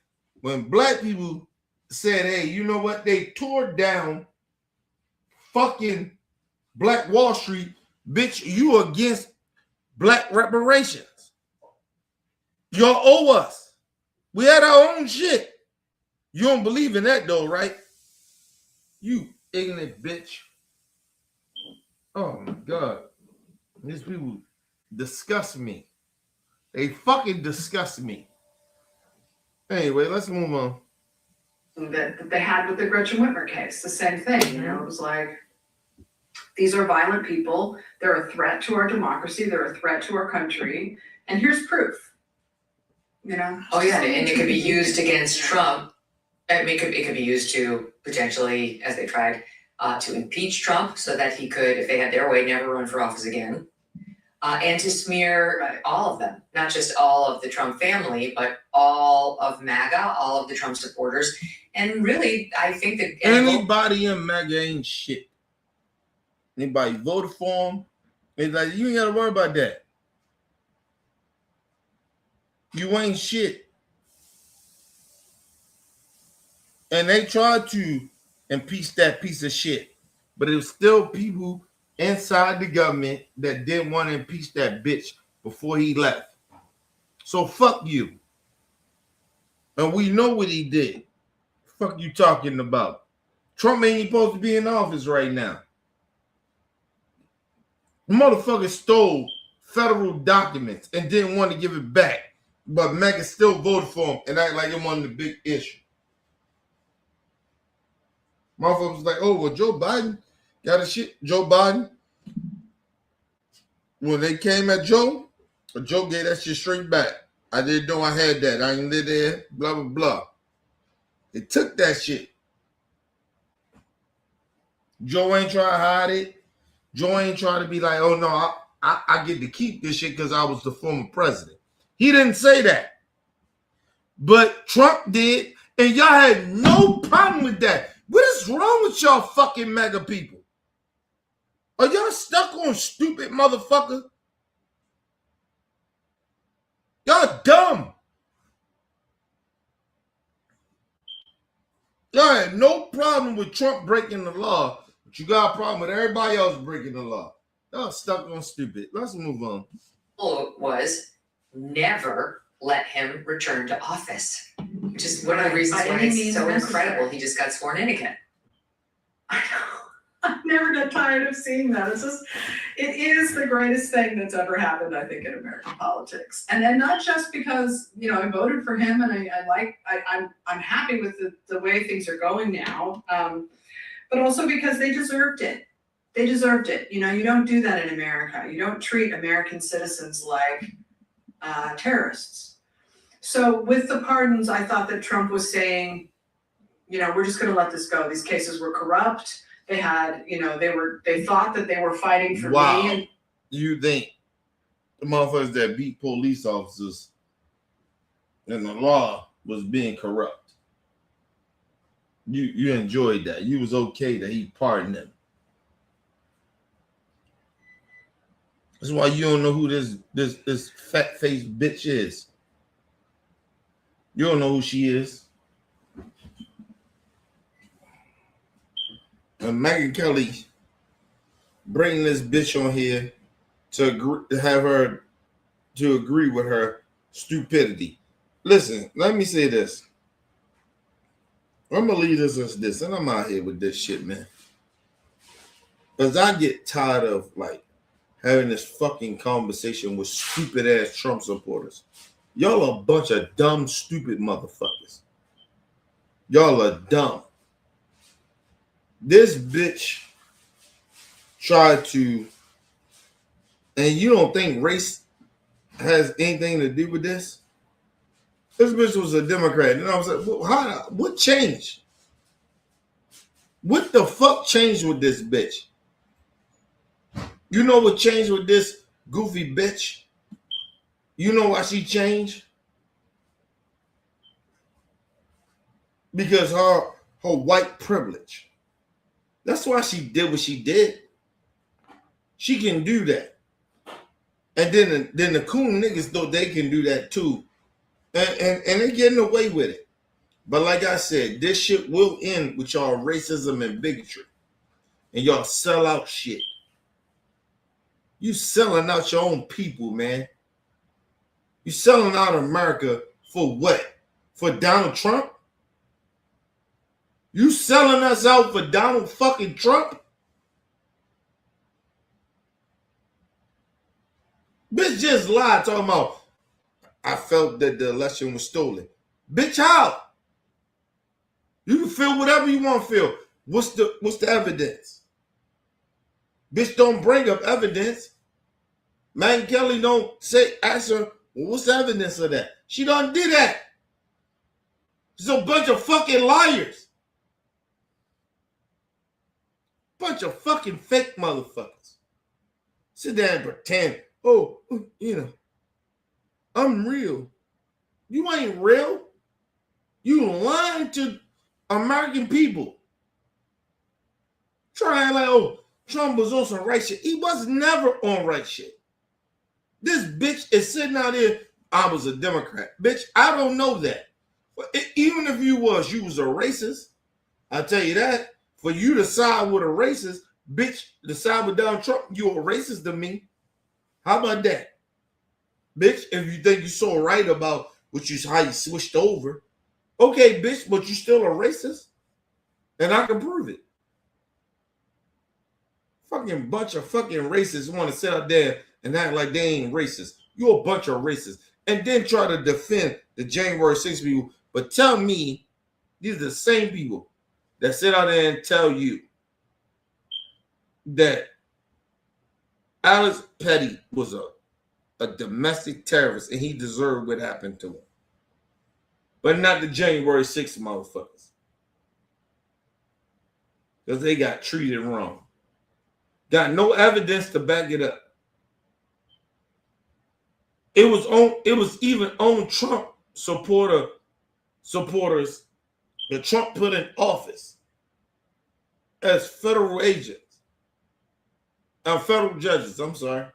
when black people said, hey, you know what? They tore down fucking Black Wall Street, bitch, you against black reparations. Y'all owe us. We had our own shit. You don't believe in that though, right? You ignorant bitch. Oh my God. These people disgust me. They fucking disgust me. Anyway, let's move on. That they had with the Gretchen Whitmer case, the same thing, you know, it was like, these are violent people, they're a threat to our democracy, they're a threat to our country, and here's proof. You know? Oh yeah, and it could be used against Trump. I mean, it could be used to potentially, as they tried, to impeach Trump so that he could, if they had their way, never run for office again. And to smear all of them, not just all of the Trump family, but all of MAGA, all of the Trump supporters. And really, I think that anybody in MAGA ain't shit. Anybody voted for him, it's like, you ain't got to worry about that. You ain't shit. And they tried to impeach that piece of shit. But it was still people inside the government that didn't want to impeach that bitch before he left. So fuck you. And we know what he did. Fuck you talking about? Trump ain't even supposed to be in office right now. The motherfucker stole federal documents and didn't want to give it back. But MAGA still voted for him and act like it wasn't a big issue. Motherfucker was like, oh, well, Joe Biden got a shit. Joe Biden, when they came at Joe gave that shit straight back. I didn't know I had that. I ain't live there, blah, blah, blah. They took that shit. Joe ain't trying to hide it. Joe ain't trying to be like, oh, no, I get to keep this shit because I was the former president. He didn't say that. But Trump did, and y'all had no problem with that. What is wrong with y'all fucking MAGA people? Are y'all stuck on stupid motherfucker? Y'all dumb. Y'all had no problem with Trump breaking the law, but you got a problem with everybody else breaking the law. Y'all stuck on stupid. Let's move on. Was never let him return to office, which is one of the reasons why it's so incredible he just got sworn in again. I know. I never get tired of seeing that. It's just, it is the greatest thing that's ever happened, I think, in American politics. And then not just because, you know, I voted for him and I'm happy with the way things are going now, but also because they deserved it. They deserved it. You know, you don't do that in America. You don't treat American citizens like terrorists. So with the pardons, I thought that Trump was saying, you know, we're just going to let this go. These cases were corrupt. They had, you know, they thought that they were fighting for me. And you think the motherfuckers that beat police officers and the law was being corrupt? You enjoyed that. You was okay that he pardoned them. That's why you don't know who this fat-faced bitch is. You don't know who she is. And Megyn Kelly bringing this bitch on here to have her to agree with her stupidity. Listen, let me say this. I'm gonna leave this as this, and I'm out here with this shit, man. Because I get tired of like having this fucking conversation with stupid ass Trump supporters. Y'all are a bunch of dumb, stupid motherfuckers. Y'all are dumb. This bitch tried to, and you don't think race has anything to do with this? This bitch was a Democrat. And I was like, what changed? What the fuck changed with this bitch? You know what changed with this goofy bitch? You know why she changed? Because her white privilege. That's why she did what she did. She can do that. And then the coon niggas thought they can do that too. And they're getting away with it. But like I said, this shit will end with y'all racism and bigotry. And y'all sell out shit. You selling out your own people, man. You selling out America for what? For Donald Trump? You selling us out for Donald fucking Trump? Bitch just lied talking about I felt that the election was stolen. Bitch, how? You can feel whatever you want to feel. What's the evidence? Bitch don't bring up evidence. Megyn Kelly don't ask her, well, what's the evidence of that? She done did that. She's a bunch of fucking liars. Bunch of fucking fake motherfuckers. Sit there and pretend, oh, you know, I'm real. You ain't real. You lying to American people. Trying like, oh, Trump was on some right shit. He was never on right shit. This bitch is sitting out here, I was a Democrat. Bitch, I don't know that. Even if you was a racist, I'll tell you that. For you to side with a racist, bitch, to side with Donald Trump, you a racist to me. How about that? Bitch, if you think you're so right about how you switched over, okay, bitch, but you still a racist? And I can prove it. Fucking bunch of fucking racists want to sit out there and act like they ain't racist. You're a bunch of racists. And then try to defend the January 6th people. But tell me, these are the same people that sit out there and tell you that Alex Petty was a domestic terrorist and he deserved what happened to him. But not the January 6th motherfuckers. Because they got treated wrong. Got no evidence to back it up. It was even on Trump supporters that Trump put in office as federal agents. Federal judges, I'm sorry.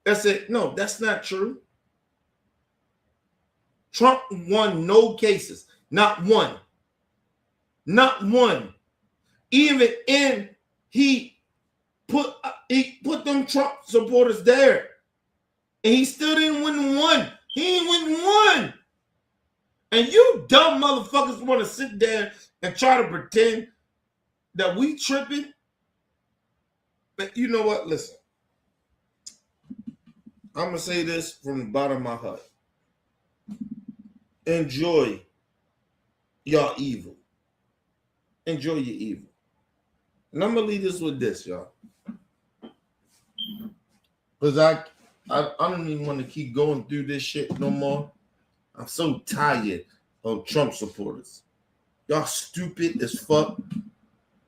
That said, no, that's not true. Trump won no cases. Not one. Not one. Even in he put them Trump supporters there. And he still didn't win one. He ain't win one. And you dumb motherfuckers want to sit there and try to pretend that we tripping. But you know what? Listen. I'm going to say this from the bottom of my heart. Enjoy your evil. Enjoy your evil. And I'm going to leave this with this, y'all. Because I don't even want to keep going through this shit no more. I'm so tired of Trump supporters. Y'all stupid as fuck.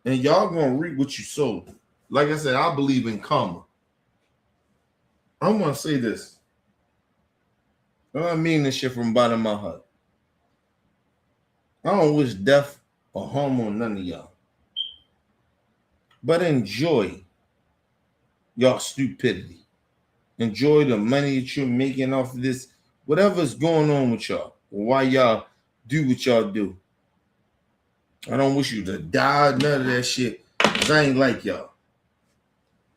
And y'all going to reap what you sow. Like I said, I believe in karma. I want to say this. I mean this shit from the bottom of my heart. I don't wish death or harm on none of y'all. But enjoy y'all stupidity. Enjoy the money that you're making off of this. Whatever's going on with y'all. Why y'all do what y'all do. I don't wish you to die, none of that shit. Because I ain't like y'all.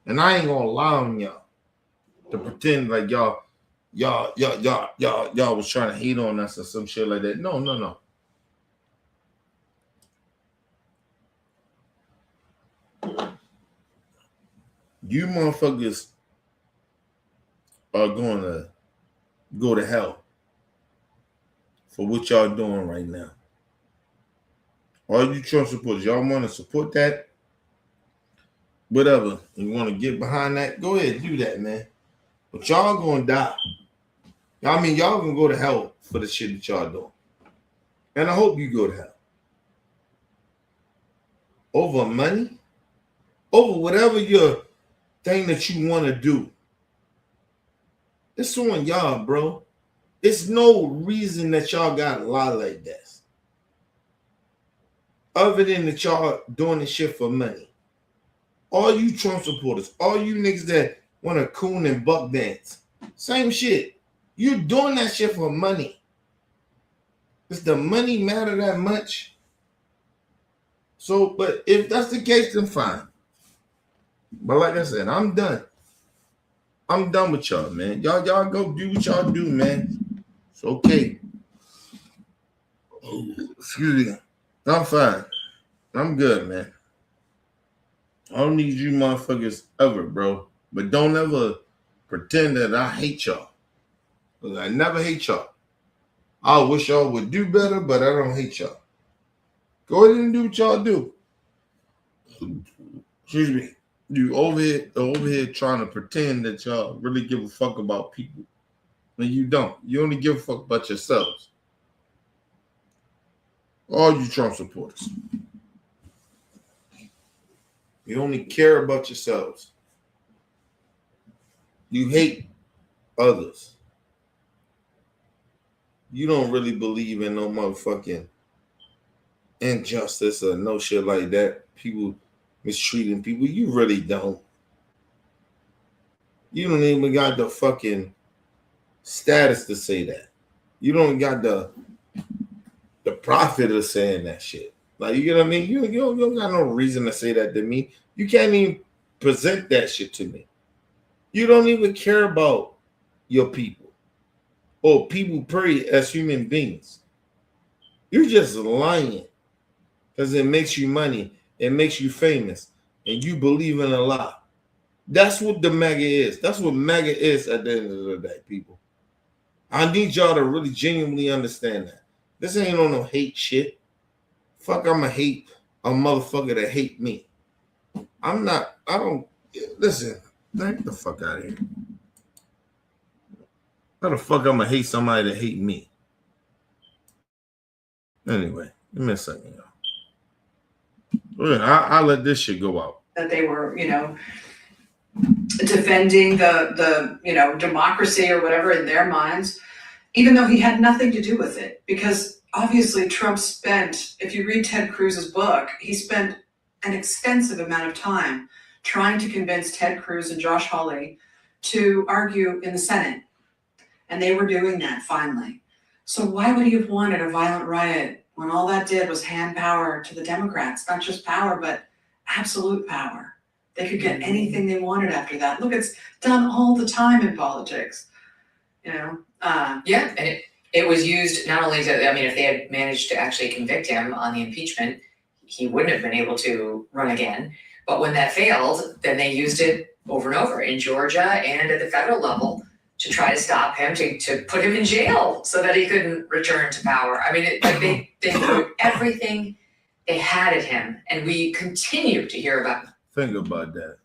And I ain't going to allow y'all to pretend like y'all was trying to hate on us or some shit like that. No. You motherfuckers are going to go to hell for what y'all doing right now. All you Trump supporters, y'all want to support that? Whatever. You want to get behind that? Go ahead, do that, man. But y'all gonna die. I mean, y'all gonna go to hell for the shit that y'all doing. And I hope you go to hell. Over money? Over whatever your thing that you want to do. It's on y'all, bro. It's no reason that y'all got a lie like this. Other than that y'all doing this shit for money. All you Trump supporters, all you niggas that want to coon and buck dance. Same shit. You're doing that shit for money. Does the money matter that much? So, but if that's the case, then fine. But like I said, I'm done. I'm done with y'all, man. Y'all go do what y'all do, man. It's okay. Excuse me. I'm fine. I'm good, man. I don't need you motherfuckers ever, bro. But don't ever pretend that I hate y'all. Because I never hate y'all. I wish y'all would do better, but I don't hate y'all. Go ahead and do what y'all do. Excuse me. You over here trying to pretend that y'all really give a fuck about people. When you don't. You only give a fuck about yourselves. All you Trump supporters. You only care about yourselves. You hate others. You don't really believe in no motherfucking injustice or no shit like that. People mistreating people. You really don't. You don't even got the fucking status to say that. You don't got the profit of saying that shit. Like, you know what I mean? You don't got no reason to say that to me. You can't even present that shit to me. You don't even care about your people or people, period, as human beings. You're just lying because it makes you money. It makes you famous. And you believe in a lie. That's what the MAGA is. That's what MAGA is at the end of the day, people. I need y'all to really genuinely understand that. This ain't on no hate shit. Fuck, I'ma hate a motherfucker that hate me. Listen, get the fuck out of here. How the fuck I'ma hate somebody that hate me? Anyway, give me a second, y'all. I'll let this shit go out. That they were, defending the democracy or whatever in their minds, even though he had nothing to do with it. Because obviously Trump spent, if you read Ted Cruz's book, he spent an extensive amount of time trying to convince Ted Cruz and Josh Hawley to argue in the Senate. And they were doing that finally. So why would he have wanted a violent riot when all that did was hand power to the Democrats? Not just power, but absolute power. They could get anything they wanted after that. Look, it's done all the time in politics. Yeah, and it was used not only to, if they had managed to actually convict him on the impeachment, he wouldn't have been able to run again. But when that failed, then they used it over and over in Georgia and at the federal level to try to stop him, to put him in jail so that he couldn't return to power. They threw everything they had at him, and we continue to hear about him. Think about that.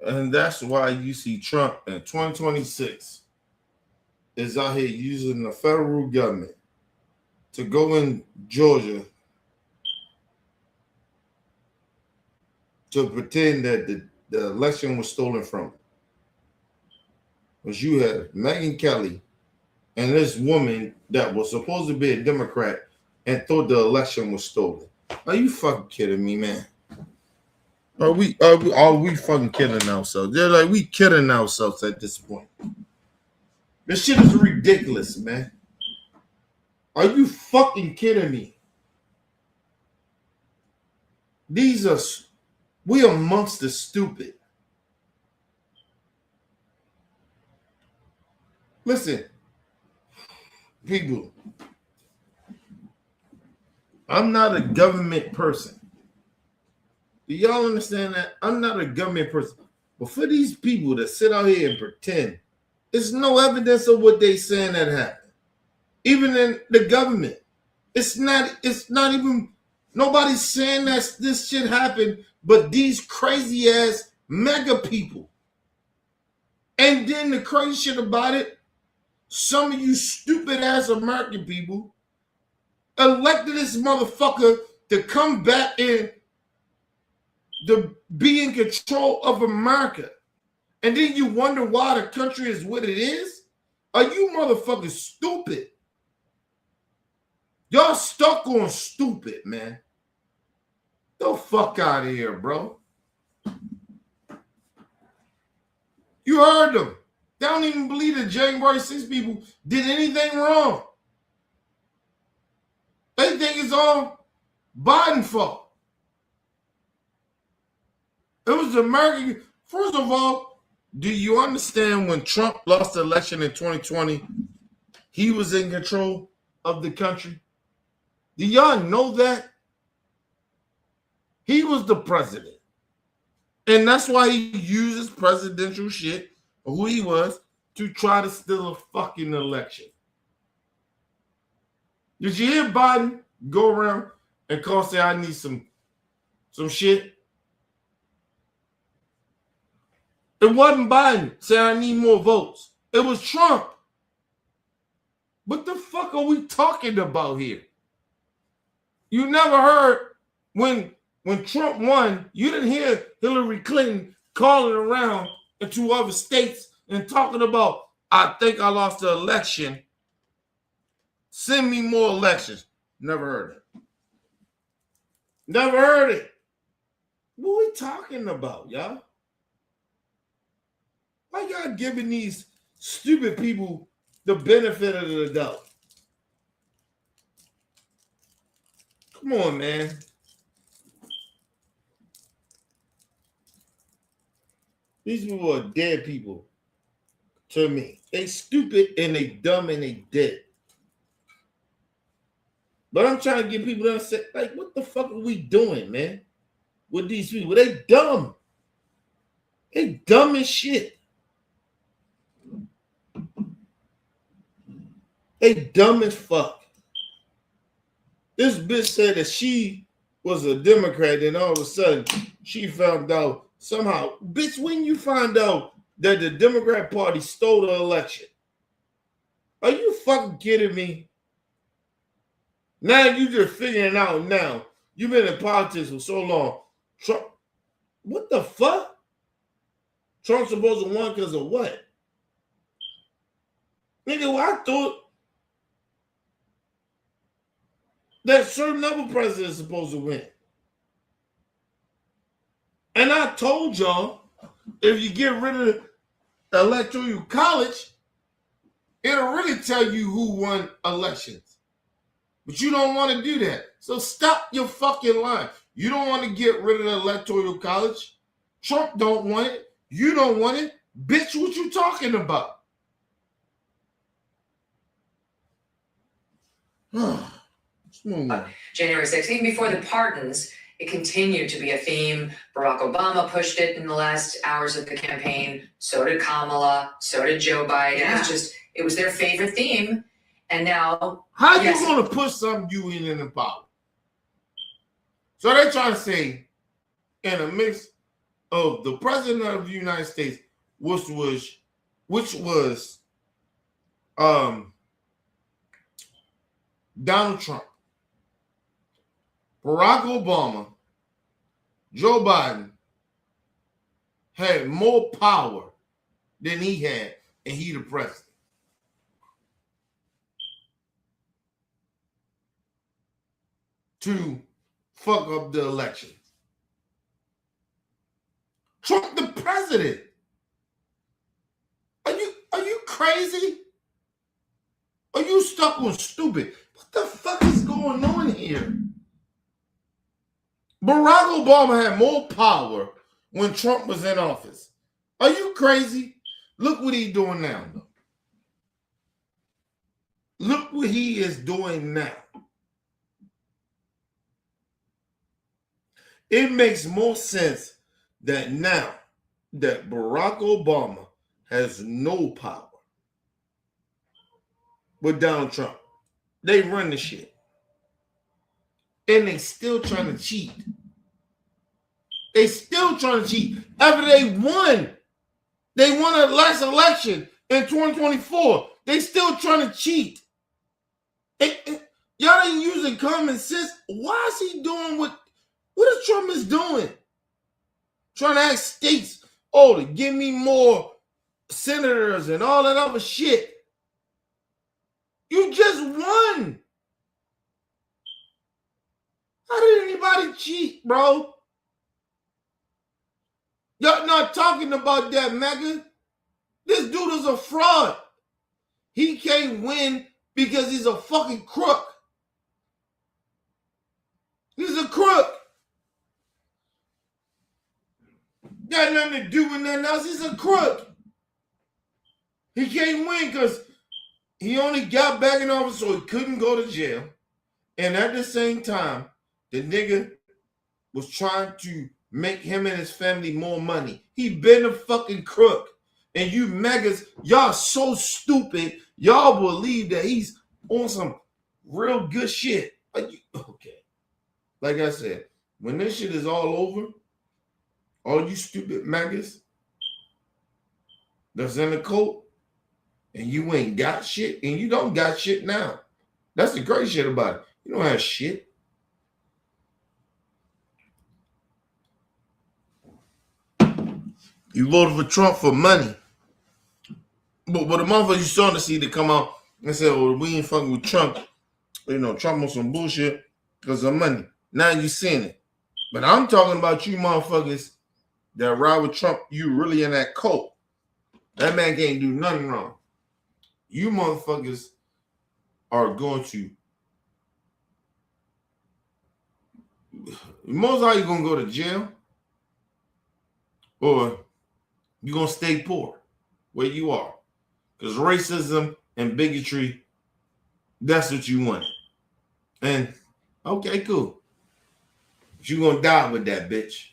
And that's why you see Trump in 2026 is out here using the federal government to go in Georgia to pretend that the election was stolen from him. Because you had Megyn Kelly and this woman that was supposed to be a Democrat and thought the election was stolen. Are you fucking kidding me, man? Are we fucking kidding ourselves? They're like, we kidding ourselves at this point. This shit is ridiculous, man. Are you fucking kidding me? We amongst the stupid. Listen, people, I'm not a government person. Do y'all understand that? I'm not a government person. But for these people that sit out here and pretend, there's no evidence of what they saying that happened. Even in the government. It's not even, nobody's saying that this shit happened, but these crazy ass mega people. And then the crazy shit about it, some of you stupid ass American people elected this motherfucker to come back in to be in control of America. And then you wonder why the country is what it is? Are you motherfuckers stupid? Y'all stuck on stupid, man. The fuck out of here, bro. You heard them. They don't even believe that January 6 people did anything wrong. They think it's all Biden's fault. It was the American. First of all, do you understand when Trump lost the election in 2020, he was in control of the country? Do y'all know that? He was the president. And that's why he uses presidential shit, or who he was, to try to steal a fucking election. Did you hear Biden go around and say, I need some shit? It wasn't Biden saying I need more votes. It was Trump. What the fuck are we talking about here? You never heard when Trump won, you didn't hear Hillary Clinton calling around into other states and talking about, I think I lost the election. Send me more elections. Never heard it. Never heard it. What are we talking about, y'all? Why y'all giving these stupid people the benefit of the doubt? Come on, man. These people are dead people to me. They stupid and they dumb and they dead. But I'm trying to get people to say, like, what the fuck are we doing, man? With these people? They dumb. They dumb as shit. They dumb as fuck. This bitch said that she was a Democrat, and all of a sudden she found out somehow. Bitch, when you find out that the Democrat Party stole the election, are you fucking kidding me? Now you just figuring it out now. You've been in politics for so long. Trump, what the fuck? Trump's supposed to win because of what? Nigga, well, I thought that certain other president is supposed to win. And I told y'all, if you get rid of the electoral college, it'll really tell you who won elections. But you don't want to do that. So stop your fucking line. You don't want to get rid of the electoral college. Trump don't want it. You don't want it. Bitch, what you talking about? Let's move on. January 6th, even before the pardons, it continued to be a theme. Barack Obama pushed it in the last hours of the campaign. So did Kamala. So did Joe Biden. Yeah. It was their favorite theme. And now, how you going to push something you ain't in power? So they're trying to say, in a mix of the president of the United States, which was Donald Trump, Barack Obama, Joe Biden had more power than he had, and he the president. To fuck up the elections. Trump the president. Are you crazy? Are you stuck on stupid? What the fuck is going on here? Barack Obama had more power when Trump was in office. Are you crazy? Look what he's doing now, though. Look what he is doing now. It makes more sense that now that Barack Obama has no power with Donald Trump. They run the shit. and they still trying to cheat. They still trying to cheat. After they won the last election in 2024. They still trying to cheat. Y'all ain't using common sense. Why is he doing what is Trump is doing? Trying to ask states, to give me more senators and all that other shit. You just won. How did anybody cheat, bro? Y'all not talking about that, Maga. This dude is a fraud. He can't win because he's a fucking crook. He's a crook. Got nothing to do with nothing else. He's a crook. He can't win because he only got back in office so he couldn't go to jail. And at the same time, the nigga was trying to make him and his family more money. He been a fucking crook. And you Megas, y'all so stupid. Y'all believe that he's on some real good shit. Okay. Like I said, when this shit is all over, all you stupid Megas that's in the coat, and you ain't got shit, and you don't got shit now. That's the great shit about it. You don't have shit. You voted for Trump for money. But the motherfuckers you starting to see to come out and say, well, we ain't fucking with Trump. Trump on some bullshit because of money. Now you seeing it. But I'm talking about you motherfuckers that ride with Trump, you really in that cult. That man can't do nothing wrong. You motherfuckers are going to, most likely going to go to jail, or you're going to stay poor where you are. Because racism and bigotry, that's what you want. And, okay, cool. But you're going to die with that, bitch.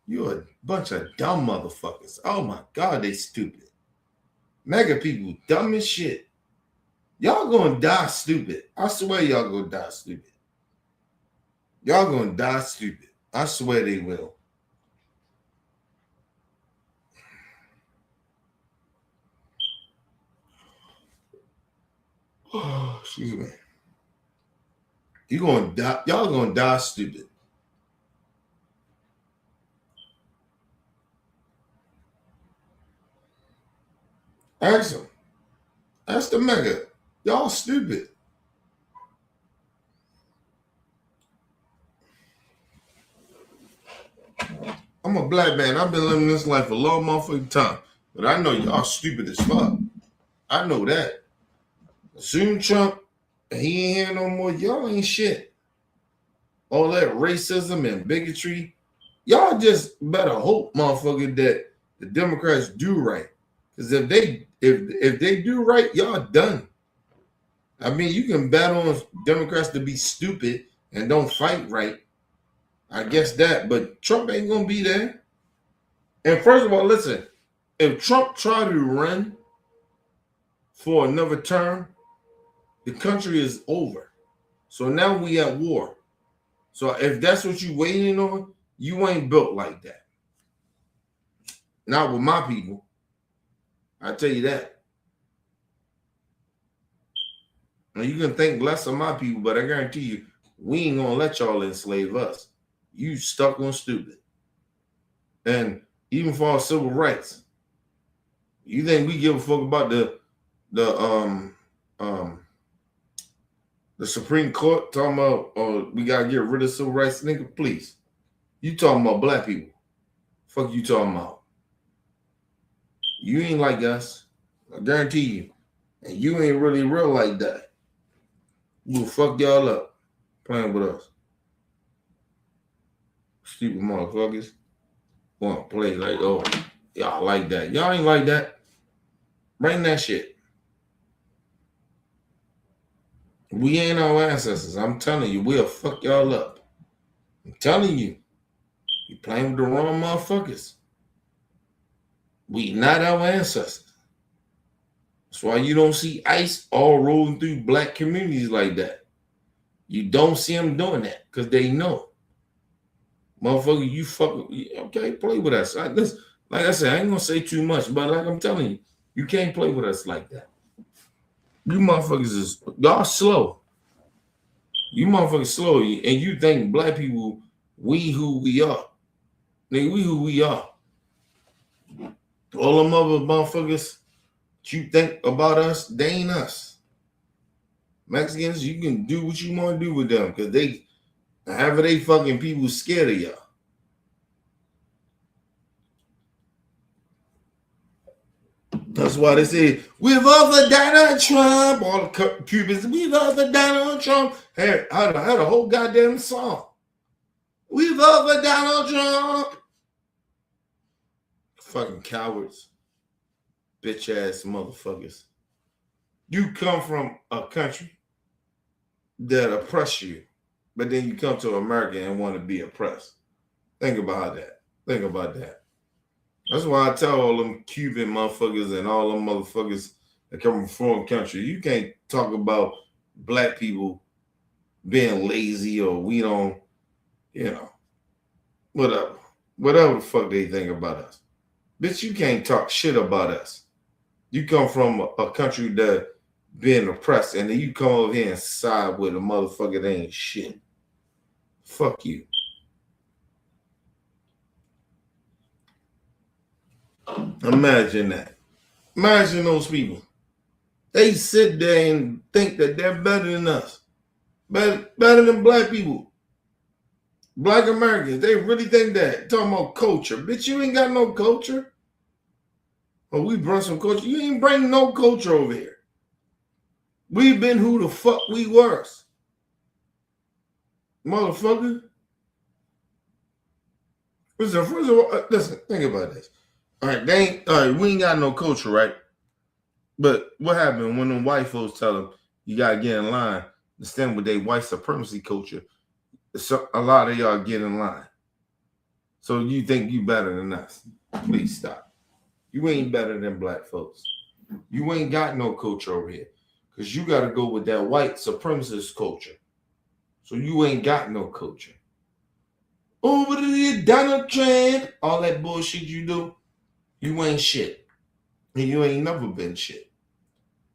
You're a bunch of dumb motherfuckers. Oh, my God, they stupid. Mega people, dumb as shit. Y'all going to die stupid. I swear y'all going to die stupid. Y'all going to die stupid. I swear they will. Oh, excuse me. You gonna die, y'all gonna die stupid. Ask them. Ask the Mega. Y'all stupid. I'm a black man. I've been living this life a long motherfucking time. But I know y'all stupid as fuck. I know that. Soon Trump, he ain't here no more. Y'all ain't shit. All that racism and bigotry. Y'all just better hope, motherfucker, that the Democrats do right. Because if they do right, y'all done. I mean, you can bet on Democrats to be stupid and don't fight right. I guess that, but Trump ain't gonna be there. And first of all, listen, if Trump tried to run for another term, the country is over. So now we at war. So if that's what you waiting on, you ain't built like that. Not with my people. I tell you that. Now you can think less of my people, but I guarantee you, we ain't gonna let y'all enslave us. You stuck on stupid. And even for our civil rights, you think we give a fuck about the Supreme Court talking about we gotta get rid of civil rights? Nigga, please. You talking about black people. Fuck you talking about. You ain't like us. I guarantee you. And you ain't really real like that. We'll fuck y'all up playing with us. Stupid motherfuckers. Want to play like, oh, y'all like that. Y'all ain't like that. Bring that shit. We ain't our ancestors. I'm telling you, we'll fuck y'all up. I'm telling you. You playing with the wrong motherfuckers. We not our ancestors. That's why you don't see ICE all rolling through black communities like that. You don't see them doing that because they know. Motherfucker, you fucking, okay, play with us. Like I said, I ain't gonna say too much, but like I'm telling you, you can't play with us like that. You motherfuckers y'all slow. You motherfuckers slow, and you think black people, we who we are. Nigga, we who we are. All them other motherfuckers you think about us, they ain't us. Mexicans, you can do what you want to do with them because they, however they fucking people scared of y'all. That's why they say, we vote for Donald Trump. All the Cubans, we vote for Donald Trump. Hey, I had a whole goddamn song. We vote for Donald Trump. Fucking cowards. Bitch ass motherfuckers. You come from a country that oppress you, but then you come to America and want to be oppressed. Think about that. Think about that. That's why I tell all them Cuban motherfuckers and all them motherfuckers that come from foreign country, you can't talk about black people being lazy or we don't, whatever. Whatever the fuck they think about us. Bitch, you can't talk shit about us. You come from a country that being oppressed, and then you come over here and side with a motherfucker that ain't shit. Fuck you. Imagine that. Imagine those people. They sit there and think that they're better than us. Better than black people. Black Americans, they really think that. Talking about culture. Bitch, you ain't got no culture. Oh, we brought some culture. You ain't bring no culture over here. We've been who the fuck we were. Motherfucker. First of all, listen, think about this. All right, we ain't got no culture, right? But what happened when them white folks tell them you gotta get in line to stand with their white supremacy culture? So a lot of y'all get in line. So you think you better than us. Please stop. You ain't better than black folks. You ain't got no culture over here. Because you got to go with that white supremacist culture. So you ain't got no culture. Oh, what is it, Donald Trump? All that bullshit you do, you ain't shit. And you ain't never been shit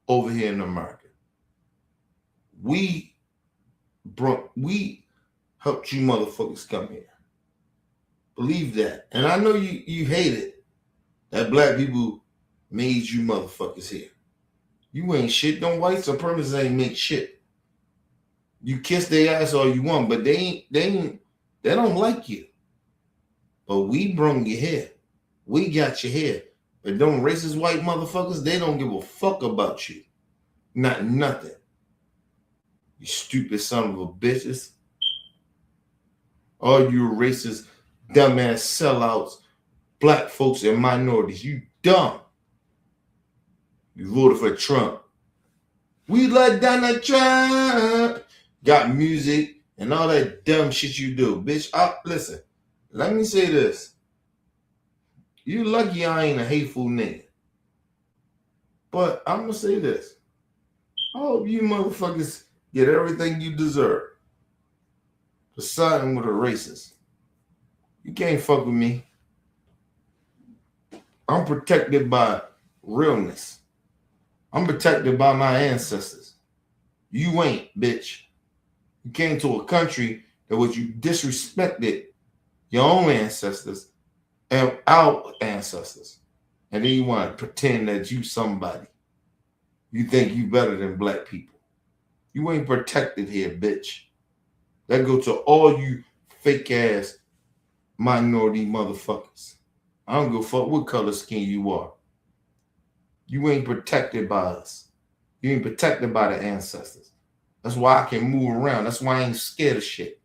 over here in America. We helped you motherfuckers come here. Believe that. And I know you hate it that black people made you motherfuckers here. You ain't shit. Them white supremacists ain't make shit. You kiss their ass all you want, but they don't like you. But we brung you here. We got you here. But them racist white motherfuckers, they don't give a fuck about you. Not nothing. You stupid son of a bitches. All you racist, dumbass sellouts, black folks and minorities, you dumb. You voted for Trump. We like Donald Trump. Got music and all that dumb shit you do. Bitch, listen, let me say this. You lucky I ain't a hateful nigga. But I'm going to say this. I hope you motherfuckers get everything you deserve for siding with a racist. You can't fuck with me. I'm protected by realness. I'm protected by my ancestors. You ain't, bitch. You came to a country that was you disrespected your own ancestors and our ancestors. And then you want to pretend that you somebody. You think you better than black people. You ain't protected here, bitch. That go to all you fake ass minority motherfuckers. I don't give a fuck what color skin you are. You ain't protected by us. You ain't protected by the ancestors. That's why I can move around. That's why I ain't scared of shit.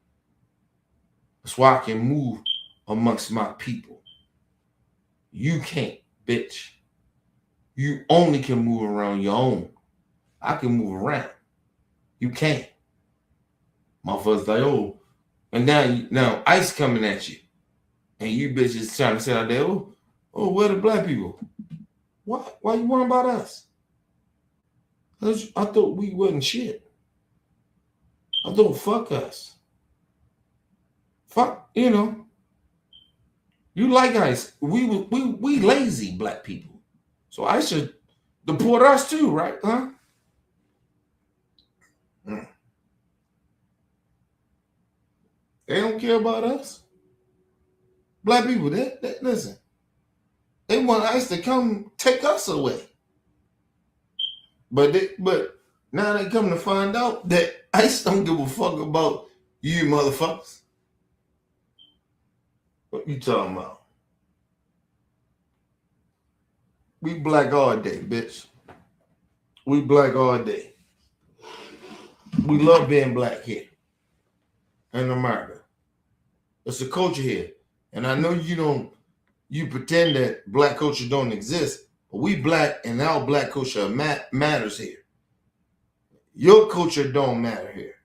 That's why I can move amongst my people. You can't, bitch. You only can move around your own. I can move around. You can't. Motherfuckers like, oh, and now ICE coming at you. And you bitches trying to sit out there, oh, where the black people? Why you worrying about us? I thought we wasn't shit. Although fuck us. Fuck, you know. You like ICE. We lazy black people. So ICE should deport us too, right? Huh? They don't care about us. Black people, they listen. They want ICE to come take us away. But now they come to find out that ICE don't give a fuck about you motherfuckers. What you talking about? We black all day, bitch. We black all day. We love being black here in America. It's a culture here. And I know you pretend that black culture don't exist, but we black and our black culture matters here. Your culture don't matter here.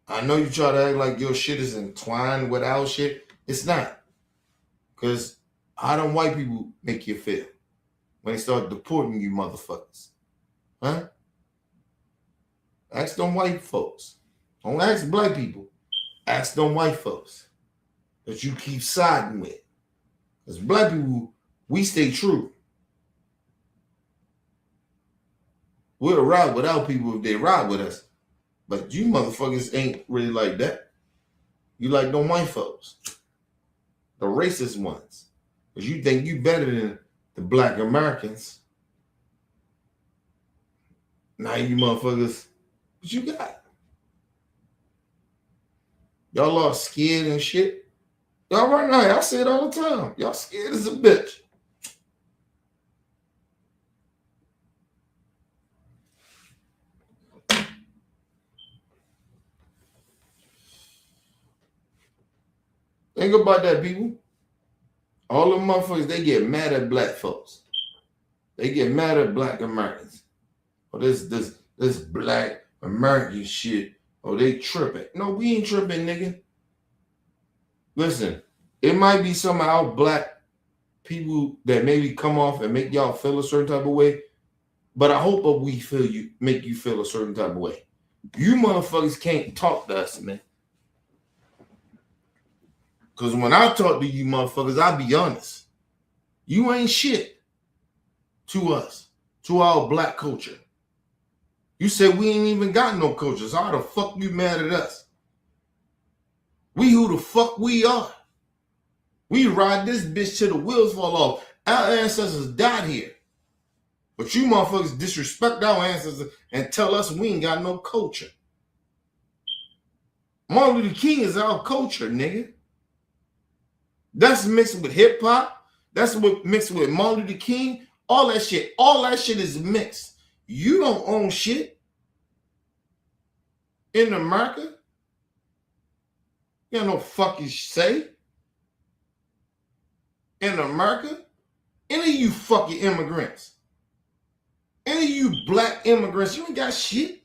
I know you try to act like your shit is entwined with our shit. It's not. Because how them white people make you feel when they start deporting you motherfuckers? Huh? Ask them white folks. Don't ask black people. Ask them white folks that you keep siding with. Because black people, we stay true. We'll ride with our people if they ride with us. But you motherfuckers ain't really like that. You like them white folks. The racist ones. Because you think you better than the black Americans. Now you motherfuckers, what you got? Y'all all scared and shit. Y'all right now, y'all say it all the time. Y'all scared as a bitch. Think about that, people. All the motherfuckers, they get mad at black folks. They get mad at black Americans. Oh, this black American shit. Oh, they tripping. No, we ain't tripping, nigga. Listen, it might be some of our black people that maybe come off and make y'all feel a certain type of way, but I hope that we make you feel a certain type of way. You motherfuckers can't talk to us, man. Because when I talk to you motherfuckers, I'll be honest. You ain't shit to us, to our black culture. You said we ain't even got no culture, so how the fuck you mad at us? We who the fuck we are. We ride this bitch till the wheels fall off. Our ancestors died here. But you motherfuckers disrespect our ancestors and tell us we ain't got no culture. Martin Luther King is our culture, nigga. That's mixed with hip hop. That's what mixed with Martin Luther King. All that shit is mixed. You don't own shit in America. You got no fucking say in America. Any of you fucking immigrants, any of you black immigrants, you ain't got shit.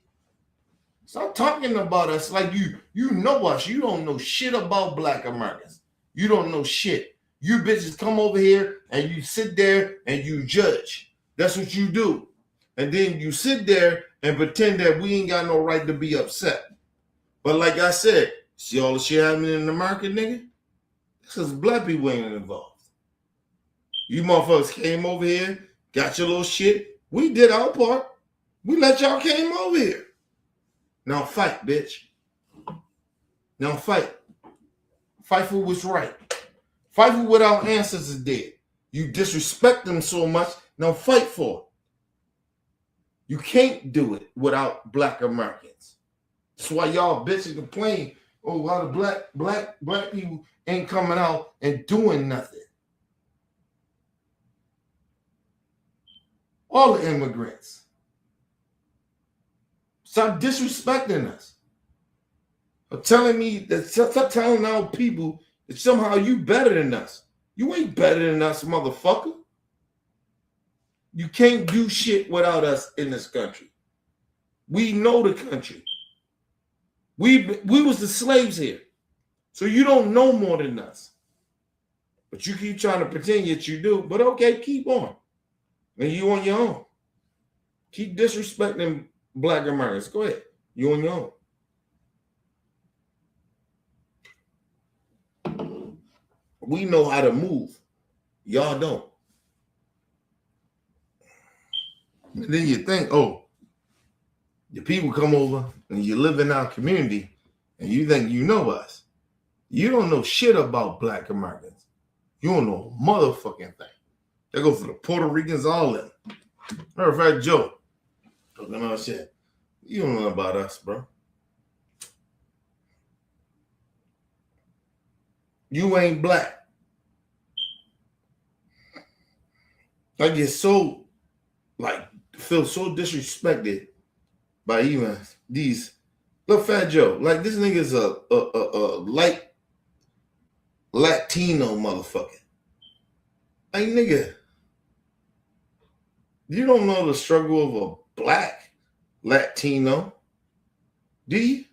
Stop talking about us like you know us. You don't know shit about black Americans. You don't know shit. You bitches come over here and you sit there and you judge. That's what you do. And then you sit there and pretend that we ain't got no right to be upset. But like I said, see all the shit happening in America, nigga? Because black people ain't involved. You motherfuckers came over here, got your little shit. We did our part. We let y'all came over here. Now fight, bitch. Now fight. Fight for what's right. Fight for what our ancestors did. You disrespect them so much, now fight for it. You can't do it without black Americans. That's why y'all bitches complain, oh, why the black people ain't coming out and doing nothing. All the immigrants. Stop disrespecting us. Telling me that, stop telling our people that somehow you better than us. You ain't better than us, motherfucker. You can't do shit without us in this country. We know the country. We was the slaves here. So you don't know more than us. But you keep trying to pretend that you do. But okay, keep on. And you on your own. Keep disrespecting black Americans. Go ahead. You on your own. We know how to move. Y'all don't. And then you think, oh, the people come over and you live in our community and you think you know us. You don't know shit about Black Americans. You don't know a motherfucking thing. That goes for the Puerto Ricans, all of them. Matter of fact, Joe, talking all shit. You don't know about us, bro. You ain't black. I get so, feel so disrespected by even these. Look, Fat Joe, like this nigga's a light Latino motherfucker. Like, nigga, you don't know the struggle of a black Latino, do you?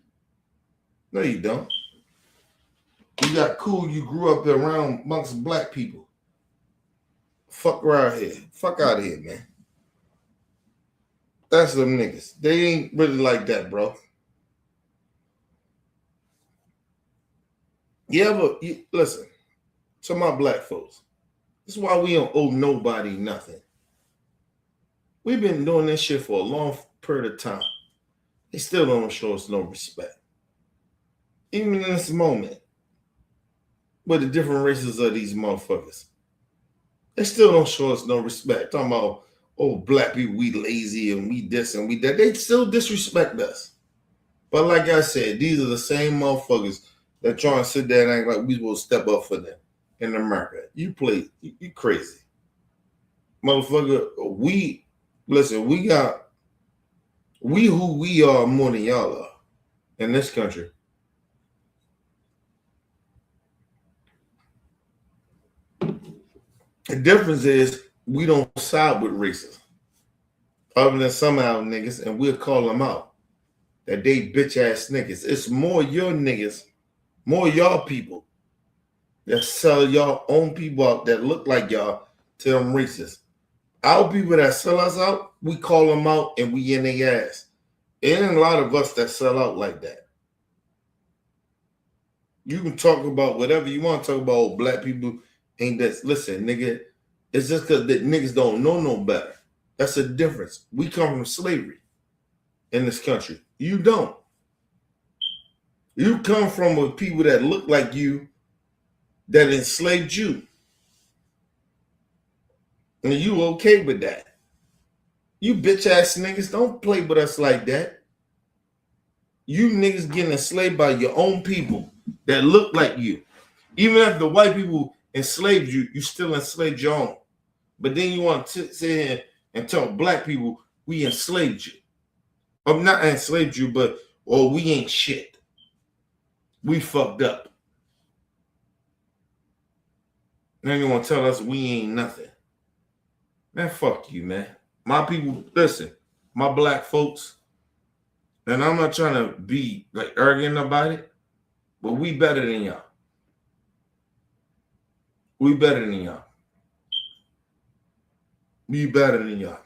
No, you don't. You got cool, you grew up around amongst black people. Fuck around here. Fuck out of here, man. That's them niggas. They ain't really like that, bro. Listen, to my black folks, this is why we don't owe nobody nothing. We've been doing this shit for a long period of time. They still don't show us no respect. Even in this moment, with the different races of these motherfuckers, they still don't show us no respect. Talking about, oh, black people, we lazy and we this and we that. They still disrespect us. But like I said, these are the same motherfuckers that try and sit there and act like we will step up for them in America. You crazy. Motherfucker, we who we are more than y'all are in this country. The difference is we don't side with racists. Other than some of our niggas, and we'll call them out. That they bitch ass niggas. It's more your niggas, more y'all people that sell y'all own people out that look like y'all to them racists. Our people that sell us out, we call them out and we in their ass. There ain't a lot of us that sell out like that. You can talk about whatever you want to talk about. Oh, black people ain't that. Listen, nigga, it's just because the niggas don't know no better. That's the difference. We come from slavery in this country. You don't. You come from with people that look like you that enslaved you. And you okay with that. You bitch ass niggas, don't play with us like that. You niggas getting enslaved by your own people that look like you. Even if the white people enslaved you, you still enslaved your own. But then you want to sit here and tell black people we enslaved you. I'm not enslaved you, but we ain't shit. We fucked up. Now you want to tell us we ain't nothing. Man, fuck you, man. My people, listen, my black folks, and I'm not trying to be like arrogant about it, but we better than y'all. We better than y'all. We better than y'all.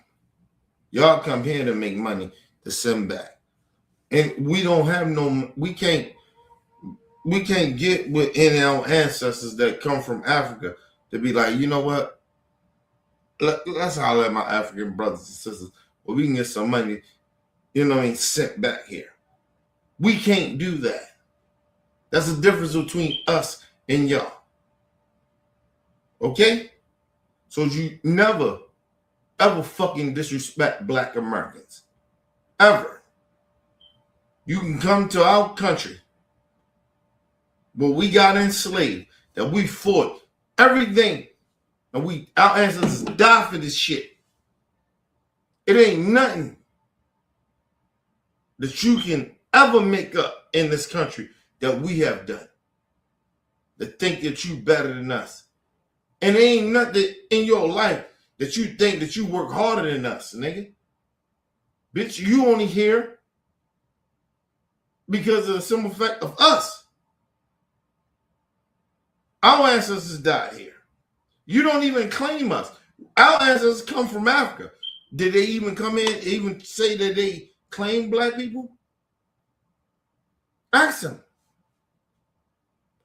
Y'all come here to make money to send back. And we don't have we can't get within our ancestors that come from Africa to be like, you know what? Let's holler at my African brothers and sisters. Well, we can get some money, sent back here. We can't do that. That's the difference between us and y'all. Okay? So you never, ever fucking disrespect black Americans. Ever. You can come to our country where we got enslaved, that we fought everything, and our ancestors died for this shit. It ain't nothing that you can ever make up in this country that we have done to think that you better than us. And there ain't nothing in your life that you think that you work harder than us, nigga. Bitch, you only here because of the simple fact of us. Our ancestors died here. You don't even claim us. Our ancestors come from Africa. Did they even come in, even say that they claim black people? Ask them.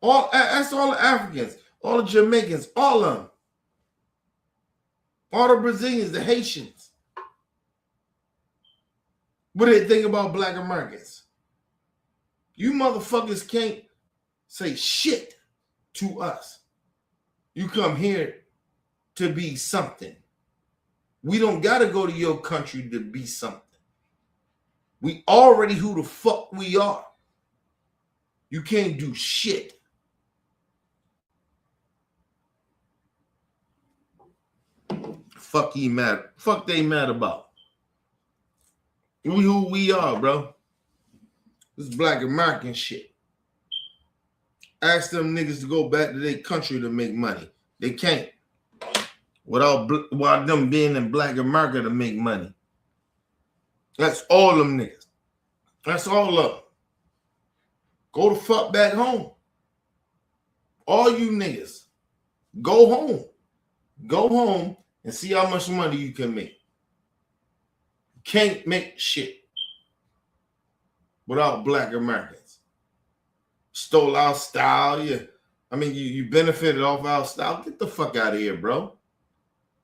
Ask all the Africans, all the Jamaicans, all of them. All the Brazilians, the Haitians. What do they think about Black Americans? You motherfuckers can't say shit to us. You come here to be something. We don't got to go to your country to be something. We already who the fuck we are. You can't do shit. Fuck you mad. Fuck they mad about. We who we are, bro. This Black American shit. Ask them niggas to go back to their country to make money. They can't. Without them being in Black America to make money. That's all them niggas. That's all of them. Go the fuck back home. All you niggas. Go home. Go home and see how much money you can make. You can't make shit without Black Americans. Stole our style, yeah. I mean, you benefited off our style. Get the fuck out of here, bro.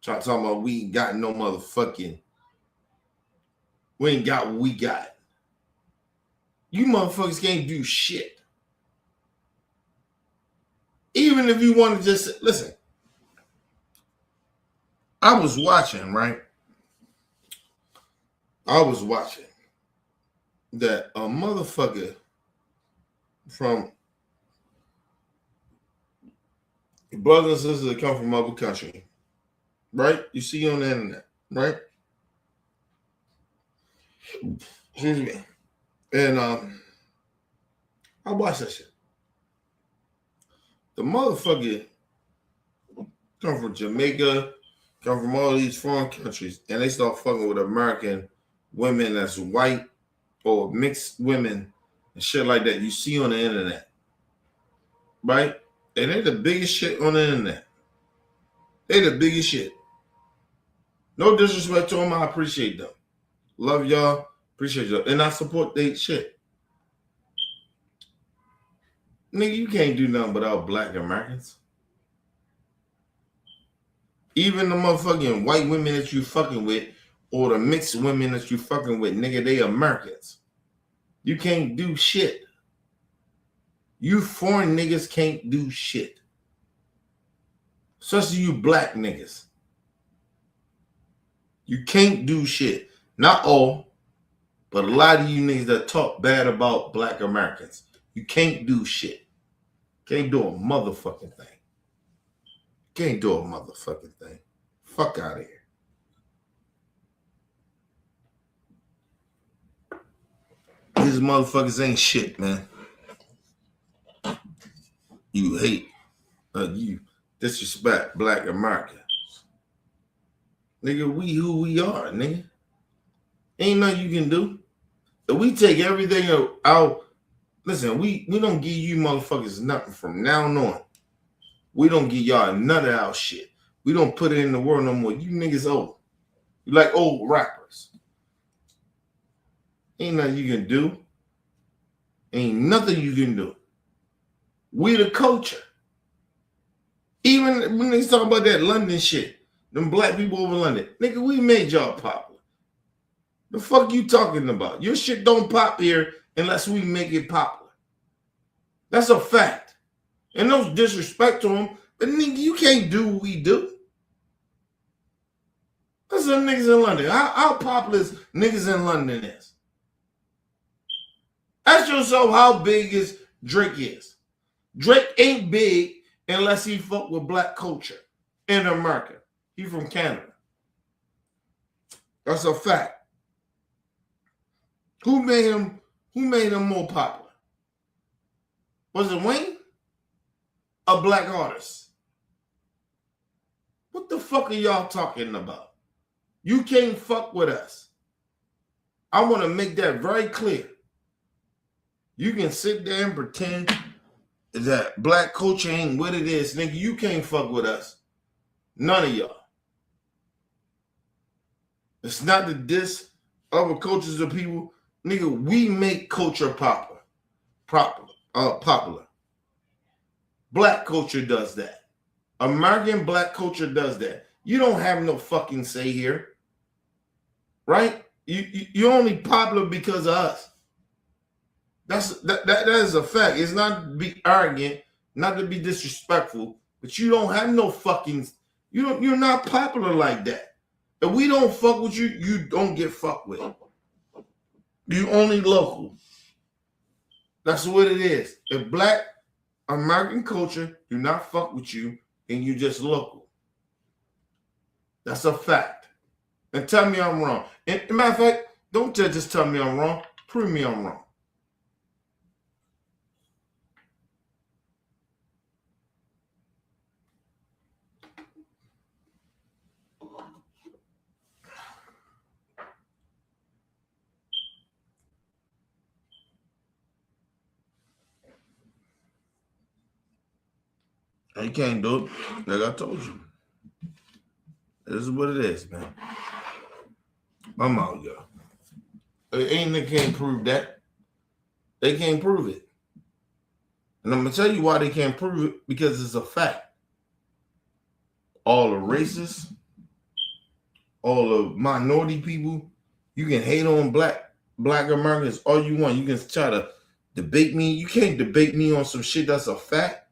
Talking about we ain't got no motherfucking. We ain't got what we got. You motherfuckers can't do shit. Even if you want to just listen. I was watching, right? I was watching that a motherfucker from brothers and sisters that come from other country, right? You see on the internet, right? Excuse me. And I watched that shit. The motherfucker come from Jamaica, come from all these foreign countries, and they start fucking with American women that's white or mixed women and shit like that. You see on the internet, right? And they're the biggest shit on the internet. They're the biggest shit. No disrespect to them, I appreciate them. Love y'all, appreciate y'all, and I support they shit. Nigga, you can't do nothing without Black Americans. Even the motherfucking white women that you fucking with or the mixed women that you fucking with, nigga, they Americans. You can't do shit. You foreign niggas can't do shit. Especially you Black niggas. You can't do shit. Not all, but a lot of you niggas that talk bad about Black Americans. You can't do shit. Can't do a motherfucking thing. Can't do a motherfucking thing. Fuck out of here. These motherfuckers ain't shit, man. You hate, you disrespect Black America. Nigga, we who we are, nigga. Ain't nothing you can do. If we take everything out, listen, we don't give you motherfuckers nothing from now on. We don't give y'all none of our shit. We don't put it in the world no more. You niggas old. You like old rappers. Ain't nothing you can do. Ain't nothing you can do. We the culture. Even when they talk about that London shit, them Black people over London, nigga, we made y'all popular. The fuck you talking about? Your shit don't pop here unless we make it popular. That's a fact. And no disrespect to them, but nigga, you can't do what we do. That's some niggas in London. How popular is niggas in London is? Ask yourself how big is Drake is. Drake ain't big unless he fuck with Black culture in America. He from Canada. That's a fact. Who made him more popular? Was it Wayne? A Black artist. What the fuck are y'all talking about? You can't fuck with us. I want to make that very clear. You can sit there and pretend that Black culture ain't what it is. Nigga, you can't fuck with us. None of y'all. It's not the diss other cultures of people. Nigga, we make culture popular. popular. Black culture does that. American black culture does that. You don't have no fucking say here, right? You're only popular because of us. That is a fact. It's not to be arrogant, not to be disrespectful, but you don't have no fucking. You're not popular like that. If we don't fuck with you, you don't get fucked with. You only local. That's what it is. If black American culture do not fuck with you, then you just local. That's a fact. And tell me I'm wrong. And matter of fact, don't just tell me I'm wrong. Prove me I'm wrong. You can't do it. Like I told you. This is what it is, man. I'm out, y'all. Ain't they can't prove that. They can't prove it. And I'm going to tell you why they can't prove it, because it's a fact. All the racists, all the minority people, you can hate on black Americans all you want. You can try to debate me. You can't debate me on some shit that's a fact.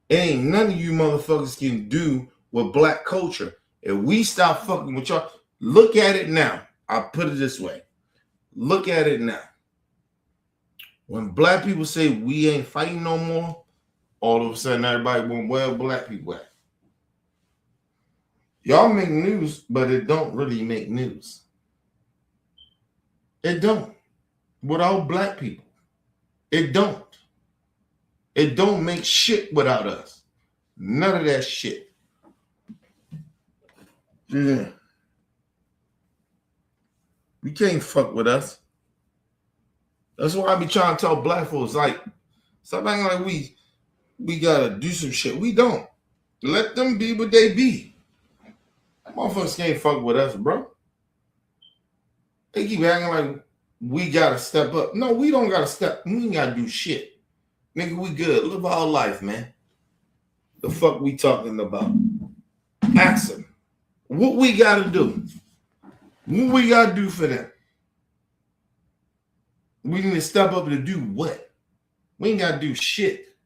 Ain't none of you motherfuckers can do with black culture. If we stop fucking with y'all, look at it now. I'll put it this way. Look at it now. When black people say we ain't fighting no more, all of a sudden everybody went, well, black people at? Y'all make news, but it don't really make news. It don't. Without black people. It don't. It don't make shit without us. None of that shit. Yeah. You can't fuck with us. That's why I be trying to tell black folks, like, stop acting like we gotta do some shit. We don't. Let them be what they be. Motherfuckers can't fuck with us, bro. They keep acting like we gotta step up. No, we don't gotta step. We ain't gotta do shit. Nigga, we good. Live our life, man. The fuck we talking about? Ask them. What we gotta do? What we gotta do for them? We need to step up to do what? We ain't gotta do shit.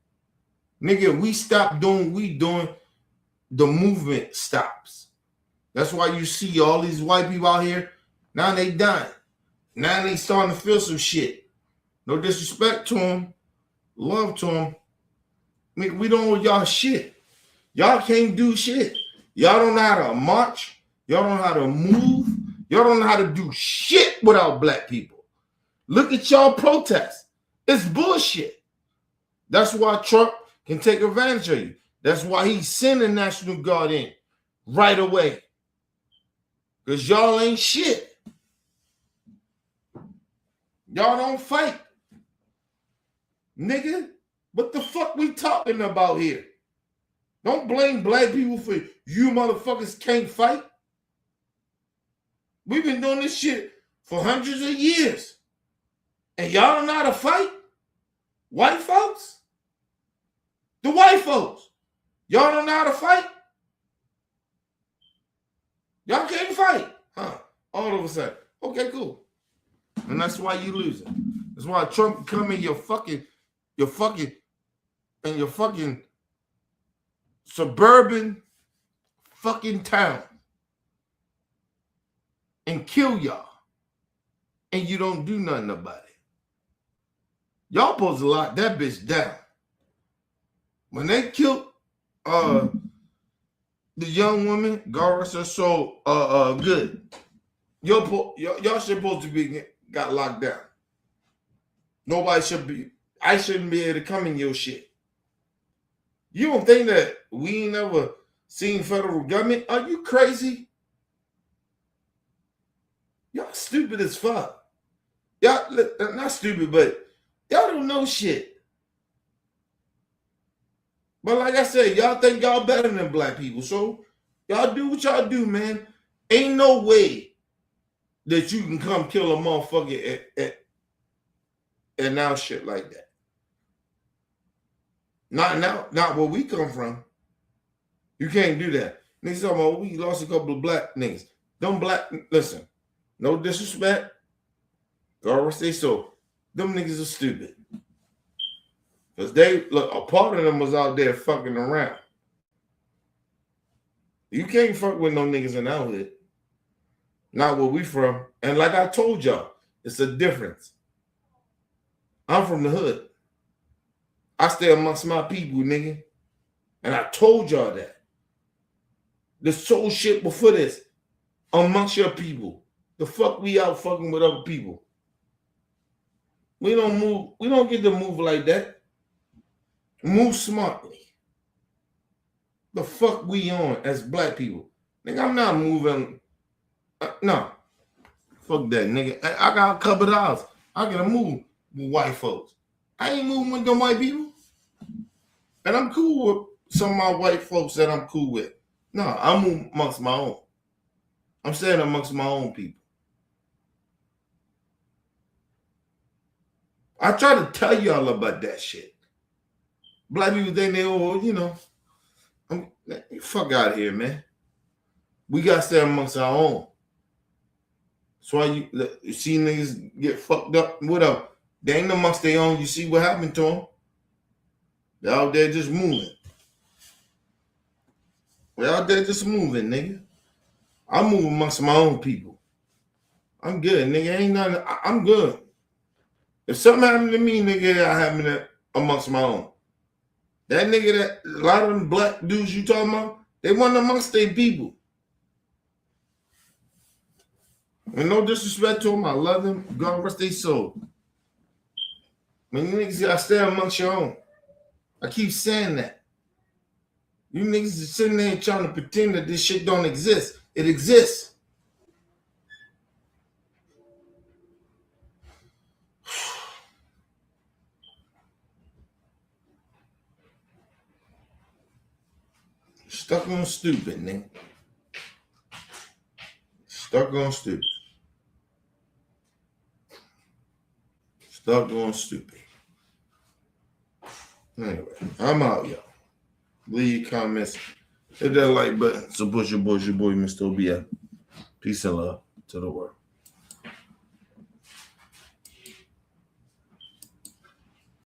Nigga, we stop doing what we doing, the movement stops. That's why you see all these white people out here, now they dying. Now they starting to feel some shit. No disrespect to them. Love to them. Nigga, we don't owe y'all shit. Y'all can't do shit. Y'all don't know how to march. Y'all don't know how to move. Y'all don't know how to do shit without black people. Look at y'all protests. It's bullshit. That's why Trump can take advantage of you. That's why he's sending National Guard in right away. Because y'all ain't shit. Y'all don't fight. Nigga, what the fuck we talking about here? Don't blame black people for you motherfuckers can't fight. We've been doing this shit for hundreds of years. And y'all don't know how to fight? White folks? The white folks. Y'all don't know how to fight? Y'all can't fight. Huh? All of a sudden. Okay, cool. And that's why you losing. That's why Trump come in your fucking suburban fucking town and kill y'all. And you don't do nothing about it. Y'all supposed to lock that bitch down. When they killed the young woman, God rest her soul, good. Y'all should supposed to be got locked down. Nobody should be. I shouldn't be able to come in your shit. You don't think that we ain't never seen federal government? Are you crazy? Y'all stupid as fuck. Y'all not stupid, but y'all don't know shit. But like I said, y'all think y'all better than black people. So y'all do what y'all do, man. Ain't no way that you can come kill a motherfucker announce shit like that. Not where we come from. You can't do that. Niggas talking about we lost a couple of black niggas. Listen, no disrespect. God rest their soul. Them niggas are stupid. Because a part of them was out there fucking around. You can't fuck with no niggas in our hood. Not where we from. And like I told y'all, it's a difference. I'm from the hood. I stay amongst my people, nigga. And I told y'all that. This whole shit before this, amongst your people. The fuck we out fucking with other people. We don't move. We don't get to move like that. Move smartly. The fuck we on as black people? Nigga, I'm not moving. No. Fuck that, nigga. I got a couple of dollars. I gotta move with white folks. I ain't moving with them white people. And I'm cool with some of my white folks that I'm cool with. No, I'm amongst my own. I'm staying amongst my own people. I try to tell y'all about that shit. Black people think they all, fuck out of here, man. We got to stay amongst our own. That's why you see niggas get fucked up, whatever. They ain't amongst their own. You see what happened to them. They're out there just moving. They're out there just moving, nigga. I move amongst my own people. I'm good, nigga. Ain't nothing. I'm good. If something happened to me, nigga, I happen amongst my own. That nigga, that a lot of them black dudes you talking about, they wasn't amongst their people. And no disrespect to them, I love them. God rest their soul. Man, you niggas gotta stay amongst your own. I keep saying that. You niggas are sitting there trying to pretend that this shit don't exist. It exists. Stuck on stupid, nigga. Stuck on stupid. Stuck on stupid. Anyway, I'm out, y'all. Leave your comments. Hit that like button. Support your boy, Mr. OBF. Peace and love to the world.